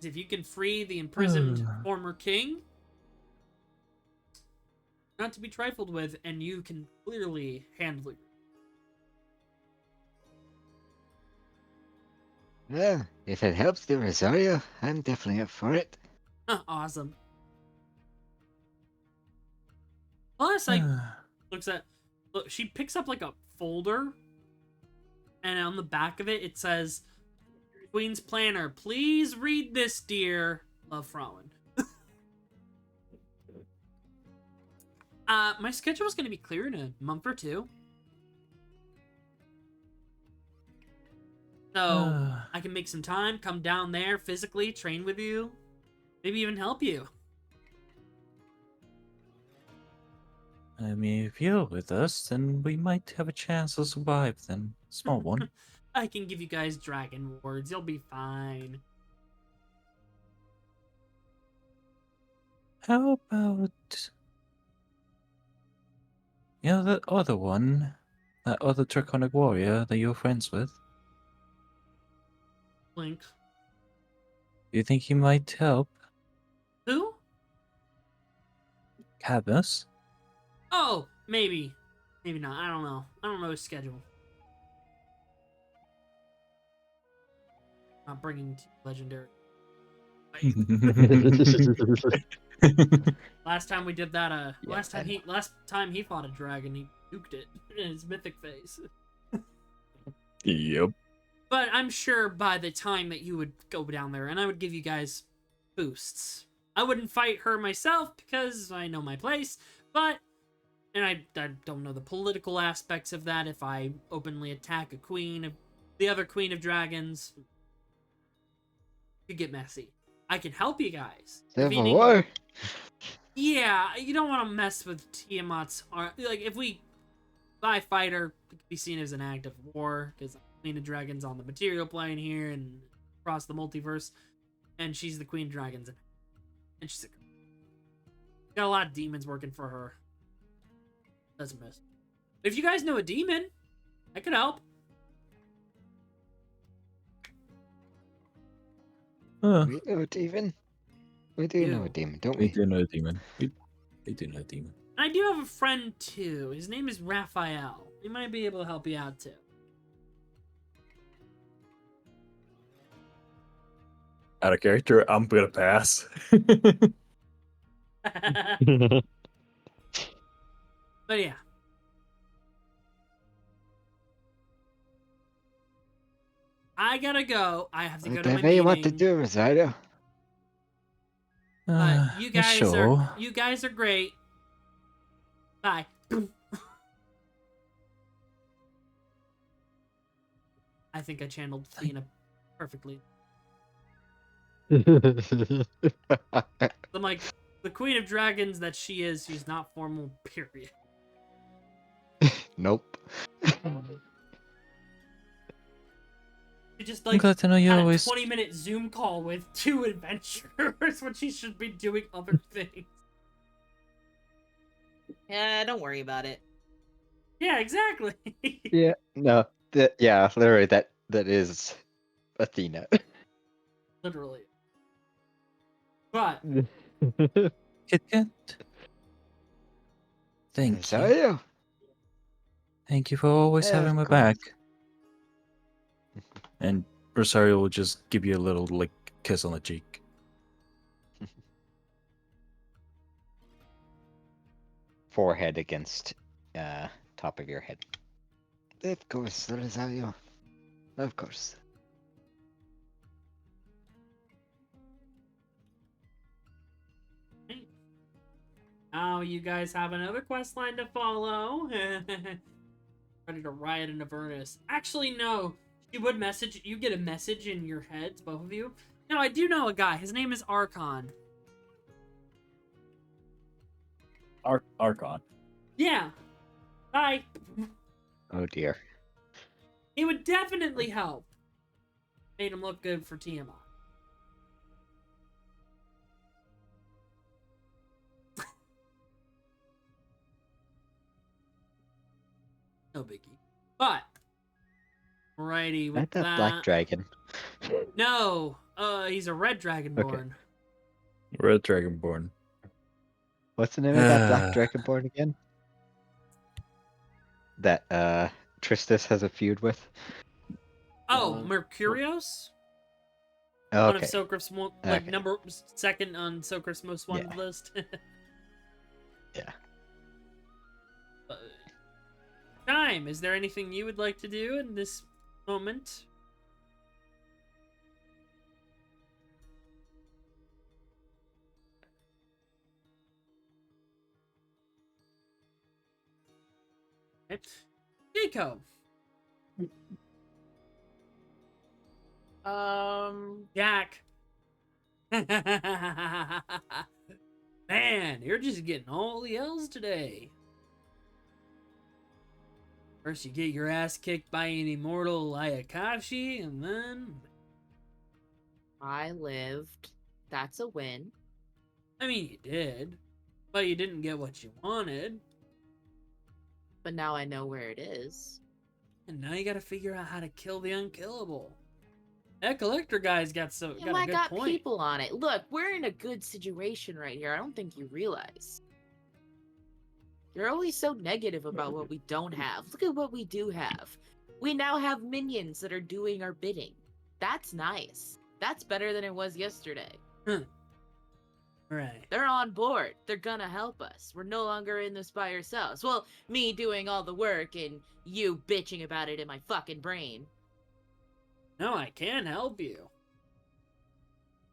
If you can free the imprisoned former king, not to be trifled with, and you can clearly handle it. Well, if it helps the Rosario, I'm definitely up for it. Awesome. Plus, I look, she picks up like a folder, and on the back of it, it says, Queen's Planner, please read this, dear. Love, Frowen. My schedule is going to be clear in a month or two. So, I can make some time, come down there physically, train with you, maybe even help you. I mean, if you're with us, then we might have a chance to survive then. Small one. I can give you guys dragon wards. You'll be fine. How about... You know, that other one? That other draconic warrior that you're friends with? Link. Do you think he might help? Who? Cadmus? Oh, maybe. Maybe not. I don't know. I don't know his schedule. Not bringing legendary. Last time we did that, last time he fought a dragon, he nuked it in his mythic phase. Yep. But I'm sure by the time that you would go down there, and I would give you guys boosts. I wouldn't fight her myself because I know my place, but and I don't know the political aspects of that. If I openly attack a queen of the other queen of dragons, it could get messy. I can help you guys. Civil War? Yeah, you don't want to mess with Tiamat's art. Like, if I fight her, it could be seen as an act of war, because Queen of Dragons on the material plane here and across the multiverse, and she's the Queen of Dragons, and she's got a lot of demons working for her. Doesn't miss. If you guys know a demon, I could help. We know a demon? We do know a demon, don't We we? do know a demon. We do know a demon. And I do have a friend too. His name is Raphael. He might be able to help you out too. Out of character, I'm gonna pass. But yeah. I gotta go. I have to go to my Whatever meeting. you want to do, Rosario. But you guys sure. are great. Bye. I think I channeled Fina perfectly. I'm like, the Queen of Dragons that she is, she's not formal, period. Nope. She just I'm like glad to know you had a always. 20-minute Zoom call with 2 adventurers when she should be doing other things. Yeah, don't worry about it. Yeah, exactly. Yeah. No. Yeah. Literally, that is Athena. Literally. But Kit Kat. Thank So you. you. Thank you for always Yeah, having of my course. back. And Rosario will just give you a little like kiss on the cheek. Forehead against top of your head. Of course, Rosario. Of course. now you guys have another quest line to follow. Ready to riot in Avernus. Actually, no. She would message. You get a message in your heads, both of you. No, I do know a guy. His name is Archon. Archon. Yeah. Bye. Oh dear. He would definitely help. Made him look good for TMI. No biggie. But, righty with Not that that. black dragon. No, he's a red dragonborn. Red Dragonborn. What's the name of that black dragonborn again? That Tristis has a feud with. Oh, Mercurios? Oh, One of okay. Socrates, like Okay. number second on Socrates' most wanted list. Yeah. Time, is there anything you would like to do in this moment? Okay. Nico. Jack. Man, you're just getting all the L's today. First you get your ass kicked by an immortal Ayakashi, and then... I lived. That's a win. I mean, you did. But you didn't get what you wanted. But now I know where it is. And now you gotta figure out how to kill the unkillable. That collector guy's got a I good got point. people on it. Look, we're in a good situation right here. I don't think you realize. You're always so negative about what we don't have. Look at what we do have. We now have minions that are doing our bidding. That's nice. That's better than it was yesterday. Right. They're on board. They're gonna help us. We're no longer in this by ourselves. Well, me doing all the work and you bitching about it in my fucking brain. No, I can help you.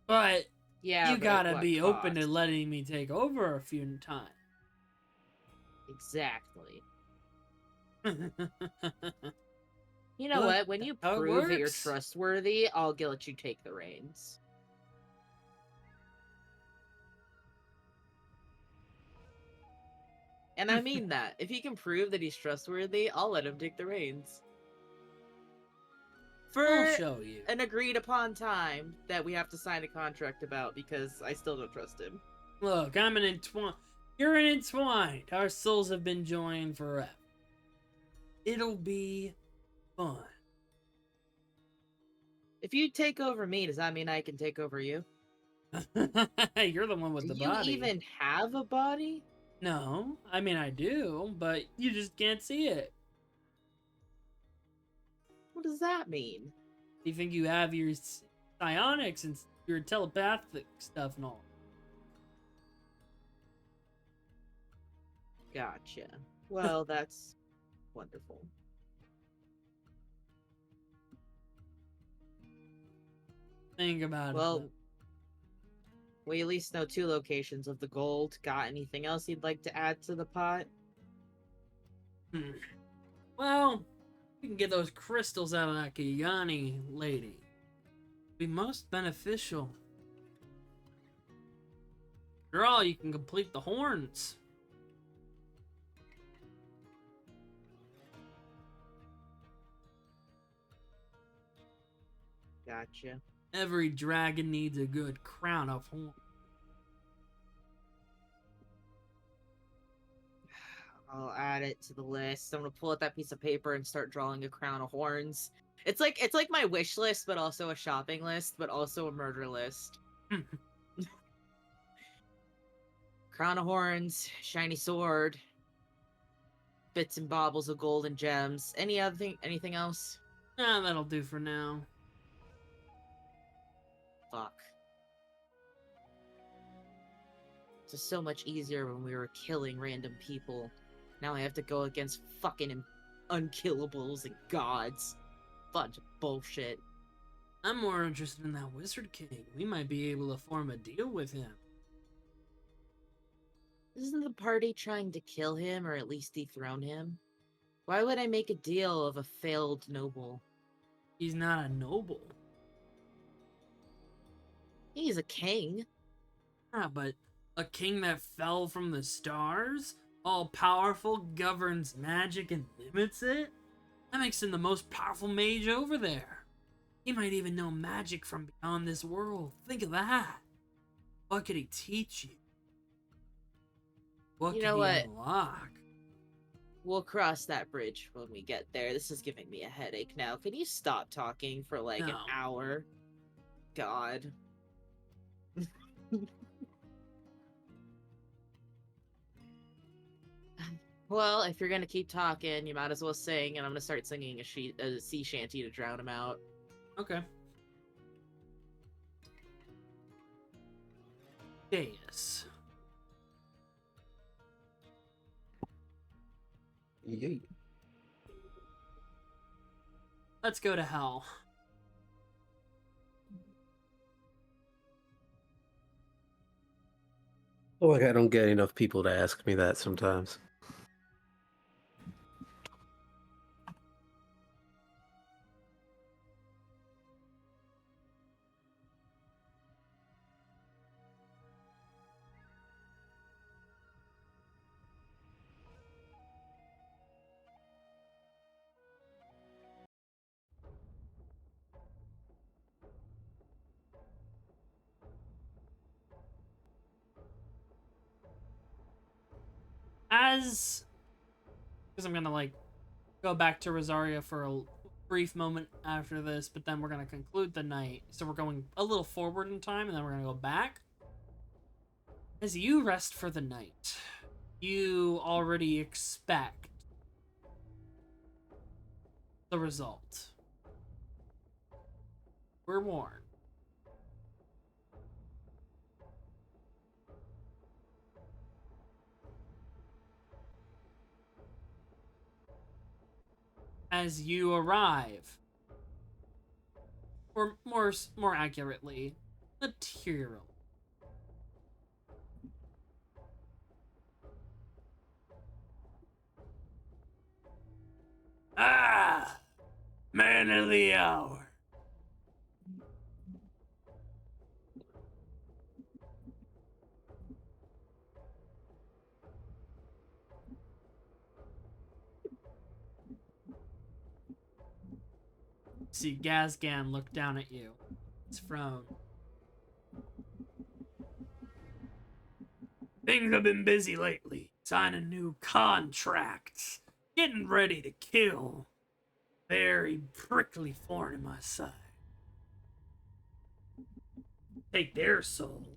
But Yeah, you but gotta at what be open to cost? letting me take over a few times. Exactly. You know Look, what? When you how it prove that you're works. trustworthy, I'll let you take the reins. And I mean that. If he can prove that he's trustworthy, I'll let him take the reins. For I'll show you. an agreed upon time that we have to sign a contract about because I still don't trust him. Look, I'm an entwined. You're an entwined. Our souls have been joined forever. It'll be fun. If you take over me, does that mean I can take over you? You're the one with Do the you body. even have a body? No, I mean I do, but you just can't see it. What does that mean? You think you have your psionics and your telepathic stuff and all. Gotcha. Well, that's wonderful. Think about Well, it. we at least know 2 locations of the gold. Got anything else you'd like to add to the pot? Well, we can get those crystals out of that Kayani lady. Be most beneficial. After all, you can complete the horns. Gotcha. Every dragon needs a good crown of horns. I'll add it to the list. I'm gonna pull out that piece of paper and start drawing a crown of horns. It's like my wish list, but also a shopping list, but also a murder list. Crown of horns, shiny sword, bits and baubles of gold and gems. Anything else? Nah, that'll do for now. Fuck. It's just so much easier when we were killing random people. Now I have to go against fucking unkillables and gods. Bunch of bullshit. I'm more interested in that Wizard King. We might be able to form a deal with him. Isn't the party trying to kill him or at least dethrone him? Why would I make a deal of a failed noble? He's not a noble. He's a king. Ah, but a king that fell from the stars, all powerful, governs magic and limits it? That makes him the most powerful mage over there. He might even know magic from beyond this world. Think of that. What could he teach you? What You could know he what? unlock? We'll cross that bridge when we get there. This is giving me a headache now. Can you stop talking for like an No. hour? God. Well, if you're gonna keep talking, you might as well sing, and I'm gonna start singing a sea shanty to drown him out. Okay. Deus. Yeet. Let's go to hell. Like I don't get enough people to ask me that sometimes. Because I'm gonna like go back to Rosaria for a brief moment after this, but then we're gonna conclude the night. So we're going a little forward in time, and then we're gonna go back. As you rest for the night, you already expect the result. We're warned. As you arrive, or more accurately, material. Ah, man of the hour. See Gazgan look down at you. It's frown. Things have been busy lately. Signing new contracts. Getting ready to kill. Very prickly thorn in my side. Take their soul.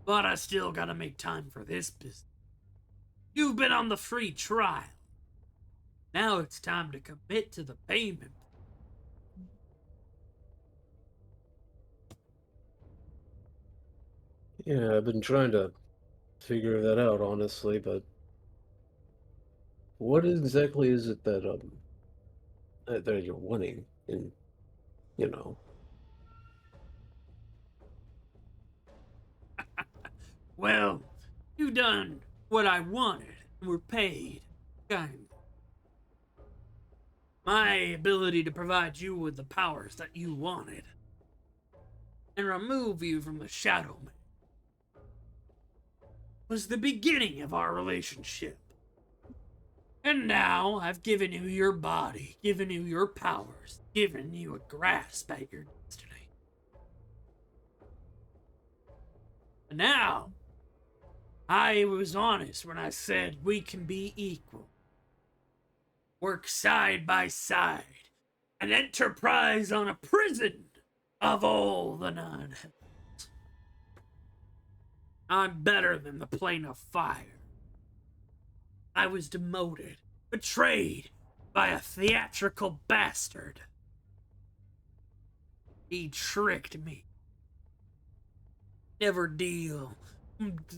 But I still gotta make time for this business. You've been on the free trial. Now it's time to commit to the payment. Yeah, I've been trying to figure that out honestly, but what exactly is it that you're wanting in, you know? Well, you done what I wanted and were paid. Kind. My ability to provide you with the powers that you wanted. and remove you from the Shadow Man was the beginning of our relationship. And now I've given you your body, given you your powers, given you a grasp at your destiny. And now, I was honest when I said we can be equal. Work side by side. An enterprise on a prison of all the non-hells. I'm better than the plane of fire. I was demoted, betrayed by a theatrical bastard. He tricked me. Never deal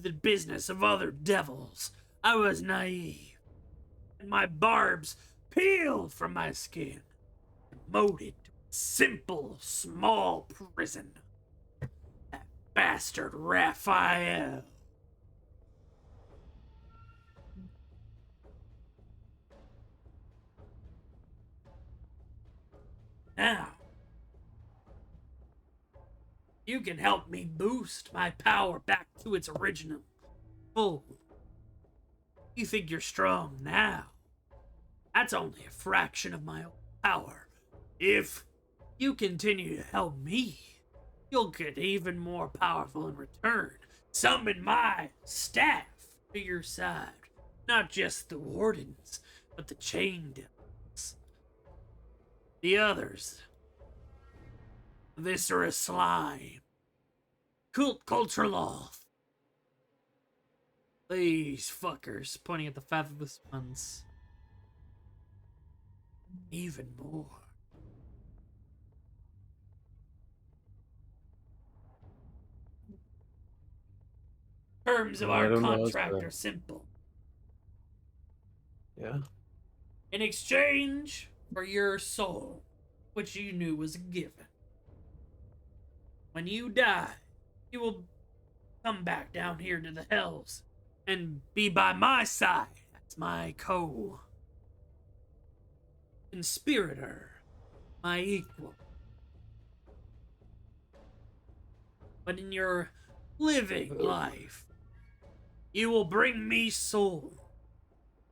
the business of other devils. I was naive. And my barbs peeled from my skin. Demoted to a simple, small prison. That bastard Raphael. Now, you can help me boost my power back to its original full. You think you're strong now? That's only a fraction of my own power. If you continue to help me, you'll get even more powerful in return. Summon my staff to your side. Not just the wardens, but the chain devils. The others. Viscera Slime. Cult Culture Loth. These fuckers, pointing at the fatherless ones. Even more. Terms of I our don't know, contract sir. are simple. Yeah. In exchange for your soul, which you knew was a given. When you die, you will come back down here to the hells and be by my side as my co-conspirator, my equal. But in your living life, you will bring me soul.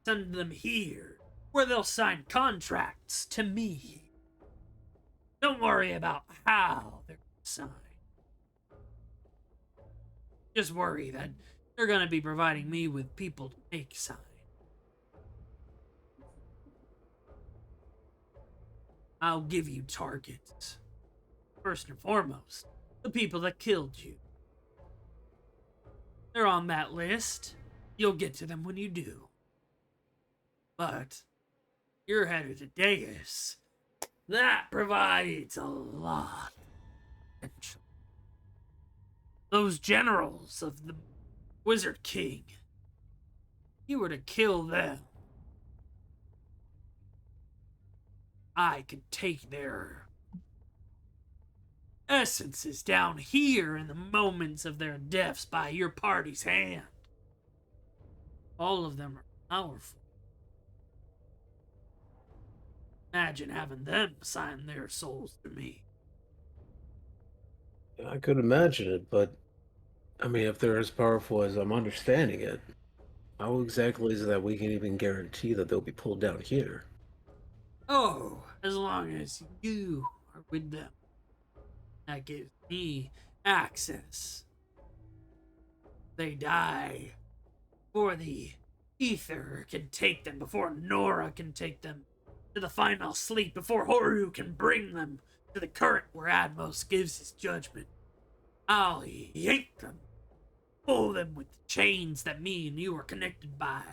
Send them here, where they'll sign contracts to me. Don't worry about how they're signed. Just worry that they're gonna be providing me with people to make sign. I'll give you targets. First and foremost, the people that killed you. They're on that list. You'll get to them when you do. But you're head of the dais. That provides a lot of potential. Those generals of the Wizard King. You were to kill them. I could take their essences down here in the moments of their deaths by your party's hand. All of them are powerful. Imagine having them sign their souls to me. I could imagine it, but I mean, if they're as powerful as I'm understanding it, how exactly is it that we can even guarantee that they'll be pulled down here? Oh, as long as you are with them. That gives me access. They die before the aether can take them, before Nora can take them to the final sleep, before Horu can bring them to the current where Admos gives his judgment. I'll yank them, pull them with the chains that me and you are connected by.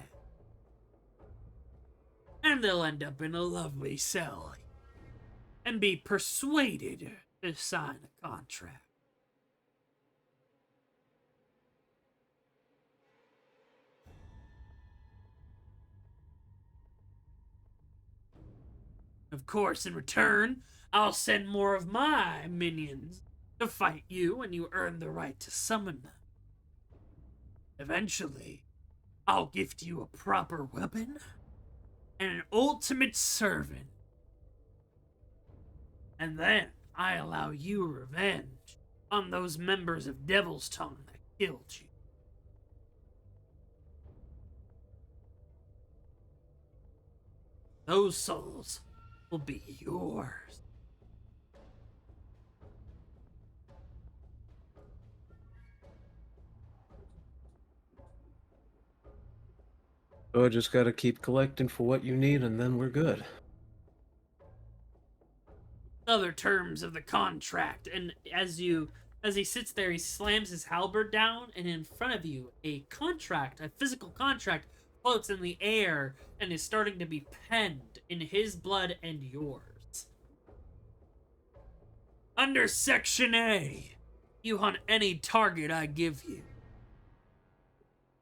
And they'll end up in a lovely cell and be persuaded to sign a contract. Of course, in return, I'll send more of my minions to fight you and you earn the right to summon them. Eventually, I'll gift you a proper weapon and an ultimate servant. And then I allow you revenge on those members of Devil's Tongue that killed you. Those souls will be yours. So I just gotta keep collecting for what you need, and then we're good. Other terms of the contract, and as he sits there, he slams his halberd down, and in front of you, a physical contract, floats in the air and is starting to be penned in his blood and yours. Under Section A, you hunt any target I give you.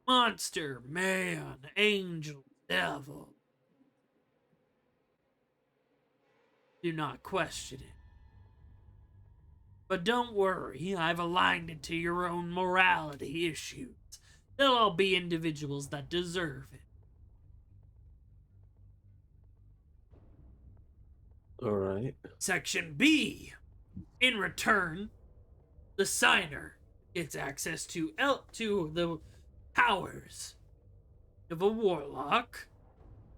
Monster, man, angel, devil. Do not question it. But don't worry, I've aligned it to your own morality issues. They'll all be individuals that deserve it. Alright. Section B. In return, the signer gets access to the powers of a warlock,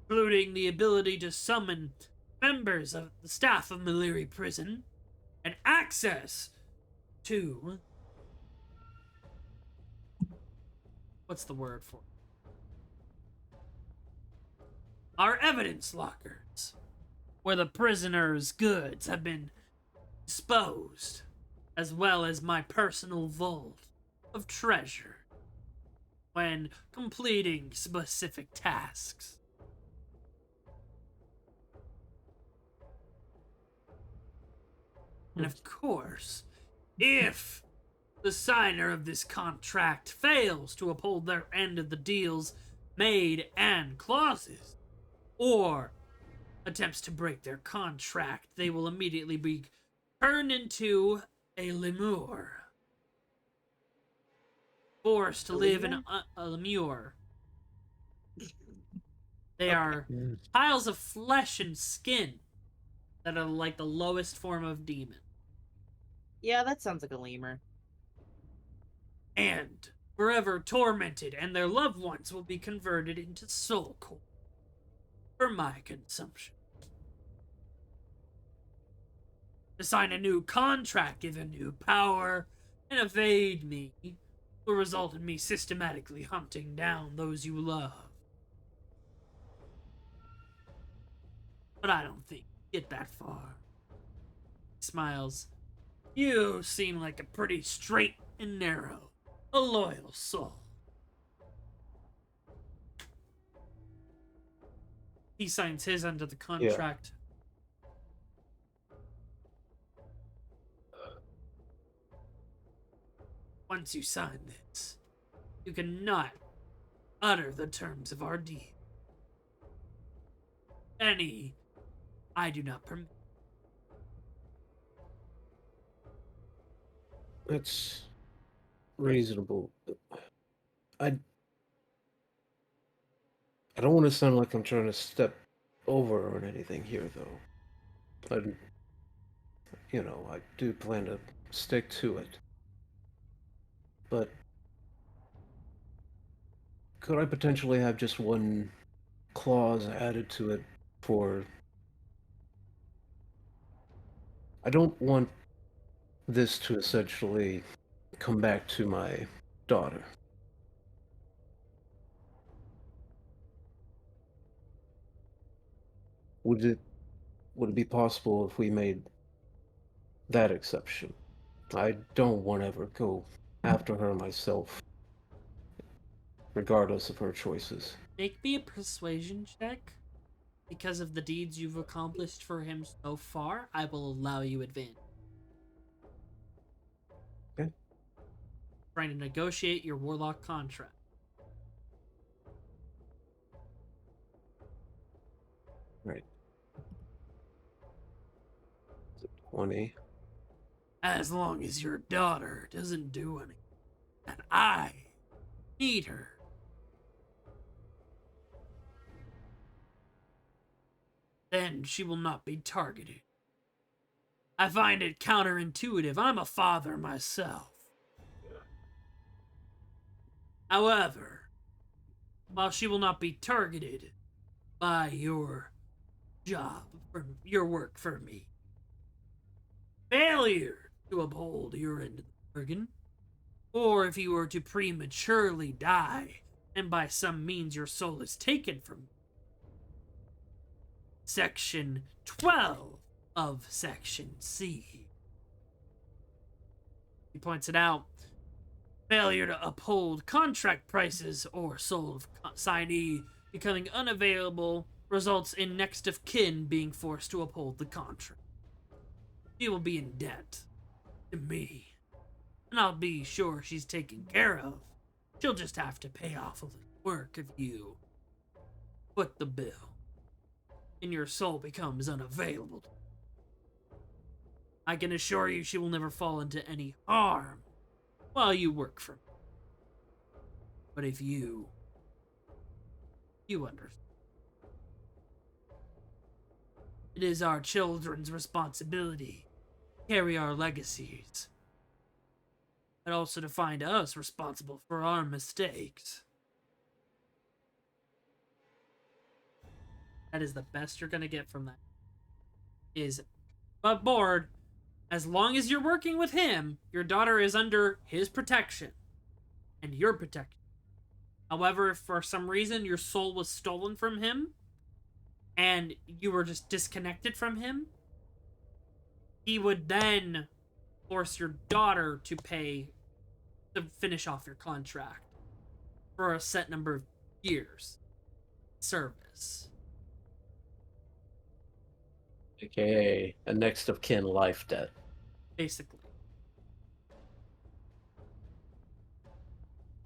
including the ability to summon members of the staff of Maliri Prison, and access to... what's the word for it? Our evidence lockers, where the prisoners' goods have been disposed, as well as my personal vault of treasure when completing specific tasks. And of course, if the signer of this contract fails to uphold their end of the deals made and clauses, or attempts to break their contract, they will immediately be turned into a lemur. Forced to live in a lemur. They are piles of flesh and skin that are like the lowest form of demon. Yeah, that sounds like a lemur. And forever tormented, and their loved ones will be converted into soul core for my consumption. To sign a new contract, give a new power, and evade me will result in me systematically hunting down those you love. But I don't think you get that far. He smiles. You seem like a pretty straight and narrow, a loyal soul. He signs his end of the contract. Once you sign this, you cannot utter the terms of our deal. Any I do not permit. That's reasonable. I don't want to sound like I'm trying to step over on anything here, though. I do plan to stick to it. But could I potentially have just one clause added to it for... I don't want this to essentially come back to my daughter. Would it be possible if we made that exception? I don't want to ever go after her myself, regardless of her choices. Make me a persuasion check. Because of the deeds you've accomplished for him so far, I will allow you advantage. Okay. Trying to negotiate your warlock contract. Right. 20. As long as your daughter doesn't do anything, and I need her. Then she will not be targeted. I find it counterintuitive. I'm a father myself. However, while she will not be targeted by your job, for your work for me, failure to uphold your end of the bargain, or if you were to prematurely die, and by some means your soul is taken from you, Section 12 of Section C. He points it out. Failure to uphold contract prices or soul of signee becoming unavailable results in next of kin being forced to uphold the contract. She will be in debt to me, and I'll be sure she's taken care of. She'll just have to pay off a little work if you foot the bill, and your soul becomes unavailable. I can assure you she will never fall into any harm while you work for me. But if you understand. It is our children's responsibility to carry our legacies, and also to find us responsible for our mistakes. That is the best you're gonna get from that. Is but board, as long as you're working with him, your daughter is under his protection and your protection. However, if for some reason your soul was stolen from him and you were just disconnected from him, he would then force your daughter to pay to finish off your contract for a set number of years service. AKA a next of kin life debt. Basically.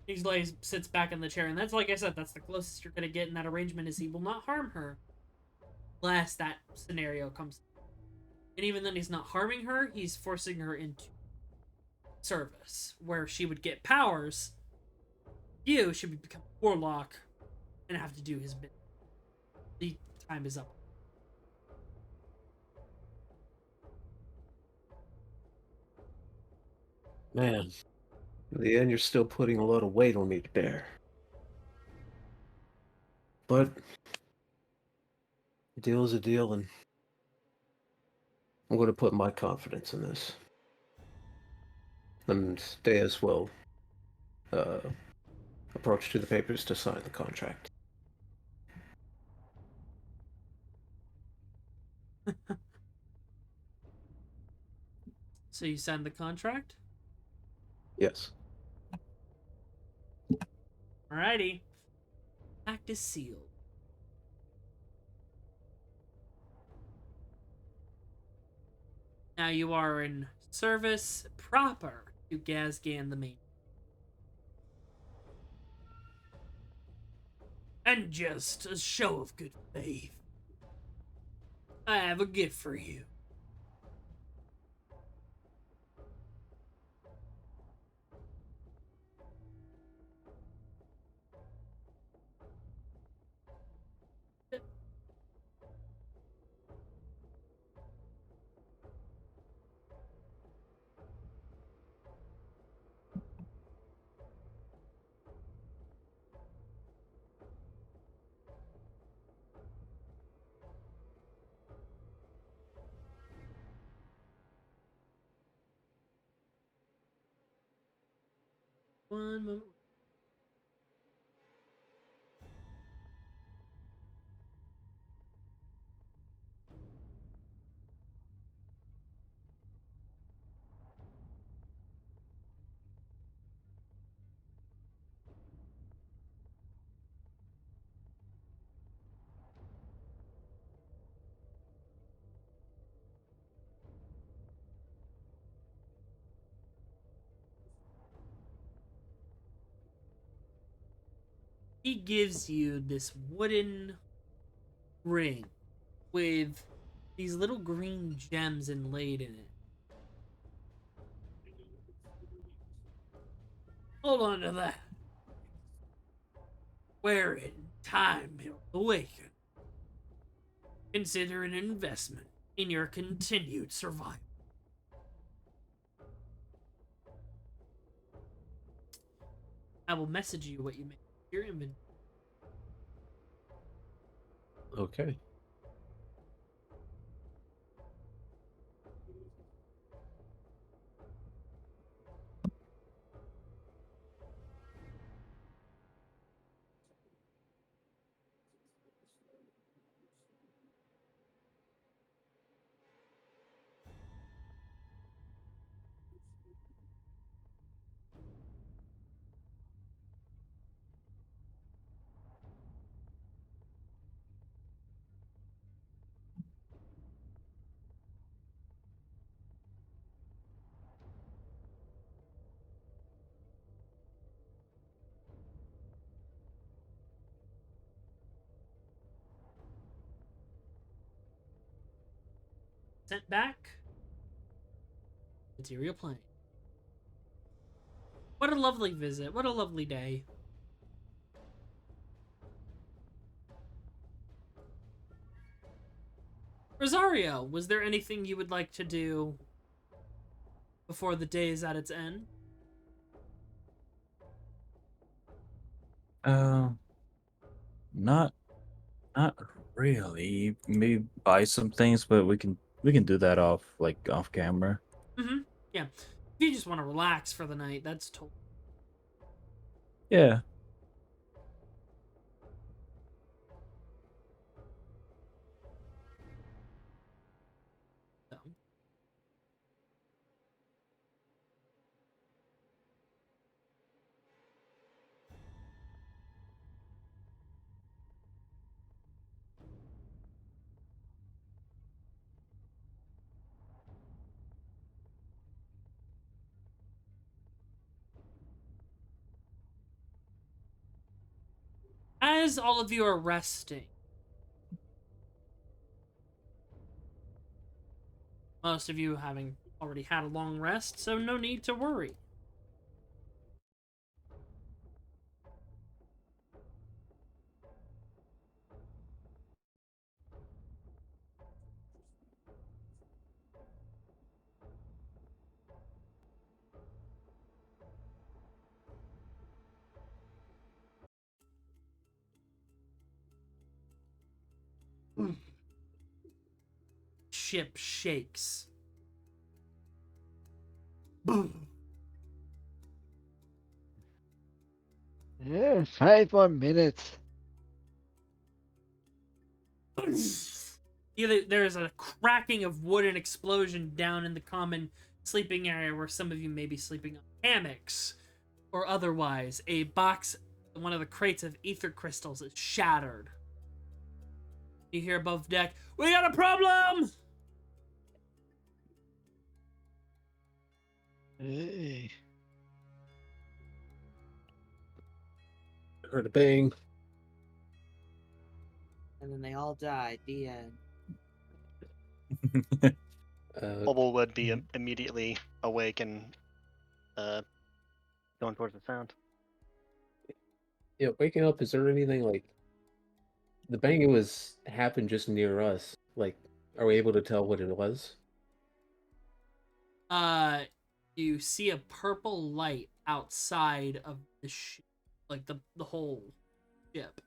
He sits back in the chair, and that's, like I said, that's the closest you're going to get in that arrangement, is he will not harm her unless that scenario comes. And even then, he's not harming her, he's forcing her into service, where she would get powers. You should become a warlock and have to do his bit. The time is up. Man, in the end, you're still putting a lot of weight on me to bear. But a deal is a deal, and I'm going to put my confidence in this. And stay as well. Approach to the papers to sign the contract. So you signed the contract? Yes. Alrighty. Act is sealed. Now you are in service proper to Gazgan the Main. And just a show of good faith, I have a gift for you. One moment. He gives you this wooden ring with these little green gems inlaid in it. Hold on to that. Wear it in time he'll awaken. Consider an investment in your continued survival. I will message you what you make your inventory. Okay. Sent back. Material plane. What a lovely visit. What a lovely day. Rosario, was there anything you would like to do before the day is at its end? Uh, not not really. Maybe buy some things, but we can do that off camera. Mm-hmm. Yeah. If you just want to relax for the night, that's totally. Yeah. So. As all of you are resting, most of you having already had a long rest, so no need to worry. Ship shakes. Boom. Yeah, 5 more minutes. Either there's a cracking of wood and explosion down in the common sleeping area where some of you may be sleeping on hammocks, or otherwise, a box, one of the crates of aether crystals is shattered. You hear above deck, "We got a problem!" Hey. Heard a bang. And then they all died. The end. Bubble would be immediately awake and going towards the sound. Yeah, waking up, is there anything like the banging was happened just near us? Like, are we able to tell what it was? You see a purple light outside of the ship, like the whole ship.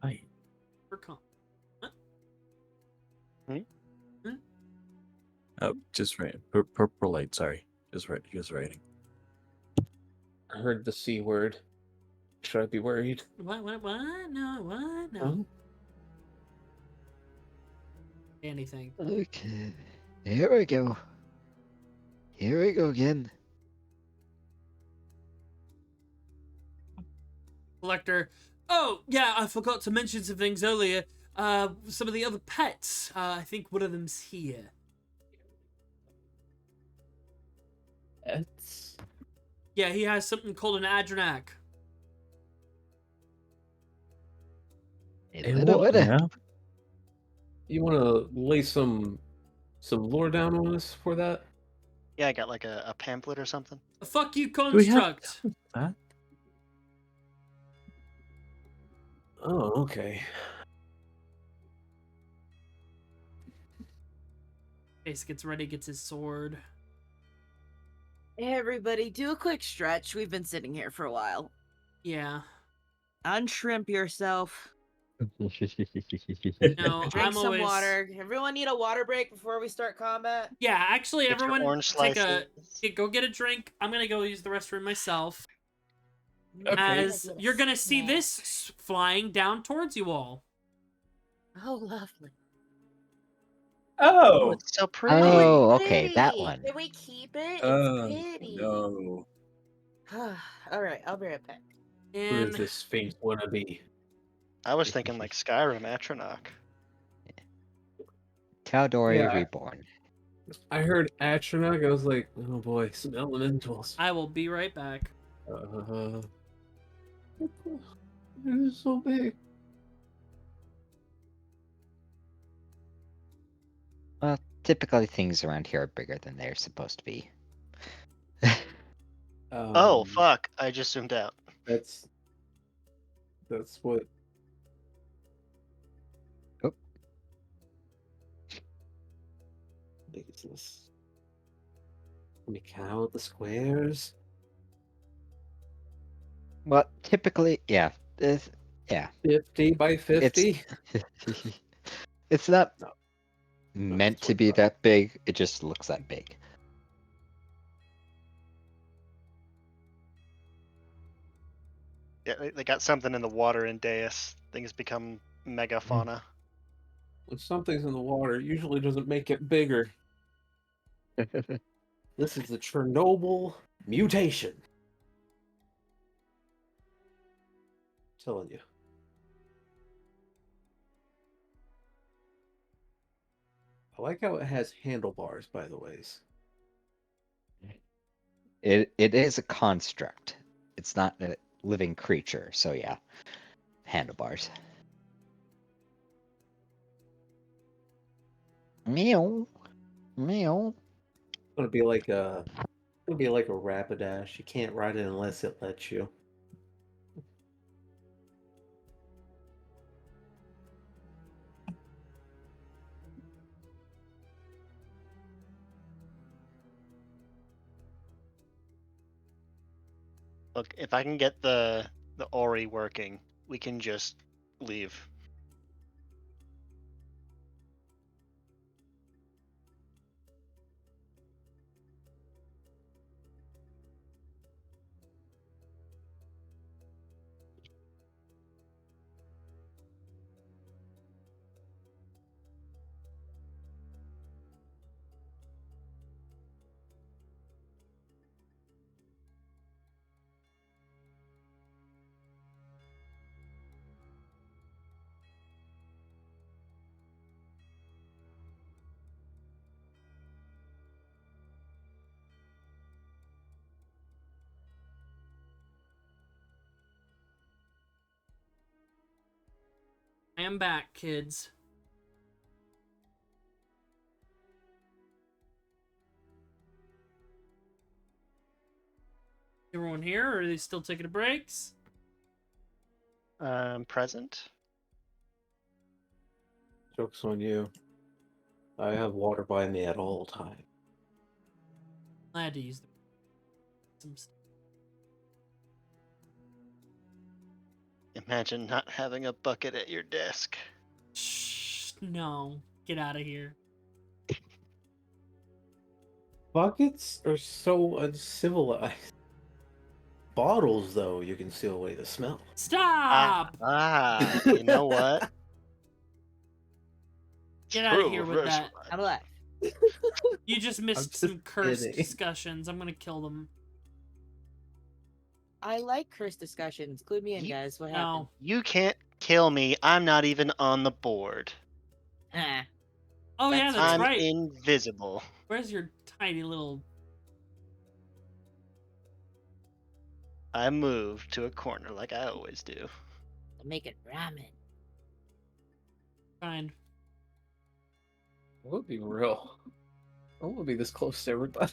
Hi. For com- Oh, just right. Purple light. Sorry. Just writing. I heard the C word. Should I be worried? What? No, what? No. Oh, Anything. Okay. Here we go. Here we go again. Collector. Oh, yeah, I forgot to mention some things earlier. Some of the other pets. I think one of them's here. that's Yeah, he has something called an Adrenac. Hey, Hey, little what? Oda. Yeah. you want to lay some lore down on us for that? Yeah, I got like a pamphlet or something. A fuck you Do we have construct. that? Oh, okay. Ace gets ready, gets his sword. Everybody, do a quick stretch. We've been sitting here for a while. Yeah. Unshrimp yourself. No, Drink I'm some always. water. Everyone need a water break before we start combat? Yeah, actually, Get your everyone orange take slices. go get a drink. I'm gonna go use the restroom myself. Okay. As you're gonna see this flying down towards you all. Oh, lovely. Oh, Oh. it's so pretty. Oh, It's okay, that pretty. one. Can we keep it? It's pretty. No. All right, I'll be right back. What is And this face wanna be? I was thinking like Skyrim Atronach. Tal'Dorei Yeah, Reborn. I heard Atronach. I was like, oh boy, some elementals. I will be right back. It is so big. Well, typically things around here are bigger than they're supposed to be. Oh fuck! I just zoomed out. That's what. Oh. Big is this? Let me count the squares. Well, typically, yeah. Yeah. 50 by 50. It's not No, meant to be 25. that big, it just looks that big. Yeah, they got something in the water in Deus. Things become megafauna. When something's in the water, it usually doesn't make it bigger. This is the Chernobyl mutation. I'm telling you. I like how it has handlebars, by the ways. It is a construct. It's not a living creature, so yeah. Handlebars. Meow. Meow. It's gonna be like a Rapidash. You can't ride it unless it lets you. Look, if I can get the Ori working, we can just leave. I am back, kids. Everyone here, or are they still taking breaks? Present. Joke's on you. I have water by me at all times. Glad to use some stuff. Imagine not having a bucket at your desk. Shh, no. Get out of here. Buckets are so uncivilized. Bottles, though, you can seal away the smell. Stop! You know what? Get out of here with that. I'm alive. You just missed just some cursed kidding. discussions. I'm gonna kill them. I like curse discussions. Include me in, guys. What happened? No. You can't kill me. I'm not even on the board. Huh. Oh yeah, That's that's I'm right. invisible. Where's your tiny little... I moved to a corner like I always do. I'm making ramen. Fine. We'll be real. I won't be this close to everybody.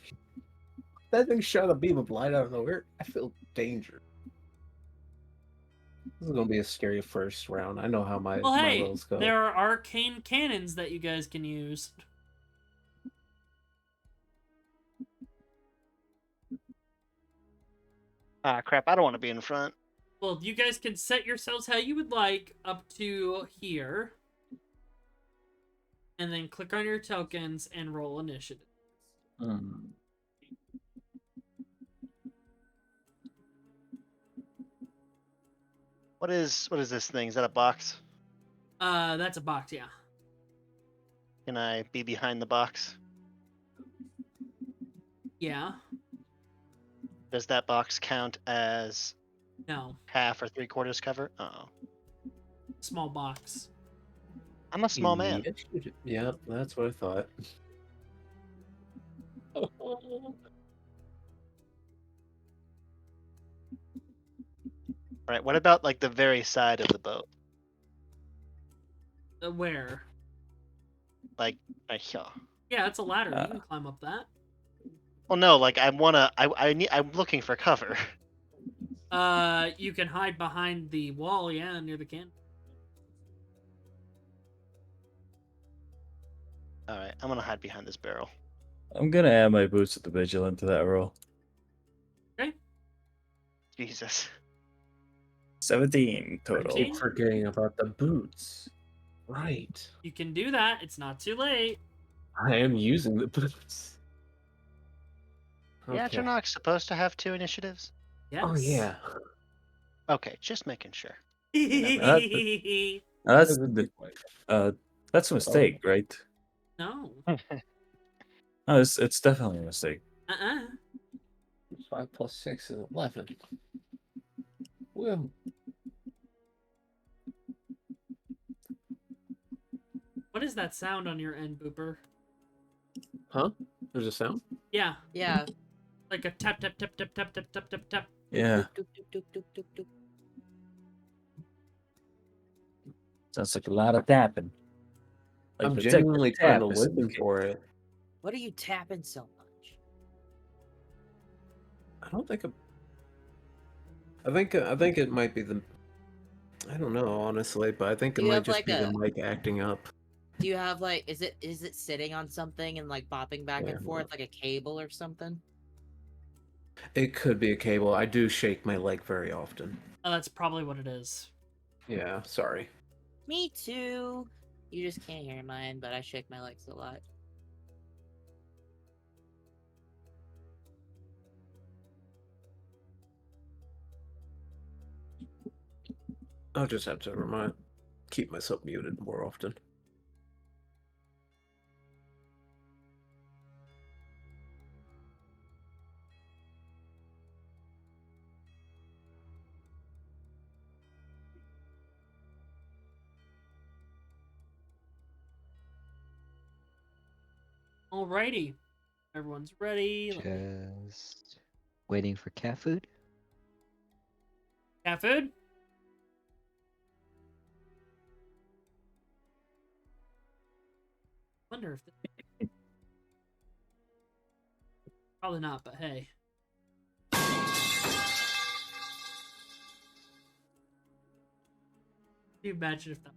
That thing shot a beam of light out of nowhere. I feel danger. This is gonna be a scary first round. I know how my Well, hey, rolls go. there are arcane cannons that you guys can use. Ah, crap! I don't want to be in front. Well, you guys can set yourselves how you would like up to here. And then click on your tokens and roll initiative. Hmm. What is this thing? Is that a box? That's a box, yeah. Can I be behind the box? Yeah. Does that box count as No. half or 3/4 cover? Oh, Small box. I'm a small man. Yes, you do. Yeah, that's what I thought. Right. What about like the very side of the boat? Where? Like right here. Yeah, it's a ladder. You Uh. can climb up that. Well, no. Like I'm looking for cover. You can hide behind the wall, yeah, near the can. All right. I'm gonna hide behind this barrel. I'm gonna add my boots of the vigilant to that roll. Okay. Jesus. 17 I total. keep forgetting about the boots. Right. You can do that. It's not too late. I am using the boots. Yeah, Okay. you're not supposed to have 2 initiatives. Yes. Oh yeah. Okay, just making sure. That's that's a mistake, right? No. No, it's definitely a mistake. 5 plus 6 is 11. Well, What is that sound on your end, Booper? huh? There's a sound? Yeah, Yeah. like a tap tap tap tap tap tap tap tap tap. Yeah, Doop, doop, doop, doop, doop, doop. sounds like a lot of tapping. Like I'm the genuinely trying to tap is listen indicating. for it. What are you tapping so much? I don't think I think it might be the. I don't know honestly, but I think it You might have just like be the a- mic acting up. Do you have like is it sitting on something and like bopping back Yeah, and forth like a cable or something? It could be a cable. I do shake my leg very often. Oh, that's probably what it is. Yeah, sorry. Me too. You just can't hear mine, but I shake my legs a lot. I'll just have to keep myself muted more often. Alrighty. Everyone's ready. Just waiting for cat food. Cat food? Wonder if probably not, but hey. Can you imagine if that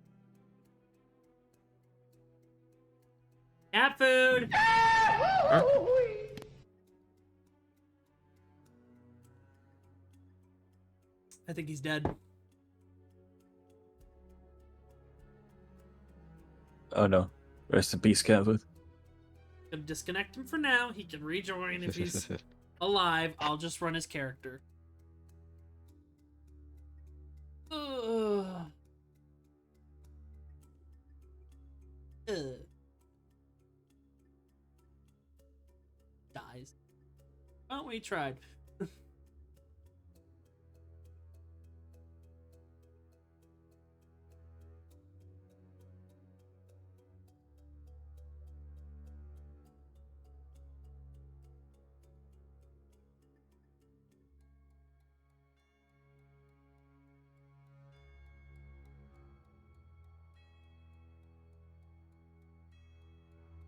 cat food? I think he's dead. Oh no. Rest in peace, Cat Food. Gonna disconnect him for now. He can rejoin if he's alive. I'll just run his character. Ugh. Ugh. Dies. Well, we tried.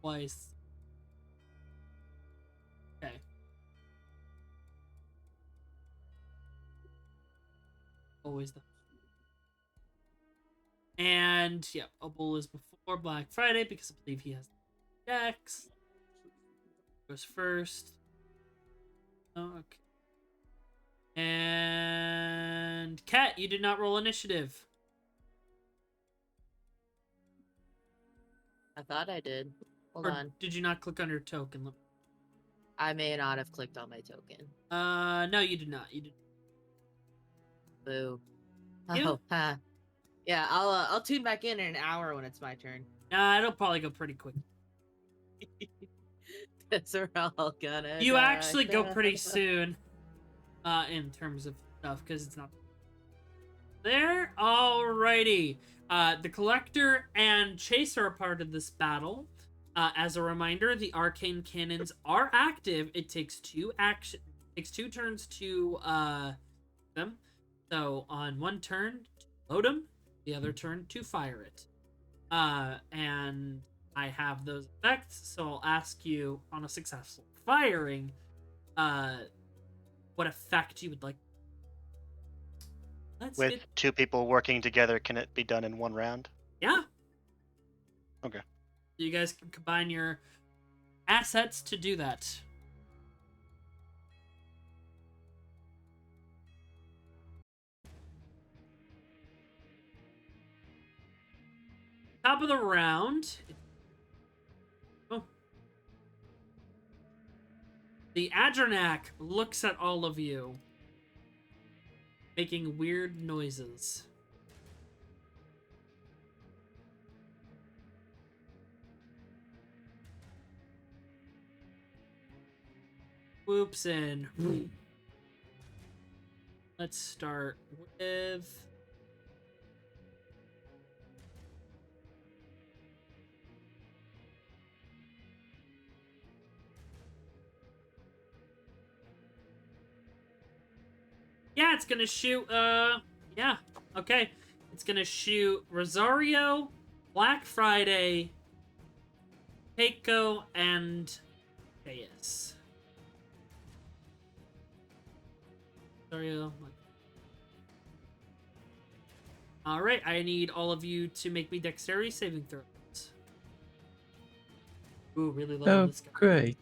Twice. Okay. Always the. And yeah, Opal is before Black Friday because I believe he has decks. Goes first. Oh, okay. And Cat, you did not roll initiative. I thought I did. Hold Or on. did you not click on your token? I may not have clicked on my token. No, you did not. You did. Boo. You? Oh, ha. Yeah, I'll tune back in an hour when it's my turn. Nah, it'll probably go pretty quick. Because we're all gonna You die. actually go pretty soon. In terms of stuff, because it's not there. Alrighty. The Collector and Chaser are part of this battle. As a reminder, the arcane cannons are active. It takes two turns to them. So on one turn, to load them, the other turn to fire it. And I have those effects, so I'll ask you on a successful firing, what effect you would like. With two people working together, can it be done in one round? Yeah. Okay. You guys can combine your assets to do that. Top of the round. Oh. The Adrenac looks at all of you, making weird noises. Whoops in. Let's start with... Yeah, it's gonna shoot, yeah, okay. It's gonna shoot Rosario, Black Friday, Keiko, and Deus. Rosario. Alright, I need all of you to make me dexterity saving throws. Ooh, really low on Oh, this guy. great.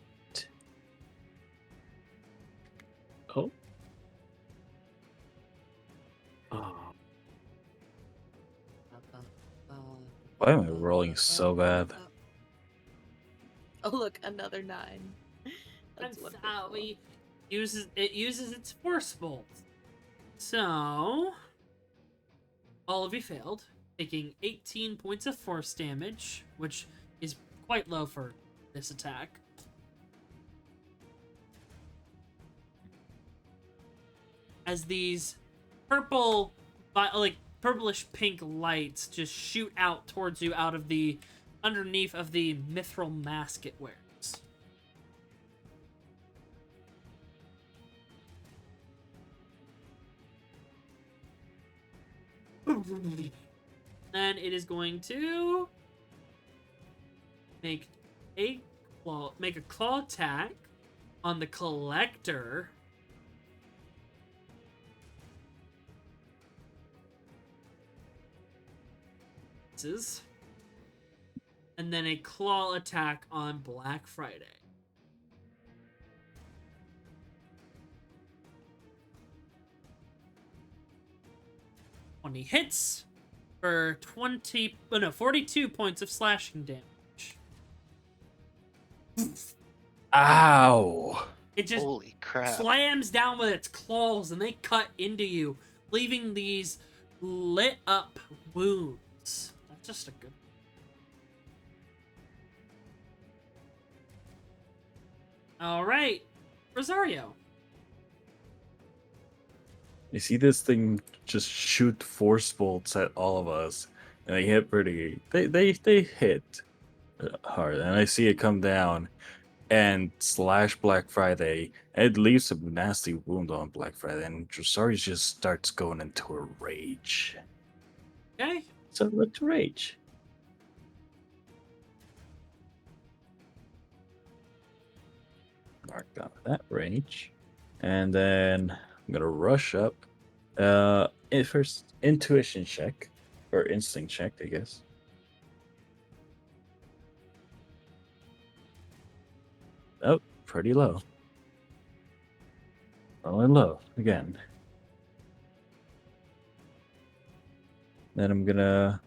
Oh. Oh, Why am I rolling so bad? Oh look, another 9. I'm That's wonderful. sorry. It uses its force bolt. So all of you failed, taking 18 points of force damage, which is quite low for this attack. As these purple, like purplish pink lights just shoot out towards you out of the underneath of the mithril mask it wears. And it is going to make a claw attack on the Collector. And then a claw attack on Black Friday. When he hits for 42 points of slashing damage. Ow! It just Holy crap. slams down with its claws and they cut into you, leaving these lit up wounds. That's just a good. Alright, Rosario. You see this thing just shoot force bolts at all of us, and they hit pretty. They hit hard, and I see it come down and slash Black Friday. It leaves a nasty wound on Black Friday, and Drosari just starts going into a rage. Okay. So let's rage. Mark down that rage, and then I'm gonna rush up. First intuition check or instinct check, I guess. Oh, pretty low. Rolling low again. Then I'm gonna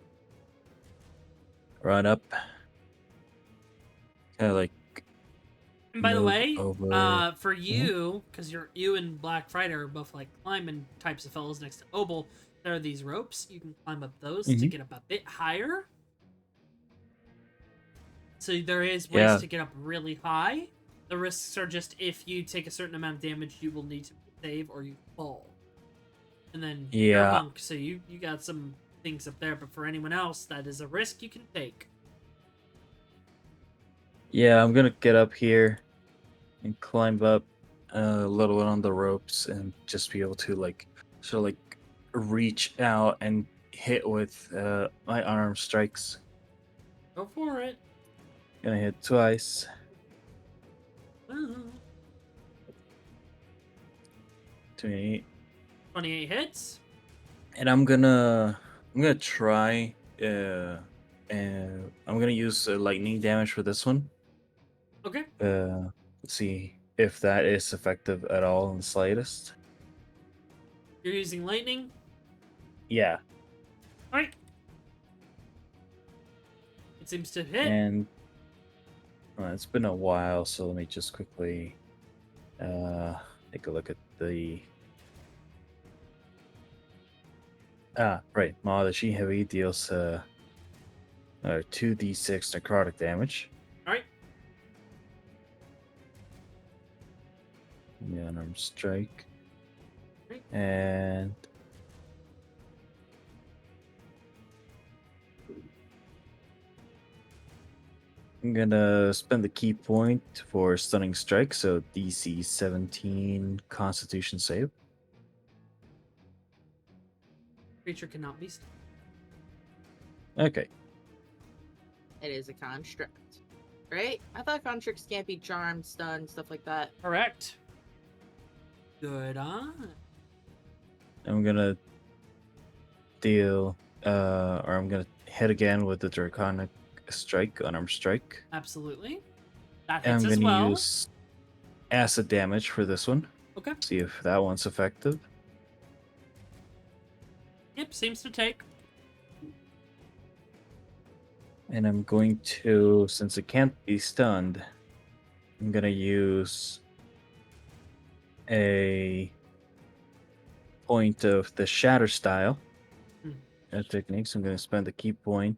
run up, kind of like And by the move way, over. for you, because you and Black Friday are both like climbing types of fellows next to Obel, there are these ropes. You can climb up those to Mhm. get up a bit higher. So there is ways Yeah, to get up really high. The risks are just if you take a certain amount of damage, you will need to save or you fall. And then you're a yeah, monk, so you got some things up there. But for anyone else, that is a risk you can take. yeah. I'm gonna get up here and climb up a little bit on the ropes and just be able to like sort of like reach out and hit with my arm strikes. Go for it. Gonna hit twice. 28. 28 hits. And I'm gonna try and I'm gonna use lightning damage for this one. Okay. Let's see if that is effective at all in the slightest. You're using lightning. Yeah, All right. It seems to hit. and it's been a while, so let me just quickly take a look at the right. Mahadashi Heavy deals 2d6 necrotic damage. All right. The unarmed strike. Right. And I'm gonna spend the key point for stunning strike, so DC 17 Constitution save. Creature cannot be stunned. Okay. It is a construct, right? I thought constructs can't be charmed, stunned, stuff like that. Correct. Good on. I'm gonna deal or I'm gonna hit again with the Draconic strike, unarmed strike. Absolutely. That And hits I'm as gonna well. use acid damage for this one. Okay. See if that one's effective. Yep, seems to take. And I'm going to, since it can't be stunned, I'm gonna use a point of the shatter style technique. So I'm gonna spend the key point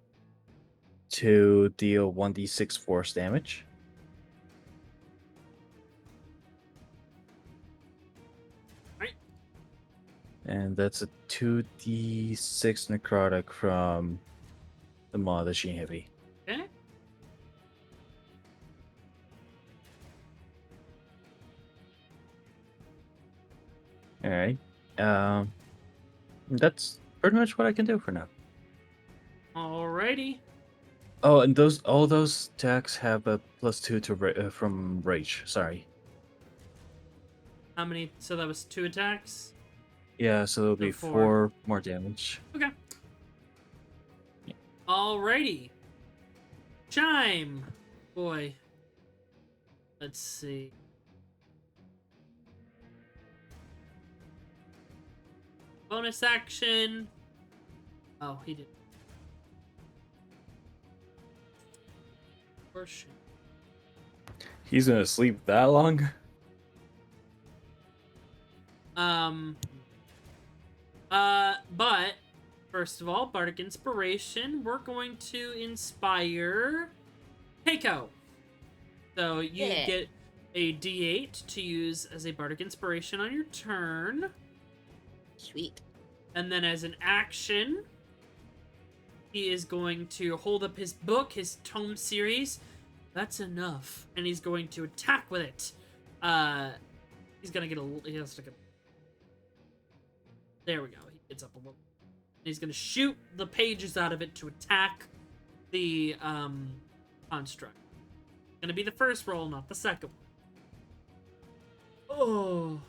to deal 1d6 force damage. Right. And that's a 2d6 necrotic from the Mahadashi Heavy. Okay. Alright. That's pretty much what I can do for now. Alrighty. Oh, and all those attacks have a +2 to from rage. Sorry. How many? So that was 2 attacks. Yeah, so there'll So be 4. 4 more damage. Okay. Alrighty. Chime. Boy. Let's see. Bonus action. Oh, he did. Portion. He's gonna sleep that long? But first of all, Bardic Inspiration, we're going to inspire Keiko. So you Yeah. get a D8 to use as a Bardic Inspiration on your turn. Sweet. And then as an action, he is going to hold up his book, his tome series. That's enough. And he's going to attack with it. He's gonna get he has to get. There we go. He gets up a little. He's gonna shoot the pages out of it to attack the construct. Gonna be the first roll, not the second one. Oh.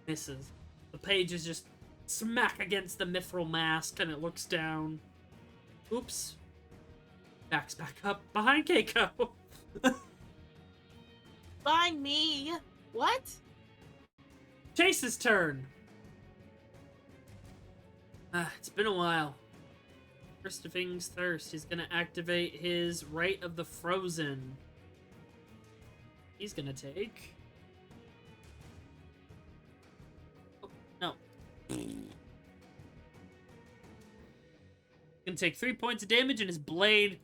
Misses. The pages just smack against the mithril mask and it looks down. Oops. Backs back up behind Keiko. Find me. What? Chase's turn. It's been a while. First things first, he's gonna activate his Rite of the Frozen. He's gonna take... Oh, no. Gonna take 3 points of damage, and his blade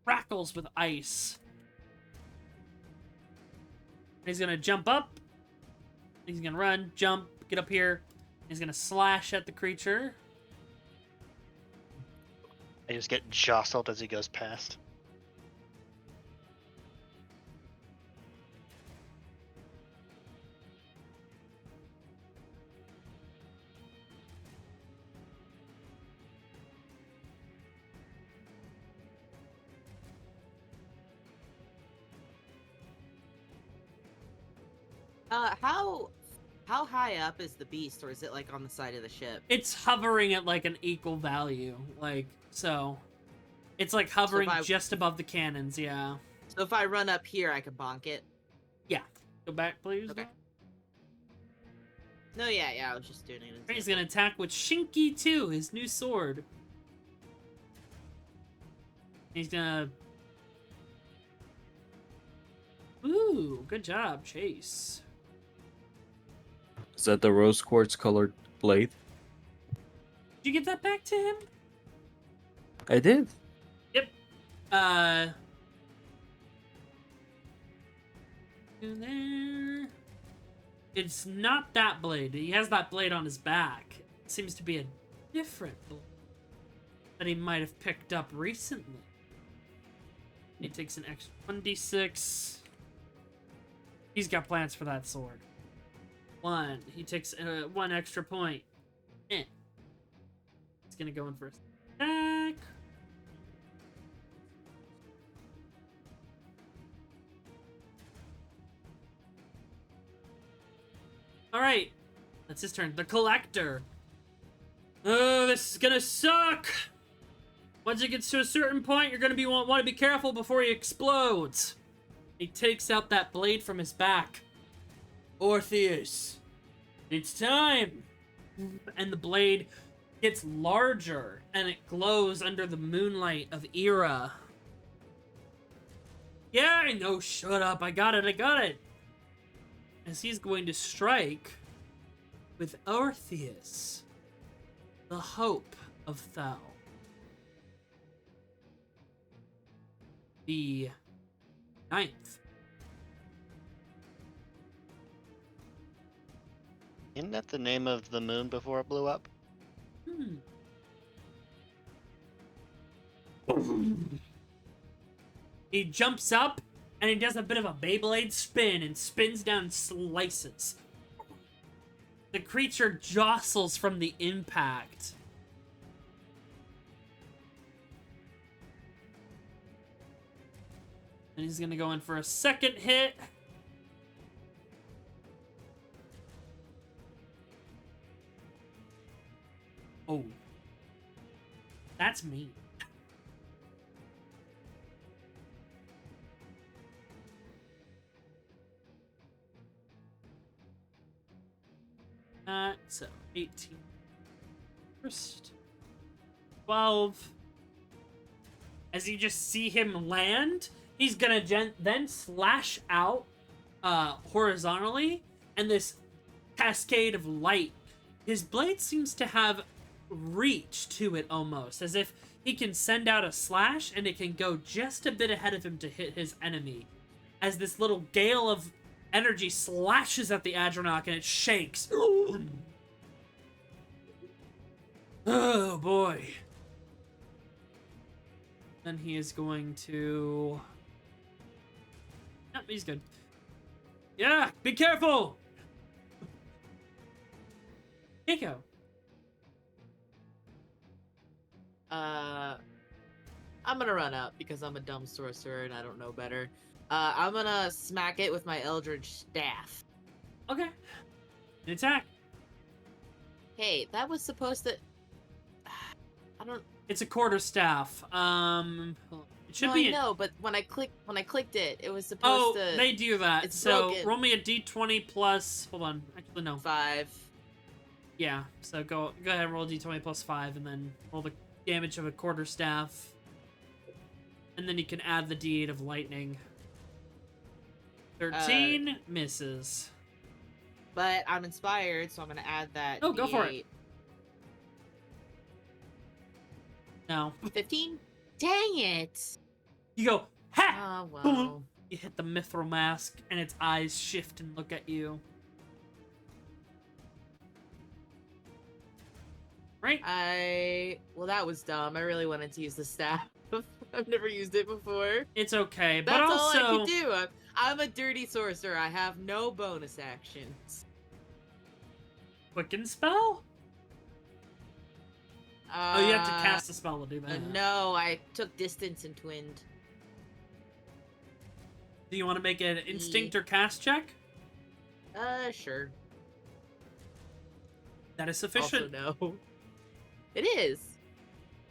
crackles with ice. He's gonna jump up. He's gonna run, jump, get up here. He's gonna slash at the creature. I just get jostled as he goes past. How high up is the beast, or is it like on the side of the ship? It's hovering at like an equal value, like so. It's like hovering just above the cannons, yeah. So if I run up here, I can bonk it. Yeah. Go back, please. Okay. No, yeah, I was just doing it. He's gonna attack with Shinky 2, his new sword. He's gonna... Ooh, good job, Chase. Is that the rose quartz colored blade? Did you give that back to him? I did. Yep. There. It's not that blade. He has that blade on his back. It seems to be a different blade that he might have picked up recently. He takes an extra 1d6. He's got plans for that sword. 1. He takes 1 extra point. He's gonna go in for a attack. Alright. That's his turn. The Collector. Oh, this is gonna suck! Once it gets to a certain point, you're gonna want to be careful before he explodes. He takes out that blade from his back. Orpheus, it's time! And the blade gets larger, and it glows under the moonlight of Era. Yeah, I know, shut up, I got it! As he's going to strike with Orpheus, the hope of Thal. The 9th. Isn't that the name of the moon before it blew up? He jumps up, and he does a bit of a Beyblade spin, and spins down and slices. The creature jostles from the impact. And he's gonna go in for a second hit. Oh. That's mean. So 18. First. 12. As you just see him land, he's gonna then slash out horizontally, and this cascade of light. His blade seems to have reach to it almost, as if he can send out a slash and it can go just a bit ahead of him to hit his enemy. As this little gale of energy slashes at the Adronach and it shakes. Oh boy. Then he is going to... Yep, he's good. Yeah, be careful! Keiko. I'm gonna run up because I'm a dumb sorcerer and I don't know better. I'm gonna smack it with my Eldritch Staff. Okay. An attack. Hey, that was supposed to... I don't... It's a quarterstaff. It should be. I know, but when I clicked it, it was supposed to... Oh, they do that. It's so broken. roll me a d20 plus. Hold on. Actually, no. 5. Yeah, so go ahead and roll d20 plus 5, and then roll the damage of a quarterstaff. And then you can add the d8 of lightning. 13 misses. But I'm inspired, so I'm gonna add that. Oh, go for it. D8. No. 15? Dang it! You go, ha! Oh Boom! well. You hit the mithril mask, and its eyes shift and look at you. Right? Well, that was dumb. I really wanted to use the staff. I've never used it before. It's okay, but That's also... all I can do. I'm a dirty sorcerer. I have no bonus actions. Quicken spell? Oh, you have to cast a spell to do that. No, I took distance and twinned. Do you want to make an instinct or cast check? Sure. That is sufficient. Also, no. It is.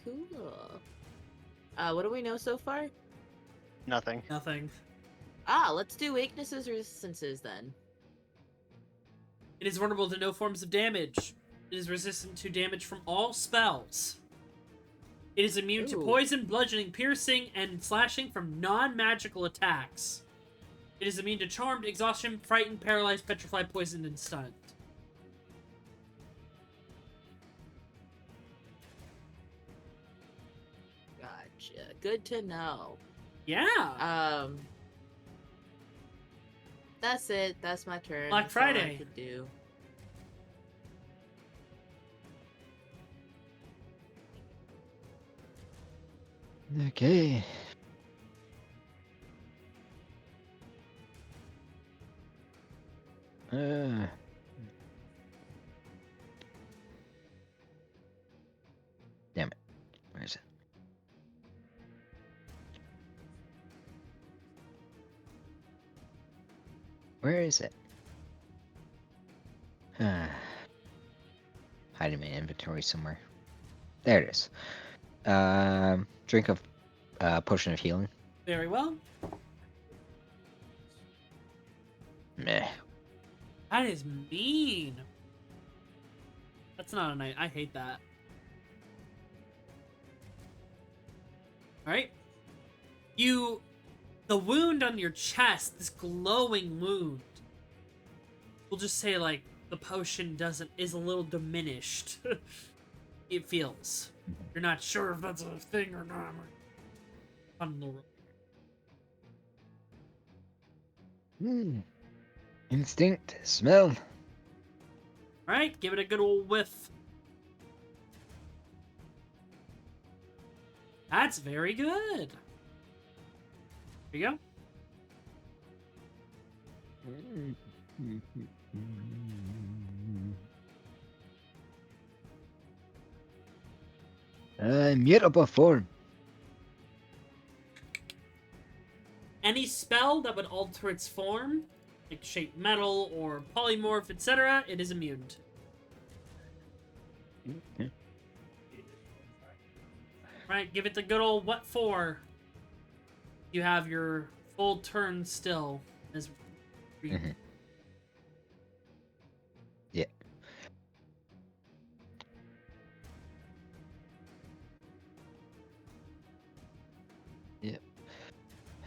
Cool. What do we know so far? Nothing. Nothing. Let's do weaknesses or resistances then. It is vulnerable to no forms of damage. It is resistant to damage from all spells. It is immune to poison, bludgeoning, piercing, and slashing from non-magical attacks. It is immune to charmed, exhaustion, frightened, paralyzed, petrified, poisoned, and stunned. Gotcha. Good to know. Yeah. That's it. That's my turn. Black That's all I Friday. could do. Okay. Damn it. Where is it? Where is it? Hide in my inventory somewhere. There it is. Drink of potion of healing. Very well. Meh. That is mean. That's not a night. I hate that. Alright. The wound on your chest, this glowing wound, we'll just say, like, the potion is a little diminished. It feels. You're not sure if that's a thing or not. Fun little... Instinct. Smell. Alright, give it a good old whiff. That's very good. There you go. Mutable form. Any spell that would alter its form, like shape metal or polymorph, etc., it is immune to. Okay. Right, give it the good old what for. You have your full turn still. As Mhm. Yeah.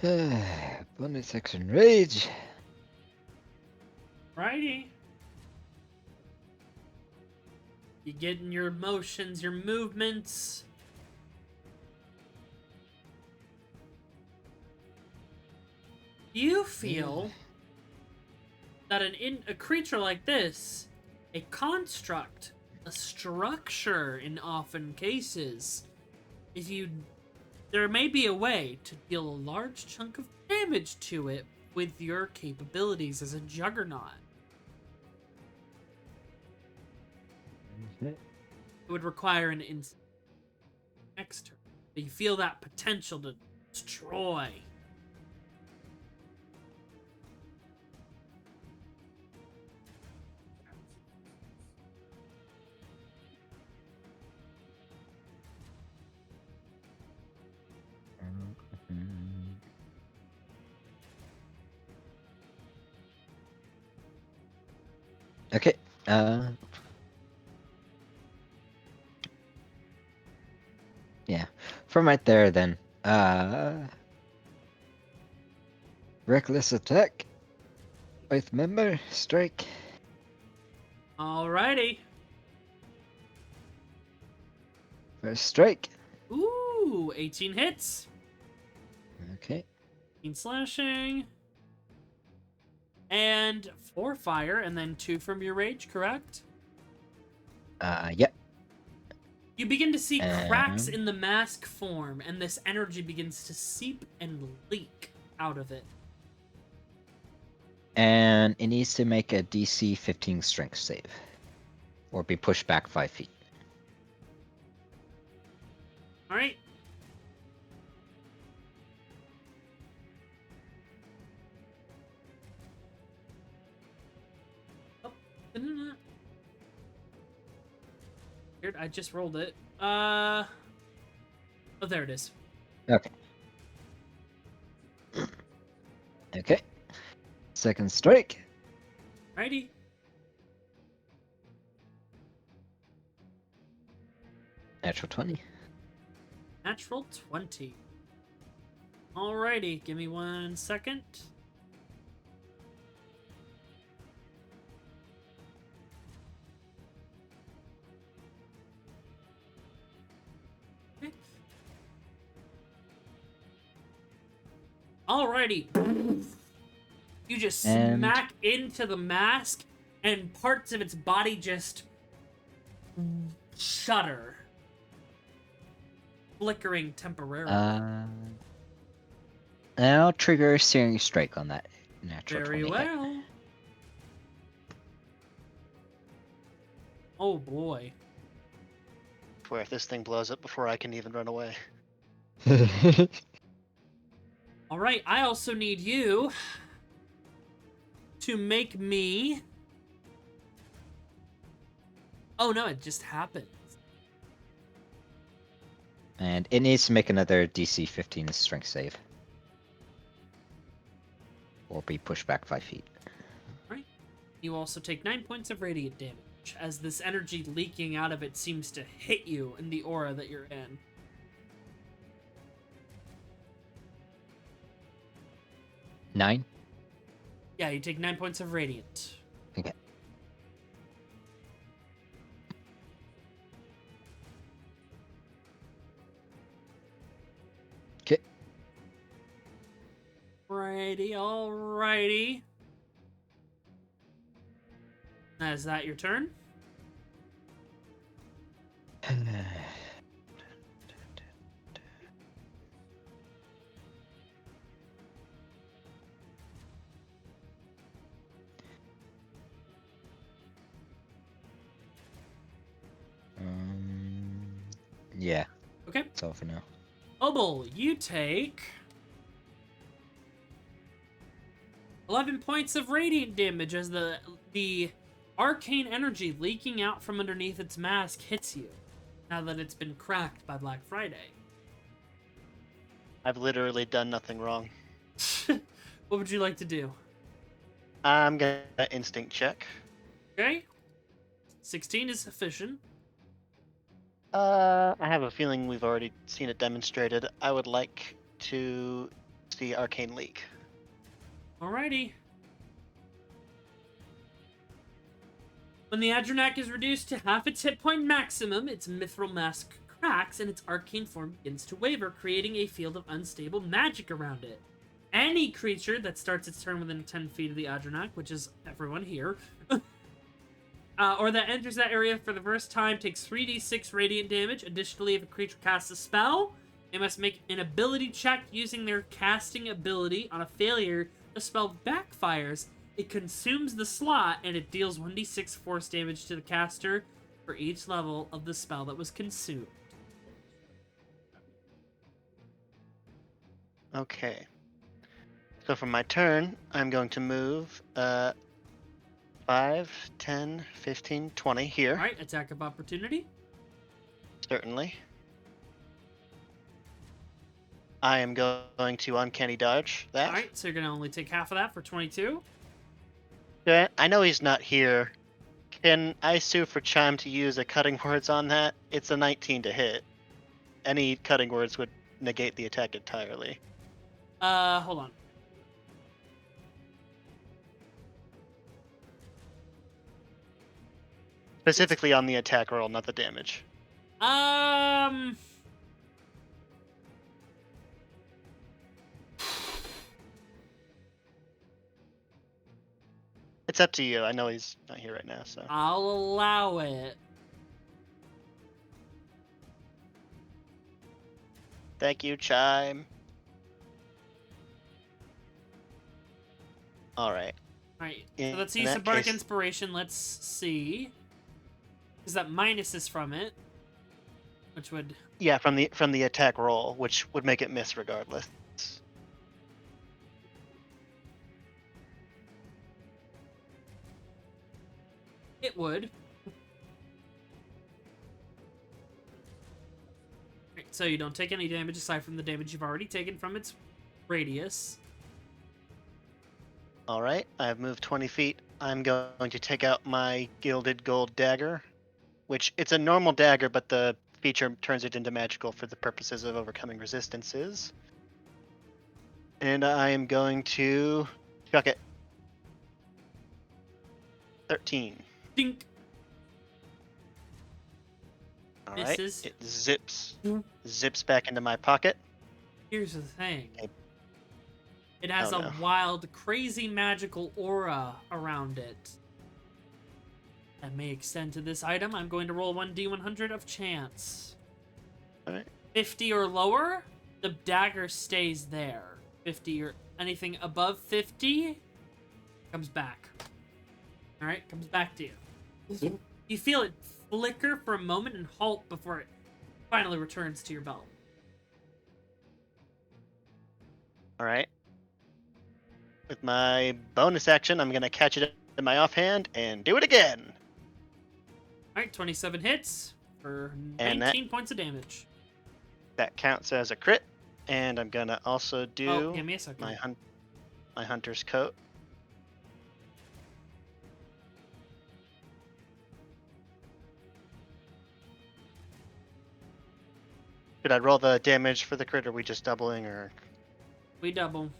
Yeah. Bonus action rage. Righty. You getting your motions, your movements. You feel that a creature like this, a construct, a structure in often cases, there may be a way to deal a large chunk of damage to it with your capabilities as a juggernaut. It would require an next turn. But you feel that potential to destroy. Okay. Yeah. From right there, then. Reckless attack. With member strike. Alrighty. First strike. Ooh, 18 hits. Okay. 18 slashing. And 4 fire, and then 2 from your rage, correct? Yep. You begin to see cracks And- in the mask form, and this energy begins to seep and leak out of it. And it needs to make a DC 15 strength save. Or be pushed back 5 feet. Alright. Oh, no. Weird, I just rolled it. Oh, there it is. Okay. Okay. Second strike. Righty. Natural 20. Natural 20. Alrighty, give me 1 second. Okay. Alrighty. You just And- smack into the mask, and parts of its body just shudder, flickering temporarily. And I'll trigger a searing strike on that natural Very 20 hit. well. Oh boy. Where if this thing blows up before I can even run away. Alright, I also need you to make me... Oh no, it just happened. And it needs to make another DC 15 strength save. Or be pushed back 5 feet. Right. You also take 9 points of radiant damage, as this energy leaking out of it seems to hit you in the aura that you're in. Nine? Yeah, you take 9 points of radiant. Okay. Okay. Alrighty. Is that your turn? Yeah. Okay. That's all for now. Obel, you take 11 points of radiant damage as the arcane energy leaking out from underneath its mask hits you, now that it's been cracked by Black Friday. I've literally done nothing wrong. What would you like to do? I'm gonna instinct check. Okay. 16 is sufficient. I have a feeling we've already seen it demonstrated. I would like to see Arcane Leak. Alrighty. When the Adrenac is reduced to half its hit point maximum, its mithril mask cracks and its arcane form begins to waver, creating a field of unstable magic around it. Any creature that starts its turn within 10 feet of the Adrenac, which is everyone here, or that enters that area for the first time takes 3d6 radiant damage. Additionally, if a creature casts a spell, they must make an ability check using their casting ability. On a failure, the spell backfires. It consumes the slot, and it deals 1d6 force damage to the caster for each level of the spell that was consumed. Okay. So for my turn, I'm going to move 5, 10, 15, 20 here. Alright, attack of opportunity. Certainly. I am going to uncanny dodge that. Alright, so you're going to only take half of that for 22. Okay, I know he's not here. Can I sue for Chime to use a cutting words on that? It's a 19 to hit. any cutting words would negate the attack entirely. Hold on. Specifically on the attack roll, not the damage. It's up to you. I know he's not here right now, so. I'll allow it. Thank you, Chime. Alright. Alright, In so let's use that some Bardic case- Inspiration. Let's see. Is that minuses from it? Which would... Yeah, from the attack roll, which would make it miss regardless. It would. Right, so you don't take any damage aside from the damage you've already taken from its radius. Alright, I have moved 20 feet. I'm going to take out my gilded gold dagger, which it's a normal dagger, but the feature turns it into magical for the purposes of overcoming resistances. And I am going to chuck it. 13. Dink! Alright, Misses. it zips back into my pocket. Here's the thing. Okay. It has Oh, a no. wild, crazy magical aura around it. That may extend to this item. I'm going to roll 1d100 of chance. Alright. 50 or lower, the dagger stays there. 50 or anything above 50 comes back. Alright, comes back to you. You feel it flicker for a moment and halt before it finally returns to your belt. Alright. With my bonus action, I'm going to catch it in my offhand and do it again. Alright, 27 hits for And 19 points of damage. That counts as a crit. And I'm going to also do Oh, give me a second. my hunter's coat. Should I roll the damage for the crit, or are we just doubling, or? We double.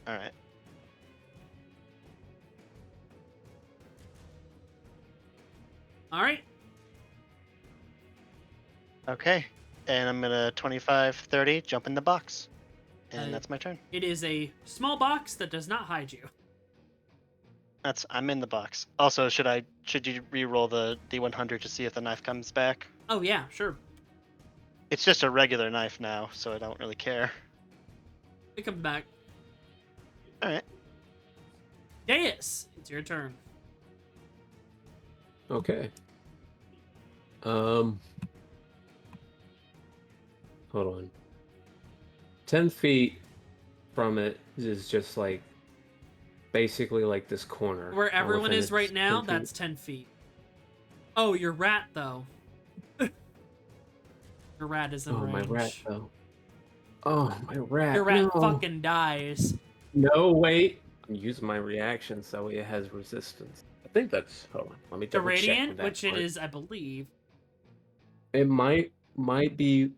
Alright. Alright. Okay. And I'm gonna 25, 30, jump in the box. And that's my turn. It is a small box that does not hide you. I'm in the box. Also, should you re-roll the D100 to see if the knife comes back? Oh yeah, sure. It's just a regular knife now, so I don't really care. It comes back. Alright. Deus, it's your turn. Okay. Hold on. 10 feet from it is just like basically like this corner. Where or everyone within is right its now, 10 feet. that's 10 feet. Oh, your rat, though. Your rat is in Oh, range. my rat, though. Oh, my rat. Your rat no. fucking dies. No, wait. I'm using my reaction so it has resistance. I think that's. Hold on. Let me The double check radiant, that which it part. is, I believe. It might be.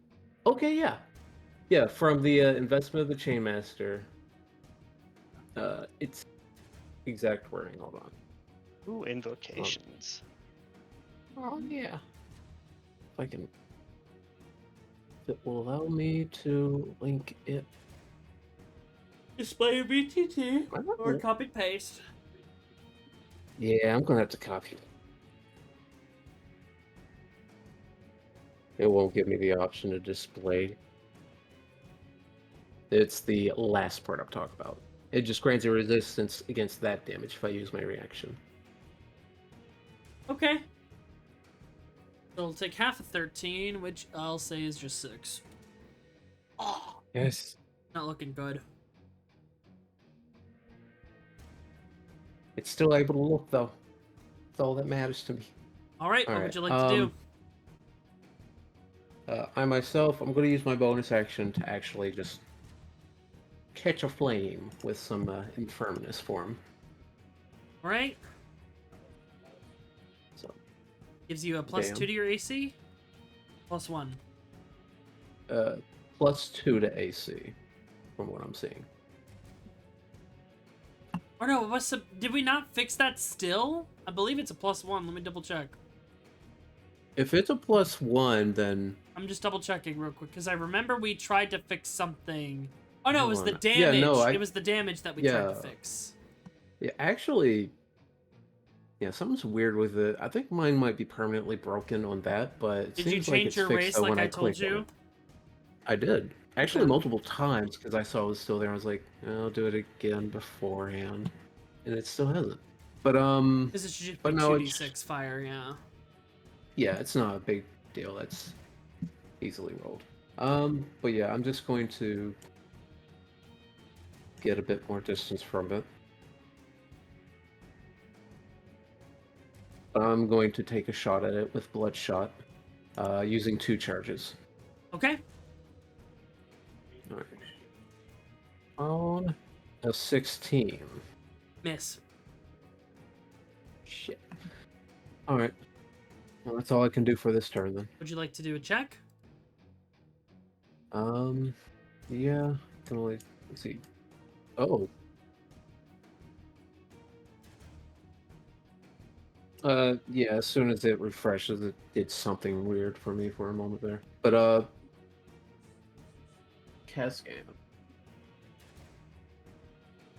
Okay, yeah. Yeah, from the investment of the Chainmaster. It's exact wording. Hold on. Ooh, invocations. Oh, yeah. If I can. If it will allow me to link it. Display BTT or Oh. copy paste. Yeah, I'm gonna have to copy. It won't give me the option to display. It's the last part I'm talking about. It just grants a resistance against that damage if I use my reaction. Okay. So it'll take half of 13, which I'll say is just 6. Oh, Yes. not looking good. It's still able to look though. That's all that matters to me. Alright, what Alright, would you like to do? I myself, I'm going to use my bonus action to actually just catch a flame with some infirmness form. Alright. So Gives you a +2 Damn. to your AC. +1. +2 to AC, from what I'm seeing. Or no, did we not fix that still? I believe it's a +1. Let me double check. If it's a +1, then I'm just double checking real quick because I remember we tried to fix something. Oh no, it hold was the on. damage. Yeah, no, It was the damage that we tried to Yeah. fix. Yeah, actually, yeah, something's weird with it. I think mine might be permanently broken on that, but it Did you seems like change it's your fixed race though like when I I told click on you? it. I did. Actually, Okay. multiple times because I saw it was still there. I was like, I'll do it again beforehand, and it still hasn't. But Because it should just be but no, 2d6 fire, yeah. yeah, it's not a big deal. That's easily rolled. But yeah, I'm just going to get a bit more distance from it. I'm going to take a shot at it with Bloodshot, using 2 charges. Okay. Alright. On a 16. Miss. Shit. Alright. Well, that's all I can do for this turn then. Would you like to do a check? Yeah. Can only, let's see. Oh. Yeah, as soon as it refreshes, it did something weird for me for a moment there. But, Cascade.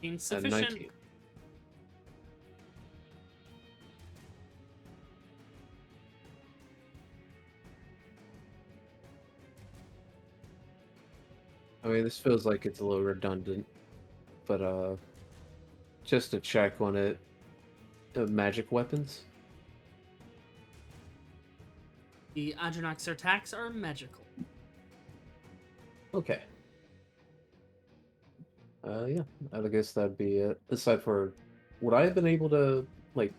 Insufficient. 19. I mean, this feels like it's a little redundant, but, just to check on it, magic weapons? The Adronox attacks are magical. Okay. Yeah, I guess that'd be it. Aside for, would I have been able to, like,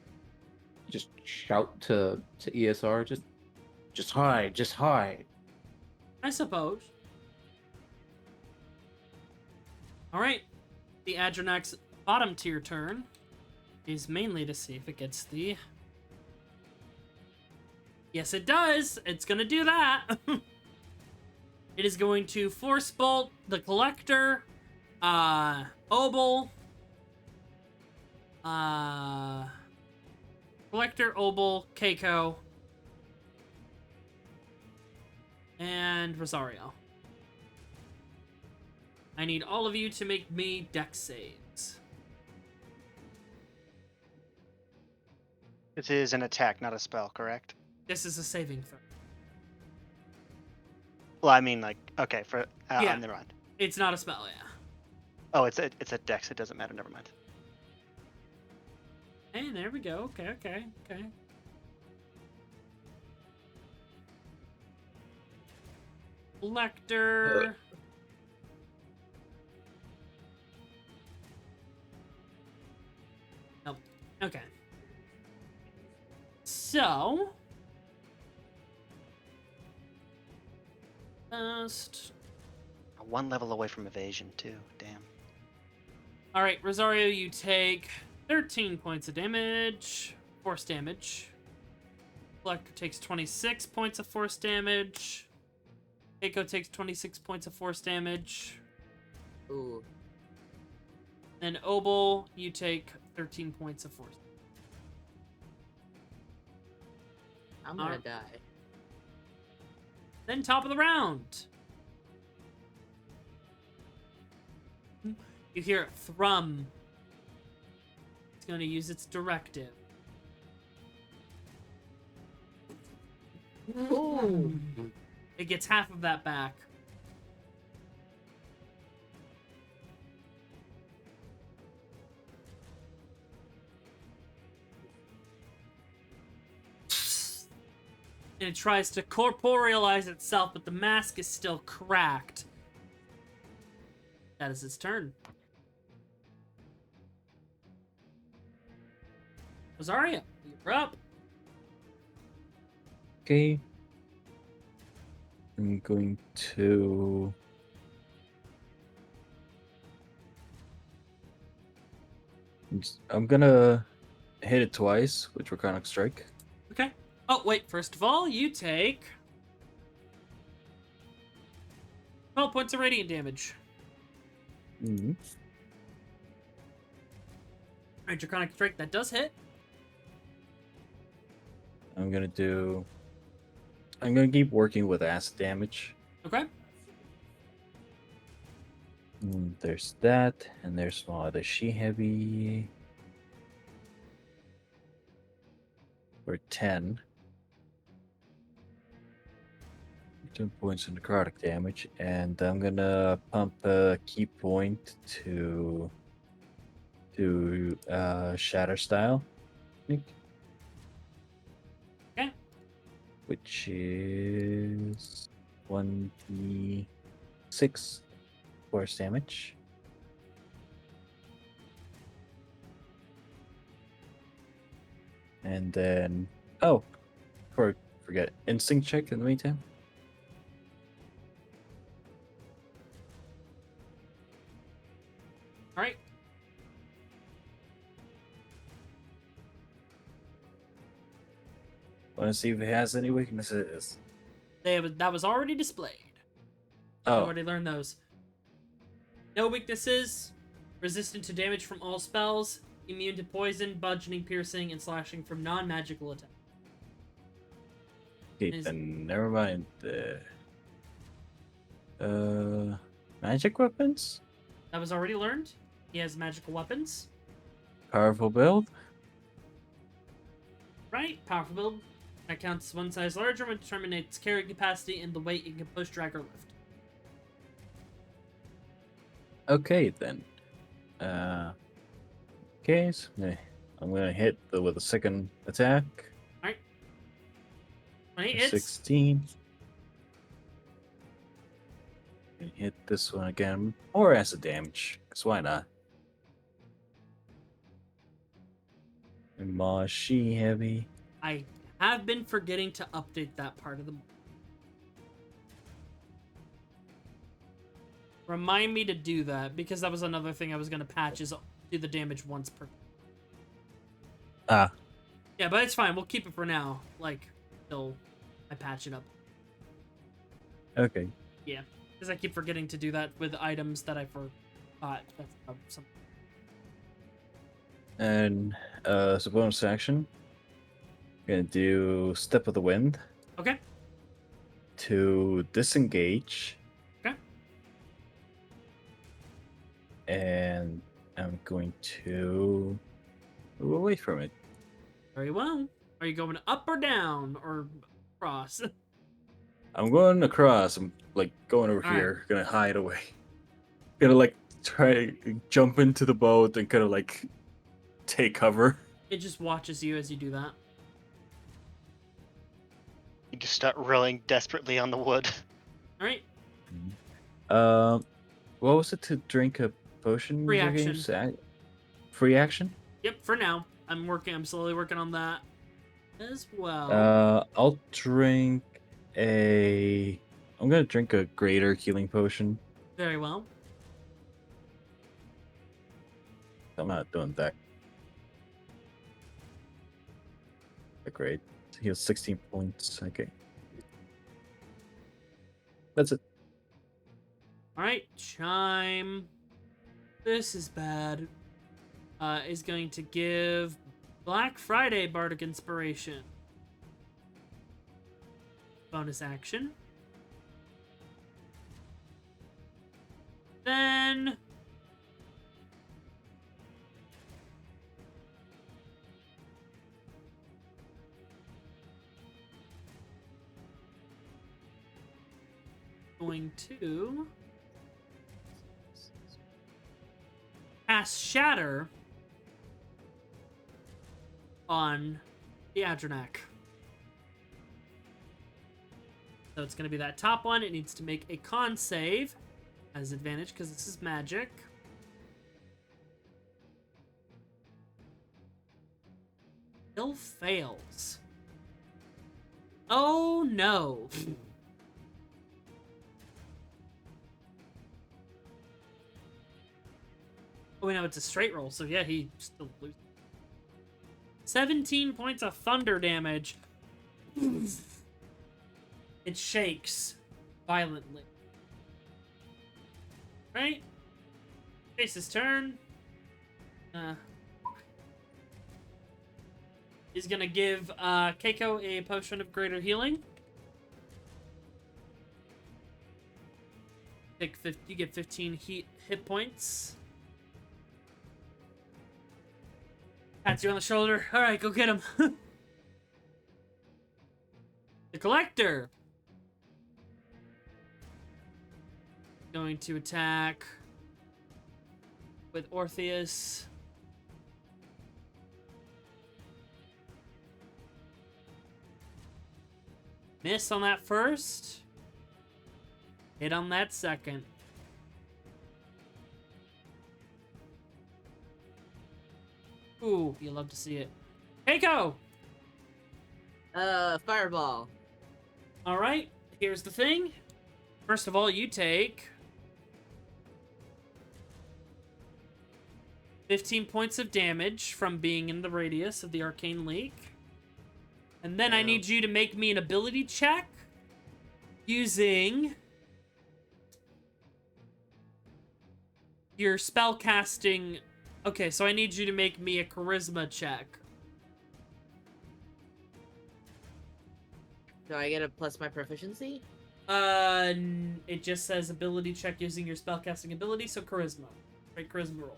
just shout to ESR, just hide, just hide? I suppose. Alright. The Adronox bottom tier turn is mainly to see if it gets the... Yes, it does! It's gonna do that! It is going to Force Bolt the Collector, Obel, Collector, Obel, Keiko, and Rosario. I need all of you to make me dex saves. It is an attack, not a spell, correct? This is a saving throw. Well, I mean, like, okay, for Yeah. never mind. It's not a spell, yeah. Oh, it's a dex. It doesn't matter. Never mind. Hey, there we go. Okay. Collector. Nope. Okay. So. First. One level away from evasion too. Damn. Alright, Rosario, you take 13 points of damage. Force damage. Collector takes 26 points of force damage. Keiko takes 26 points of force damage. Ooh. And Obel, you take 13 points of force. I'm gonna Alright. die. Then top of the round. You hear Thrum. It's going to use its directive. Ooh. It gets half of that back. And it tries to corporealize itself, but the mask is still cracked. That is its turn. Rosario, you're up. Okay. I'm going to... I'm gonna hit it twice with Draconic Strike. Okay. Oh, wait. First of all, you take 12 points of radiant damage. Mhm. Alright, Draconic Strike, that does hit. I'm gonna keep working with acid damage. Okay. There's that, and there's one other she heavy for 10. 2 points of necrotic damage, and I'm gonna pump a key point to Shatter Style, I think. Okay. Which is 1d6 force damage. And then, forget instinct check in the meantime. Alright. Want to see if it has any weaknesses. That was already displayed. I Oh, already learned those. No weaknesses. Resistant to damage from all spells. Immune to poison, bludgeoning, piercing, and slashing from non-magical attacks. okay, then never mind. Magic weapons? That was already learned. He has magical weapons. Powerful build? Right? Powerful build. That counts one size larger when determining its carrying capacity and the weight it can push, drag, or lift. Okay, then. Okay, so I'm gonna hit with a second attack. Alright. 28 For hits. 16. And hit this one again. Or acid damage, because why not? And Mashi heavy. I have been forgetting to update that part of the... Remind me to do that, because that was another thing I was going to patch, is do the damage once per... Ah, Yeah, but it's fine. We'll keep it for now. Like, till I patch it up. okay. Yeah. Because I keep forgetting to do that with items that I forgot. That's something. And as a bonus action, I'm gonna do Step of the Wind Okay. to disengage. Okay. And I'm going to move away from it. Very well. Are you going up or down or across? I'm going across. I'm like going over All right. here. Gonna hide away. Gonna like try to jump into the boat and kind of like take cover. It just watches you as you do that. You just start rowing desperately on the wood. All right. What was it to drink a potion? Free video action. games? Free action. Yep. For now, I'm slowly working on that as well. I'll drink I'm gonna drink a greater healing potion. Very well. I'm not doing that. Great. He has 16 points. Okay. That's it. All right. Chime. This is bad. Is going to give Black Friday Bardic Inspiration. Bonus action. Then... going to... cast Shatter on the Adrenac. So it's going to be that top one. It needs to make a con save. Has advantage because this is magic. Still fails. Oh no. Oh, no, it's a straight roll, so yeah, he still loses. 17 points of thunder damage. It shakes violently. Right? Face's turn. He's gonna give Keiko a potion of greater healing. You get 15 hit points. Pats you on the shoulder. All right, go get him. The collector going to attack with Orpheus. Miss on that first. Hit on that second. Ooh, you love to see it. Keiko! Fireball. Alright, here's the thing. First of all, you take 15 points of damage from being in the radius of the arcane leak. And then I need you to make me an ability check using your spell casting. Okay, so I need you to make me a charisma check. Do I get a plus my proficiency? It just says ability check using your spellcasting ability, so charisma. Right, charisma roll.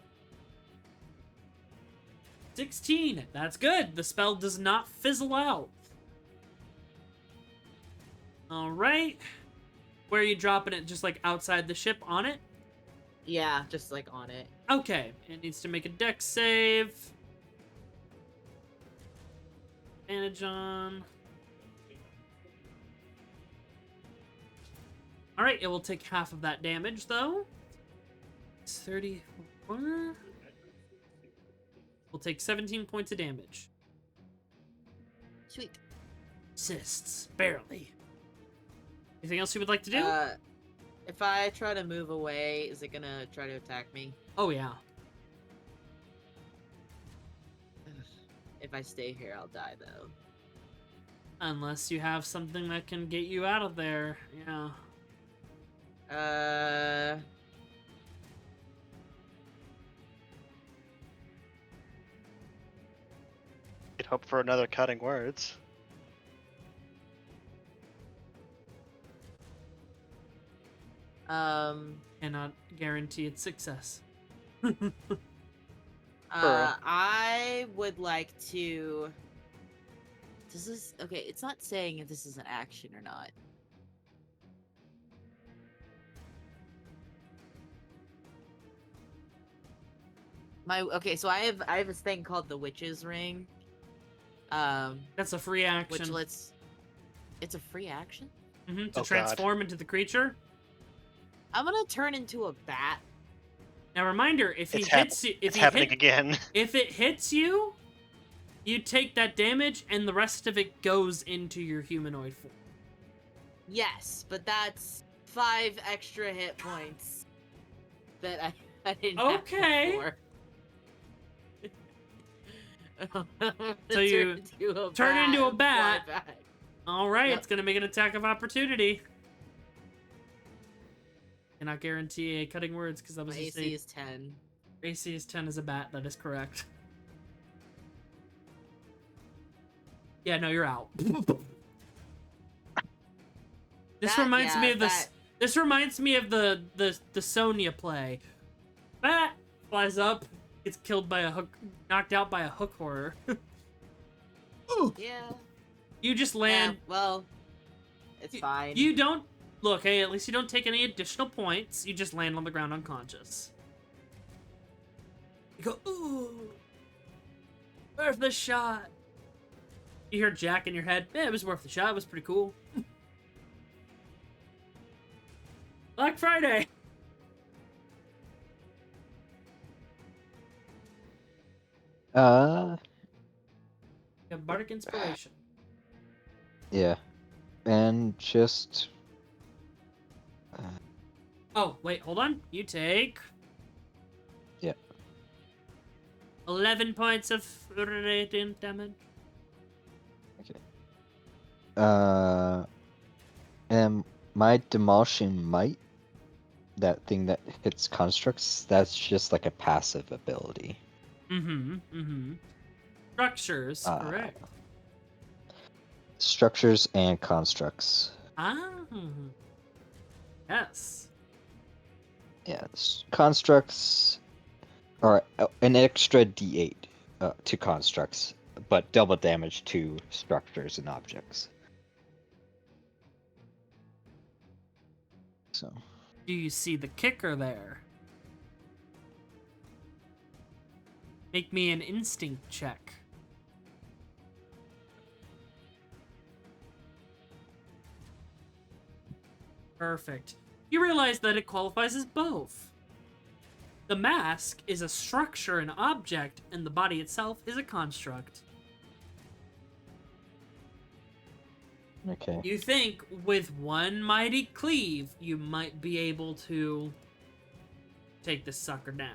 16. That's good. The spell does not fizzle out. Alright. Where are you dropping it? Just like outside the ship on it? Yeah, just like on it. Okay. It needs to make a dex save. Advantage on. Alright, it will take half of that damage, though. It's 34. We'll take 17 points of damage. Sweet. Assists. Barely. Anything else you would like to do? If I try to move away, is it gonna try to attack me? Oh, yeah. If I stay here, I'll die, though. Unless you have something that can get you out of there. Yeah. Could hope for another cutting words. Cannot guarantee its success. I would like to... Does this... Okay, it's not saying if this is an action or not. Okay, so I have this thing called the Witch's Ring. That's a free action. Which lets... It's a free action? To Oh, transform into the creature. I'm gonna turn into a bat. Now, reminder: if he It's hits you, It's happening again. if it hits you, you take that damage, and the rest of it goes into your humanoid form. Yes, but that's 5 extra hit points that I didn't Okay. have before. So you turn into a bat. Fly back. All right, Yep. it's gonna make an attack of opportunity. Cannot guarantee a cutting words because that was My just AC is 10. AC is 10 as a bat. That is correct. Yeah, no, you're out. This reminds me of this. This reminds me of the Sonya play. Bat flies up, gets killed by a hook, knocked out by a hook horror. Yeah. You just land. Yeah, well, it's fine. You don't look. Hey, at least you don't take any additional points. You just land on the ground unconscious. You go, ooh, worth the shot. You hear Jack in your head. Yeah, it was worth the shot. It was pretty cool. Black Friday. Uh, You have bardic inspiration. yeah, and just Oh, wait, hold on. You take... Yeah. 11 points of radiant damage. and my demolishing might that thing that hits constructs, that's just like a passive ability. Structures, correct. Structures and constructs. Ah, yes. Yeah, constructs are an extra d8 to constructs, but double damage to structures and objects. So, Do you see the kicker there? Make me an instinct check. Perfect. You realize that it qualifies as both. The mask is a structure, an object, and the body itself is a construct. okay. You think with one mighty cleave, you might be able to take this sucker down.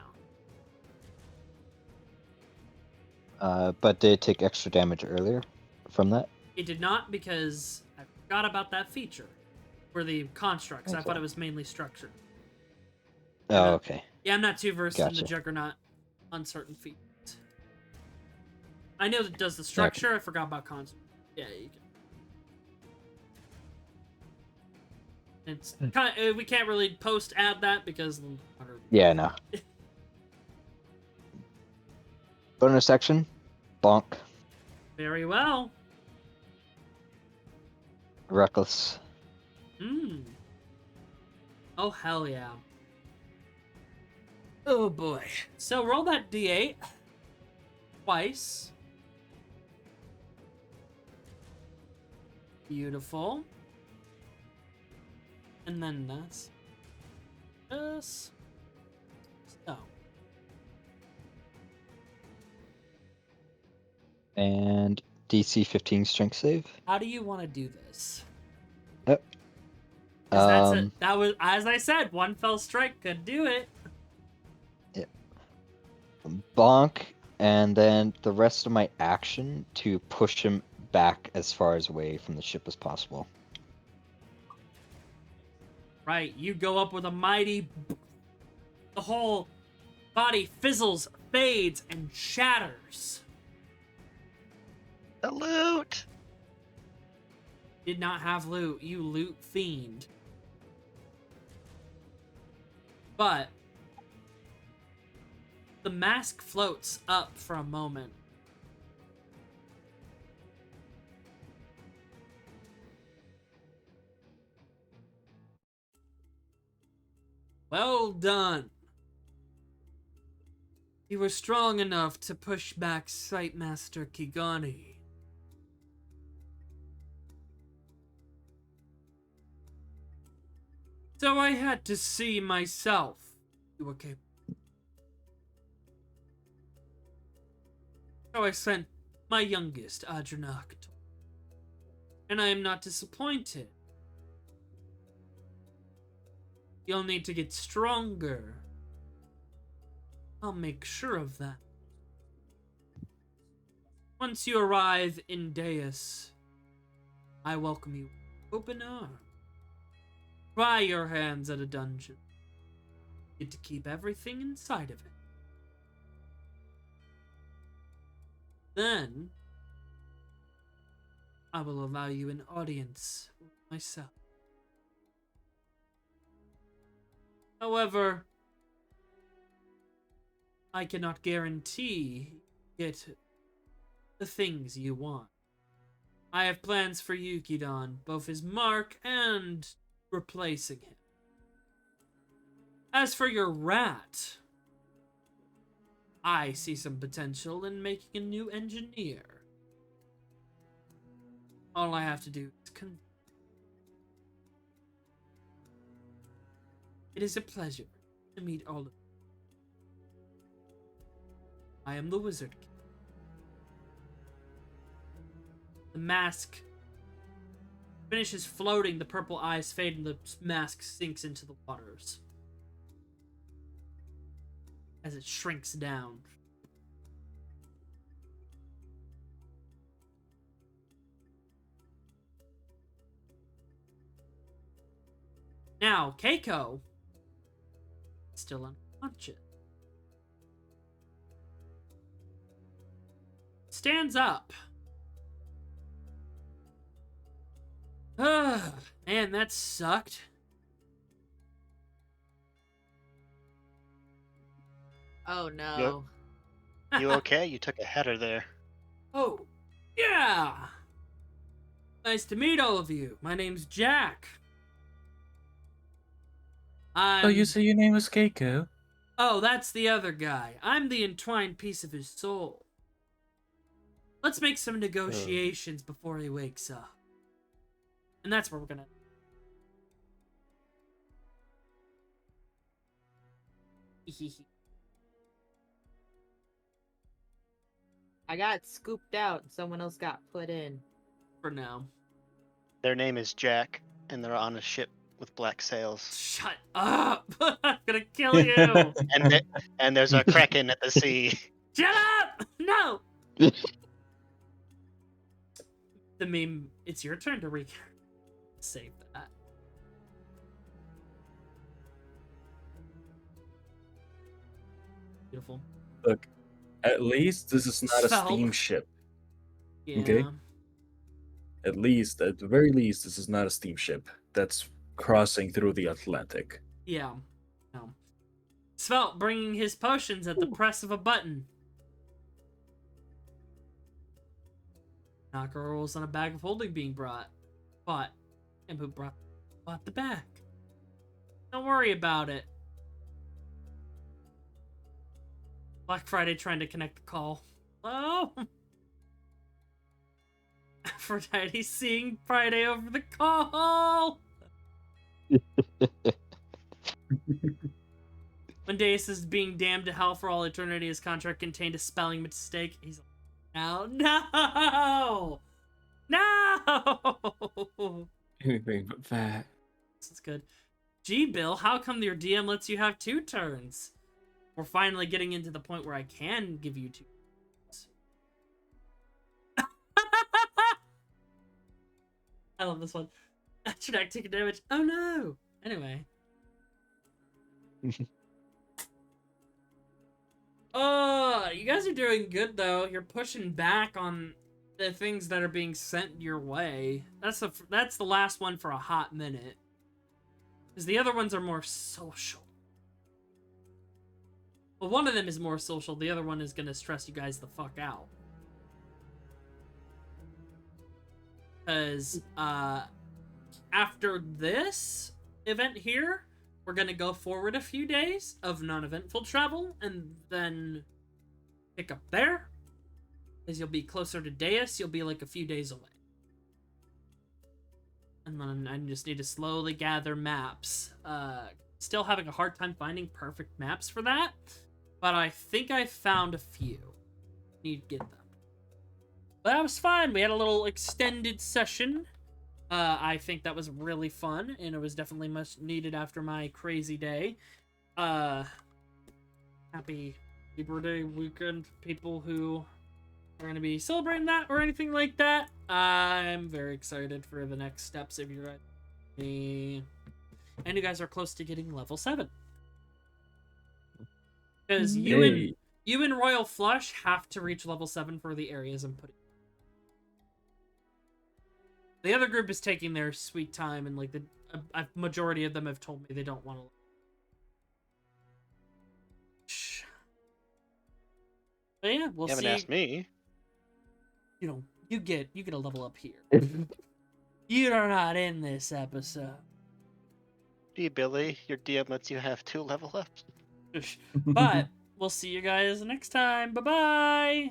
But did it take extra damage earlier from that? It did not because I forgot about that feature for the constructs. I thought Okay. it was mainly structure. Oh, okay. Yeah, I'm not too versed in the Gotcha. Juggernaut uncertain feat. I know that it does the structure. I forgot about construct. Yeah, you can. It's kind of, we can't really post add that because Yeah, no. Bonus action, bonk, very well. reckless. Oh hell yeah. Oh boy. So roll that d8 twice. Beautiful. And then that's this. So. And DC 15 strength save. How do you want to do this? Yep. 'Cause that's it. That was, as I said, one fell strike could do it. Yeah. Bonk, and then the rest of my action to push him back as far as away from the ship as possible. Right, you go up with a mighty... The whole body fizzles, fades, and shatters. The loot! Did not have loot. You loot fiend. But... the mask floats up for a moment. Well done. You were strong enough to push back Sightmaster Kigani. So I had to see myself you were capable. So I sent my youngest, Adrenak, and I am not disappointed. You'll need to get stronger. I'll make sure of that. Once you arrive in Deus, I welcome you with open arms. Try your hands at a dungeon. Get to keep everything inside of it. Then, I will allow you an audience with myself. However, I cannot guarantee get the things you want. I have plans for Yukidon, both his mark and replacing him. As for your rat, I see some potential in making a new engineer. All I have to do is It is a pleasure to meet all of you. I am the Wizard King. The mask finishes floating, the purple eyes fade, and the mask sinks into the waters as it shrinks down. Now, Keiko, still unconscious. Stands up. Man, that sucked. Oh no. You okay? You took a header there. Oh, yeah! Nice to meet all of you. My name's Jack. Oh, you I'm... say your name was Keiko? Oh, that's the other guy. I'm the entwined piece of his soul. Let's make some negotiations before he wakes up. And that's where we're gonna... I got scooped out and someone else got put in. For now. Their name is Jack, and they're on a ship with black sails. Shut up! I'm gonna kill you! And there's a kraken at the sea. Shut up! No! The meme, it's your turn to save that. Beautiful. Look, at least this is not a Felt. steamship. Yeah. Okay. At the very least, this is not a steamship that's crossing through the Atlantic. Yeah. No. Svelte bringing his potions at the press of a button. Knocker rolls on a bag of holding being brought. And who brought the bag? Don't worry about it. Black Friday trying to connect the call. Oh! Aphrodite seeing Friday over the call! When Deus is being damned to hell for all eternity, his contract contained a spelling mistake. He's like, no! No! Anything but that. This is good. Gee, Bill, how come your DM lets you have 2 turns? We're finally getting into the point where I can give you 2 turns. I love this one. Should I take a damage? Oh no! Anyway. Oh, you guys are doing good though. You're pushing back on the things that are being sent your way. That's the last one for a hot minute. Because the other ones are more social. Well, one of them is more social. The other one is gonna stress you guys the fuck out. Because after this event here, we're gonna go forward a few days of non-eventful travel, and then pick up there. As you'll be closer to Deus, you'll be like a few days away. And then I just need to slowly gather maps. Still having a hard time finding perfect maps for that, but I think I found a few. Need to get them. But that was fun. We had a little extended session. I think that was really fun, and it was definitely much needed after my crazy day. Happy Labor Day weekend, people who are going to be celebrating that or anything like that. I'm very excited for the next steps if you're guys. And you guys are close to getting level 7. Because you and Royal Flush have to reach level 7 for the areas I'm putting. The other group is taking their sweet time, and like a majority of them have told me they don't want to. But yeah, we'll You see. haven't asked me. You know, you get a level up here. You are not in this episode. Gee, Billy, your DM lets you have 2 level ups. But we'll see you guys next time. Bye bye.